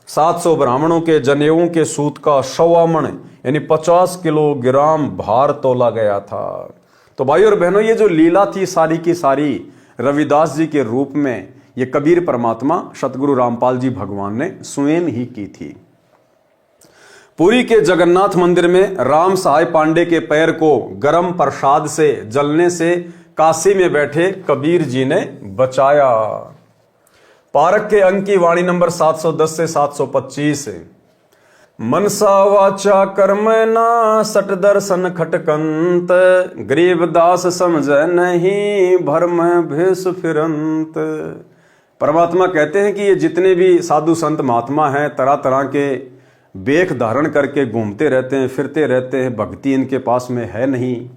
700 ब्राह्मणों के जनेऊओं के सूत का 1.25 मन यानी 50 किलोग्राम भार तोला गया था। तो भाइयों और बहनों, ये जो लीला थी सारी की सारी रविदास जी के रूप में ये कबीर परमात्मा सतगुरु रामपाल जी भगवान ने स्वयं ही की थी। पुरी के जगन्नाथ मंदिर में राम सहाय पांडे के पैर को गर्म प्रसाद से जलने से काशी में बैठे कबीर जी ने बचाया। पारक के अंक की वाणी नंबर 710 से 725। मनसा वाचा कर्म ना सट दर्शन खटकंत, गरीबदास समझ नहीं भरम भेष फिरंत। परमात्मा कहते हैं कि ये जितने भी साधु संत महात्मा हैं तरह तरह के वेख धारण करके घूमते रहते हैं, फिरते रहते हैं, भक्ति इनके पास में है नहीं।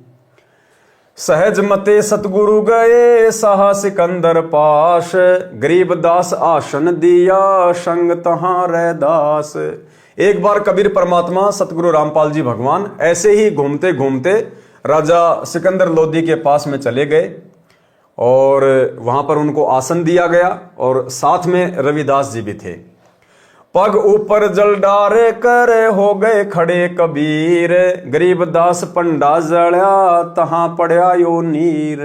सहज मते सतगुरु गए साहा सिकंदर पास, गरीबदास आसन दिया संग तहां रैदास। एक बार कबीर परमात्मा सतगुरु रामपाल जी भगवान ऐसे ही घूमते घूमते राजा सिकंदर लोधी के पास में चले गए और वहां पर उनको आसन दिया गया और साथ में रविदास जी भी थे। पग ऊपर जल डारे कर हो गए खड़े कबीर, गरीबदास पंडा जड़ा तहां पड़ा यो नीर।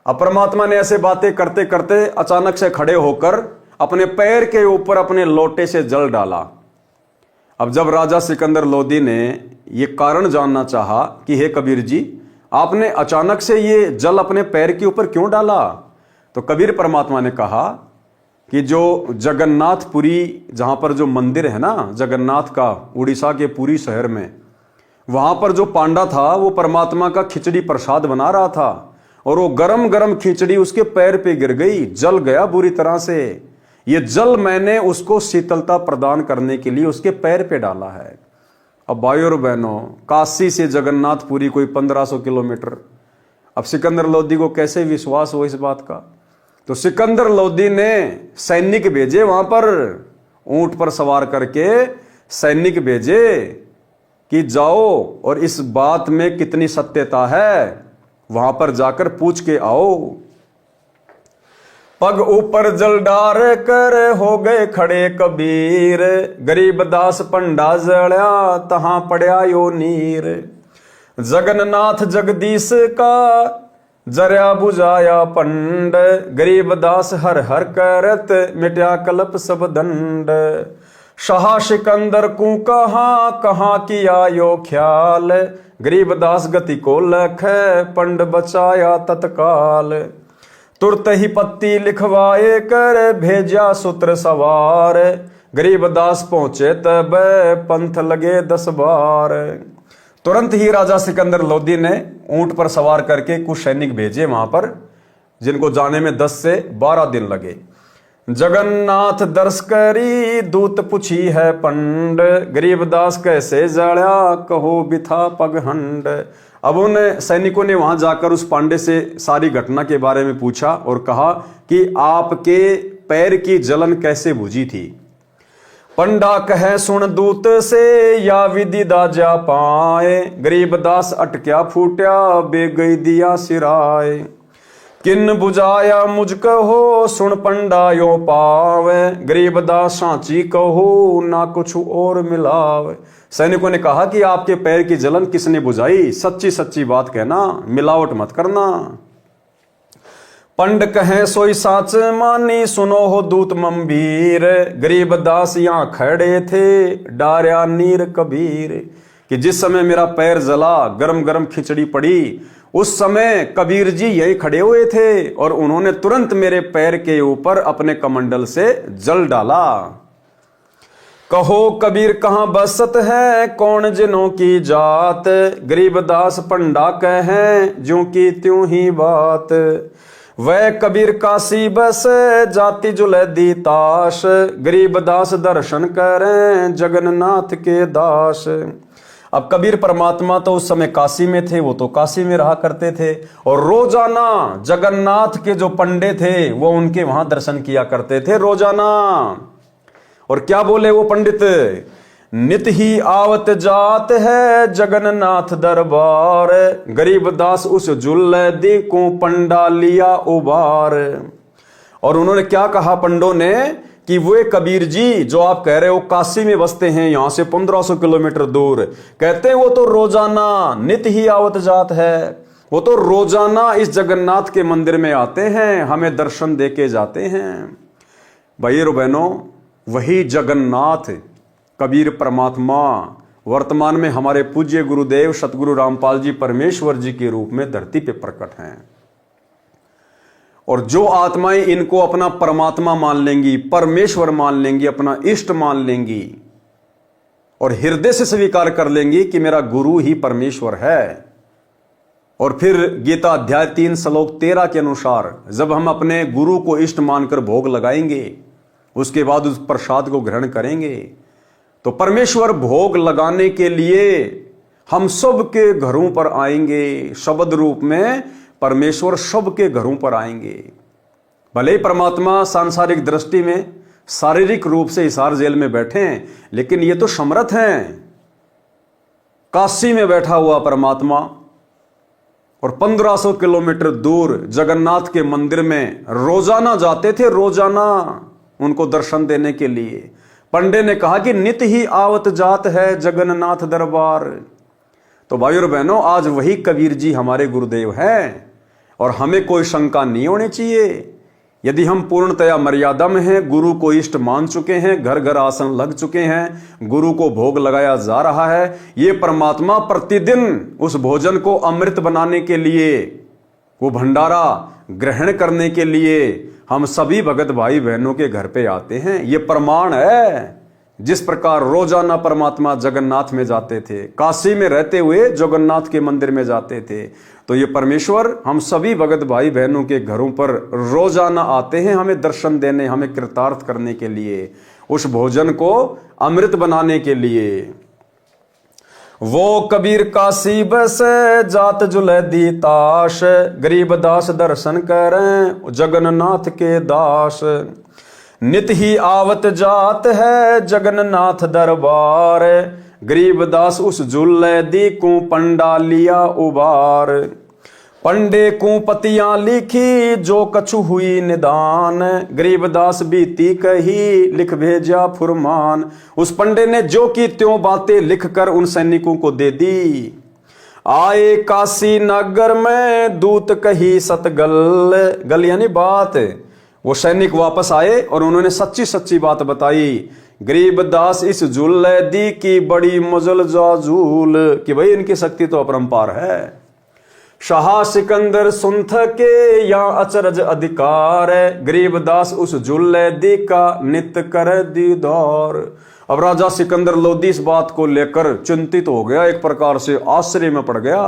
अब परमात्मा ने ऐसे बातें करते करते अचानक से खड़े होकर अपने पैर के ऊपर अपने लोटे से जल डाला। अब जब राजा सिकंदर लोधी ने ये कारण जानना चाहा कि हे कबीर जी, आपने अचानक से ये जल अपने पैर के ऊपर क्यों डाला, तो कबीर परमात्मा ने कहा कि जो जगन्नाथपुरी जहां पर जो मंदिर है ना जगन्नाथ का उड़ीसा के पुरी शहर में, वहां पर जो पांडा था वो परमात्मा का खिचड़ी प्रसाद बना रहा था और वो गरम गरम खिचड़ी उसके पैर पे गिर गई, जल गया बुरी तरह से। ये जल मैंने उसको शीतलता प्रदान करने के लिए उसके पैर पे डाला है। अब भाइयों और बहनों, काशी से जगन्नाथपुरी कोई 1500 किलोमीटर। अब सिकंदर लोधी को कैसे विश्वास हो इस बात का? तो सिकंदर लोधी ने सैनिक भेजे, वहां पर ऊंट पर सवार करके सैनिक भेजे कि जाओ और इस बात में कितनी सत्यता है वहां पर जाकर पूछ के आओ। पग ऊपर जल डार कर हो गए खड़े कबीर, गरीबदास पंडा जड़ा तहां पड़ा यो नीर। जगन्नाथ जगदीश का जरिया बुझाया पंड, गरीबदास हर हर करत मिट्या कलप सब दंड। शाह सिकंदर को कहाँ किया यो ख्याल, गरीबदास गति को लख पंड बचाया तत्काल। तुरत ही पत्ती लिखवाए कर भेजा सूत्र सवार, गरीबदास पहुंचे तब पंथ लगे 10 बार। तुरंत ही राजा सिकंदर लोदी ने ऊंट पर सवार करके कुछ सैनिक भेजे वहां पर, जिनको जाने में 10 से 12 दिन लगे। जगन्नाथ दर्श करी दूत पूछी है पंड, गरीबदास कैसे जड़ा कहो बिथा पगहंड। अब उन सैनिकों ने वहां जाकर उस पांडे से सारी घटना के बारे में पूछा और कहा कि आपके पैर की जलन कैसे बुझी थी। पंडा कहे सुन दूत से या विधि दाजा पाए, गरीबदास अटक्या फूट्या बे गई दिया सिराए। किन बुझाया मुझ कहो सुन पंडा यो पावे, गरीबदास सांची कहो ना कुछ और मिलावे। सैनिकों ने कहा कि आपके पैर की जलन किसने बुझाई, सच्ची सच्ची बात कहना, मिलावट मत करना। पंड कहे सोई साच मानी सुनो हो दूत मंबीर, गरीबदास यहां खड़े थे डार्या नीर कबीर। कि जिस समय मेरा पैर जला, गरम गरम खिचड़ी पड़ी, उस समय कबीर जी यही खड़े हुए थे और उन्होंने तुरंत मेरे पैर के ऊपर अपने कमंडल से जल डाला। कहो कबीर कहां बसत है कौन जिनों की जात, गरीबदास पंडा कहे ज्यों की त्यों ही बात। वह कबीर काशी बस जाति जुलैदी ताश, गरीबदास दर्शन करें जगन्नाथ के दास। अब कबीर परमात्मा तो उस समय काशी में थे, वो तो काशी में रहा करते थे और रोजाना जगन्नाथ के जो पंडे थे वो उनके वहां दर्शन किया करते थे रोजाना। और क्या बोले वो पंडित, नित ही आवत जात है जगन्नाथ दरबार, गरीबदास उस जुल्लैदी को पंडा लिया उबार। और उन्होंने क्या कहा पंडों ने कि वे कबीर जी जो आप कह रहे हो काशी में बसते हैं, यहां से 1500 किलोमीटर दूर, कहते हैं वो तो रोजाना नित ही आवत जात है, वो तो रोजाना इस जगन्नाथ के मंदिर में आते हैं, हमें दर्शन देके जाते हैं। भाई और बहनों, वही जगन्नाथ कबीर परमात्मा वर्तमान में हमारे पूज्य गुरुदेव सतगुरु रामपाल जी परमेश्वर जी के रूप में धरती पे प्रकट हैं। और जो आत्माएं इनको अपना परमात्मा मान लेंगी, परमेश्वर मान लेंगी, अपना इष्ट मान लेंगी और हृदय से स्वीकार कर लेंगी कि मेरा गुरु ही परमेश्वर है, और फिर गीता अध्याय 3 श्लोक 13 के अनुसार जब हम अपने गुरु को इष्ट मानकर भोग लगाएंगे, उसके बाद उस प्रसाद को ग्रहण करेंगे, तो परमेश्वर भोग लगाने के लिए हम सब के घरों पर आएंगे। शब्द रूप में परमेश्वर सबके घरों पर आएंगे। भले ही परमात्मा सांसारिक दृष्टि में शारीरिक रूप से हिसार जेल में बैठे हैं, लेकिन ये तो समर्थ हैं। काशी में बैठा हुआ परमात्मा और 1500 किलोमीटर दूर जगन्नाथ के मंदिर में रोजाना जाते थे, रोजाना उनको दर्शन देने के लिए। पंडे ने कहा कि नित ही आवत जात है जगन्नाथ दरबार। तो भाई और बहनों, आज वही कबीर जी हमारे गुरुदेव हैं और हमें कोई शंका नहीं होनी चाहिए। यदि हम पूर्णतया मर्यादा में हैं, गुरु को इष्ट मान चुके हैं, घर घर आसन लग चुके हैं, गुरु को भोग लगाया जा रहा है, ये परमात्मा प्रतिदिन उस भोजन को अमृत बनाने के लिए, वो भंडारा ग्रहण करने के लिए हम सभी भगत भाई बहनों के घर पे आते हैं। ये प्रमाण है। जिस प्रकार रोजाना परमात्मा जगन्नाथ में जाते थे, काशी में रहते हुए जगन्नाथ के मंदिर में जाते थे, तो ये परमेश्वर हम सभी भगत भाई बहनों के घरों पर रोजाना आते हैं, हमें दर्शन देने, हमें कृतार्थ करने के लिए, उस भोजन को अमृत बनाने के लिए। वो कबीर काशी बस जात जुलैदी ताश, गरीबदास दर्शन करें जगन्नाथ के दास। नित ही आवत जात है जगन्नाथ दरबार, गरीबदास उस जुलैदी को पंडा लिया उबार। पंडे को पतियां लिखी जो कछु हुई निदान, गरीबदास बीती कही लिख भेजा फुरमान। उस पंडे ने जो की त्यों बातें लिखकर उन सैनिकों को दे दी। आए काशी नगर में दूत कही सतगल, गल यानी बात। वो सैनिक वापस आए और उन्होंने सच्ची सच्ची बात बताई। गरीबदास इस झूल दी की बड़ी मजल जाजूल, कि भाई इनकी शक्ति तो अपरंपार है। शाह सिकंदर सुनथ के या अचरज अधिकार, गरीबदास उस जुल्लैदी का नित्य कर दीदार। अब राजा सिकंदर लोदी इस बात को लेकर चिंतित हो गया, एक प्रकार से आश्चर्य में पड़ गया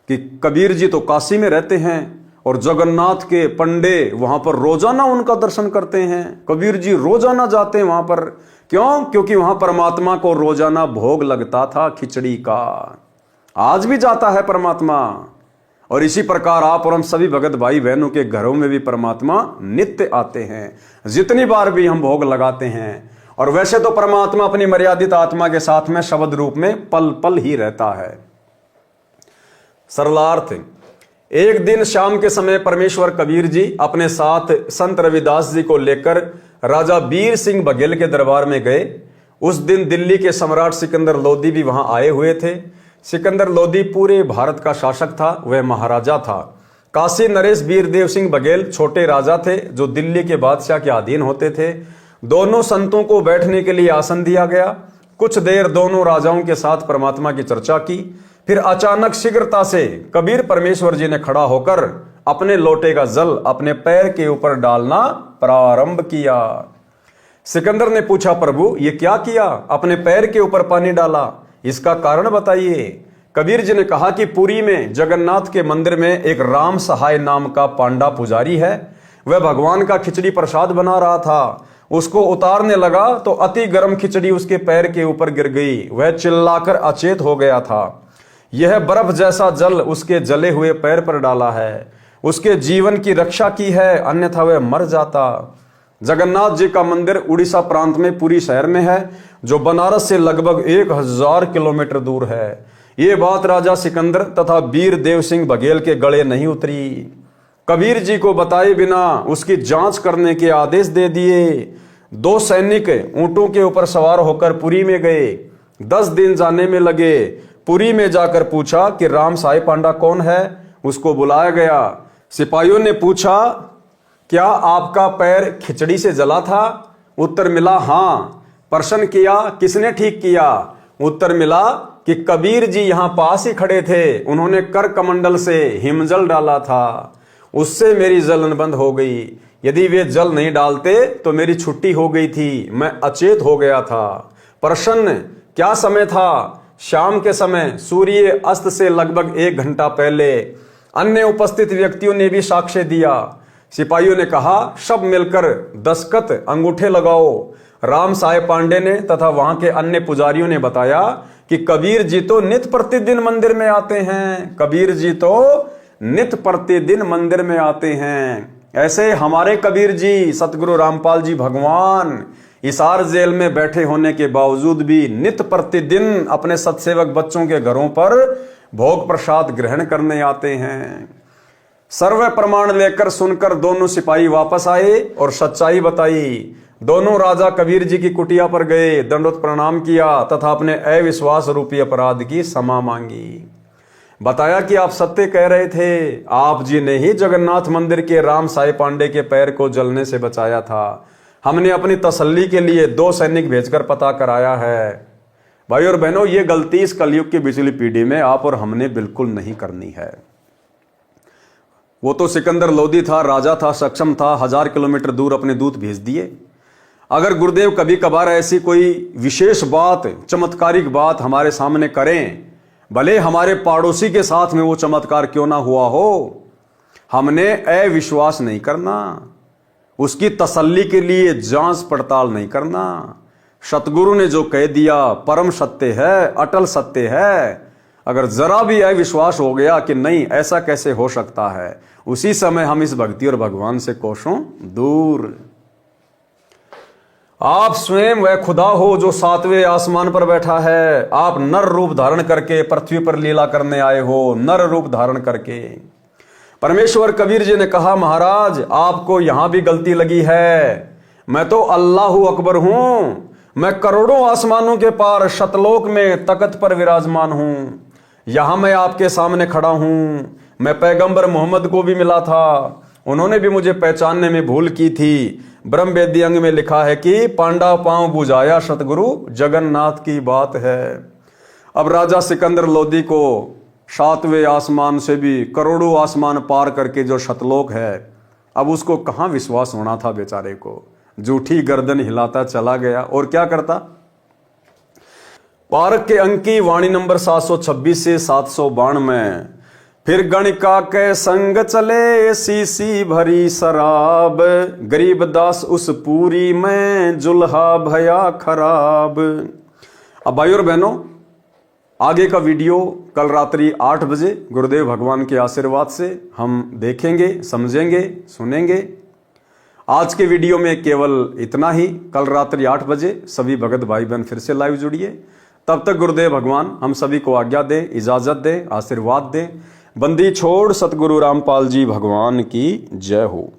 कि कबीर जी तो काशी में रहते हैं और जगन्नाथ के पंडे वहां पर रोजाना उनका दर्शन करते हैं। कबीर जी रोजाना जाते हैं वहां पर, क्यों? क्योंकि वहां परमात्मा को रोजाना भोग लगता था खिचड़ी का। आज भी जाता है परमात्मा। और इसी प्रकार आप और हम सभी भगत भाई बहनों के घरों में भी परमात्मा नित्य आते हैं, जितनी बार भी हम भोग लगाते हैं। और वैसे तो परमात्मा अपनी मर्यादित आत्मा के साथ में शब्द रूप में पल पल ही रहता है। सरलार्थ, एक दिन शाम के समय परमेश्वर कबीर जी अपने साथ संत रविदास जी को लेकर राजा बीर सिंह बघेल के दरबार में गए। उस दिन दिल्ली के सम्राट सिकंदर लोदी भी वहां आए हुए थे। सिकंदर लोदी पूरे भारत का शासक था, वह महाराजा था। काशी नरेश वीरदेव सिंह बघेल छोटे राजा थे जो दिल्ली के बादशाह के अधीन होते थे। दोनों संतों को बैठने के लिए आसन दिया गया। कुछ देर दोनों राजाओं के साथ परमात्मा की चर्चा की। फिर अचानक शीघ्रता से कबीर परमेश्वर जी ने खड़ा होकर अपने लोटे का जल अपने पैर के ऊपर डालना प्रारंभ किया। सिकंदर ने पूछा, प्रभु ये क्या किया? अपने पैर के ऊपर पानी डाला, इसका कारण बताइए। कबीर जी ने कहा कि पुरी में जगन्नाथ के मंदिर में एक राम सहाय नाम का पांडा पुजारी है। वह भगवान का खिचड़ी प्रसाद बना रहा था। उसको उतारने लगा तो अति गर्म खिचड़ी उसके पैर के ऊपर गिर गई। वह चिल्लाकर अचेत हो गया था। यह बर्फ जैसा जल उसके जले हुए पैर पर डाला है, उसके जीवन की रक्षा की है, अन्यथा वह मर जाता। जगन्नाथ जी का मंदिर उड़ीसा प्रांत में पुरी शहर में है, जो बनारस से लगभग 1000 किलोमीटर दूर है। ये बात राजा सिकंदर तथा वीर देव सिंह बघेल के गले नहीं उतरी। कबीर जी को बताए बिना उसकी जांच करने के आदेश दे दिए। 2 सैनिक ऊंटों के ऊपर सवार होकर पुरी में गए। 10 दिन जाने में लगे। पुरी में जाकर पूछा कि राम साई पांडा कौन है। उसको बुलाया गया। सिपाहियों ने पूछा, क्या आपका पैर खिचड़ी से जला था? उत्तर मिला, हाँ। प्रश्न किया, किसने ठीक किया? उत्तर मिला कि कबीर जी यहां पास ही खड़े थे, उन्होंने कर कमंडल से हिमजल डाला था, उससे मेरी जलन बंद हो गई। यदि वे जल नहीं डालते तो मेरी छुट्टी हो गई थी, मैं अचेत हो गया था। प्रश्न, क्या समय था? शाम के समय, सूर्य अस्त से लगभग 1 घंटा पहले। अन्य उपस्थित व्यक्तियों ने भी साक्ष्य दिया। सिपाहियों ने कहा, सब मिलकर दस्तखत अंगूठे लगाओ। राम साय पांडे ने तथा वहां के अन्य पुजारियों ने बताया कि कबीर जी तो नित्य प्रतिदिन मंदिर में आते हैं। कबीर जी तो नित्य प्रतिदिन मंदिर में आते हैं। ऐसे हमारे कबीर जी सतगुरु रामपाल जी भगवान हिसार जेल में बैठे होने के बावजूद भी नित्य प्रतिदिन अपने सत्सेवक बच्चों के घरों पर भोग प्रसाद ग्रहण करने आते हैं। सर्व प्रमाण लेकर सुनकर दोनों सिपाही वापस आए और सच्चाई बताई। दोनों राजा कबीर जी की कुटिया पर गए, दंडवत प्रणाम किया तथा अपने अविश्वास रूपी अपराध की क्षमा मांगी। बताया कि आप सत्य कह रहे थे, आप जी ने ही जगन्नाथ मंदिर के राम साई पांडे के पैर को जलने से बचाया था। हमने अपनी तसल्ली के लिए 2 सैनिक भेजकर पता कराया है। भाई और बहनों, ये गलती इस कलयुग की पिछली पीढ़ी में आप और हमने बिल्कुल नहीं करनी है। वो तो सिकंदर लोदी था, राजा था, सक्षम था, 1000 किलोमीटर दूर अपने दूत भेज दिए। अगर गुरुदेव कभी कभार ऐसी कोई विशेष बात, चमत्कारिक बात हमारे सामने करें, भले हमारे पड़ोसी के साथ में वो चमत्कार क्यों ना हुआ हो, हमने अविश्वास नहीं करना, उसकी तसल्ली के लिए जांच पड़ताल नहीं करना। सतगुरु ने जो कह दिया परम सत्य है, अटल सत्य है। अगर जरा भी अविश्वास हो गया कि नहीं ऐसा कैसे हो सकता है, उसी समय हम इस भक्ति और भगवान से कोसों दूर। आप स्वयं वह खुदा हो जो 7वें आसमान पर बैठा है। आप नर रूप धारण करके पृथ्वी पर लीला करने आए हो, नर रूप धारण करके। परमेश्वर कबीर जी ने कहा, महाराज आपको यहां भी गलती लगी है। मैं तो अल्लाह अकबर हूं। मैं करोड़ों आसमानों के पार शतलोक में तख्त पर विराजमान हूं। यहां मैं आपके सामने खड़ा हूं, मैं पैगंबर मोहम्मद को भी मिला था, उन्होंने भी मुझे पहचानने में भूल की थी। ब्रह्म वेदी अंग में लिखा है कि पांडा पांव बुझाया सतगुरु जगन्नाथ की बात है। अब राजा सिकंदर लोदी को 7वें आसमान से भी करोड़ों आसमान पार करके जो शतलोक है, अब उसको कहां विश्वास होना था बेचारे को, झूठी गर्दन हिलाता चला गया। और क्या करता, पारक के अंक की वाणी नंबर 726 से 792 में, फिर गणिका के संग चले सीसी भरी शराब, गरीब दास उस पूरी में जुल्हा भया खराब। अब भाई और बहनों, आगे का वीडियो कल रात्रि 8 बजे गुरुदेव भगवान के आशीर्वाद से हम देखेंगे, समझेंगे, सुनेंगे। आज के वीडियो में केवल इतना ही। कल रात्रि 8 बजे सभी भगत भाई बहन फिर से लाइव जुड़िए। तब तक गुरुदेव भगवान हम सभी को आज्ञा दे, इजाजत दे, आशीर्वाद दे। बंदी छोड़ सतगुरु रामपाल जी भगवान की जय हो।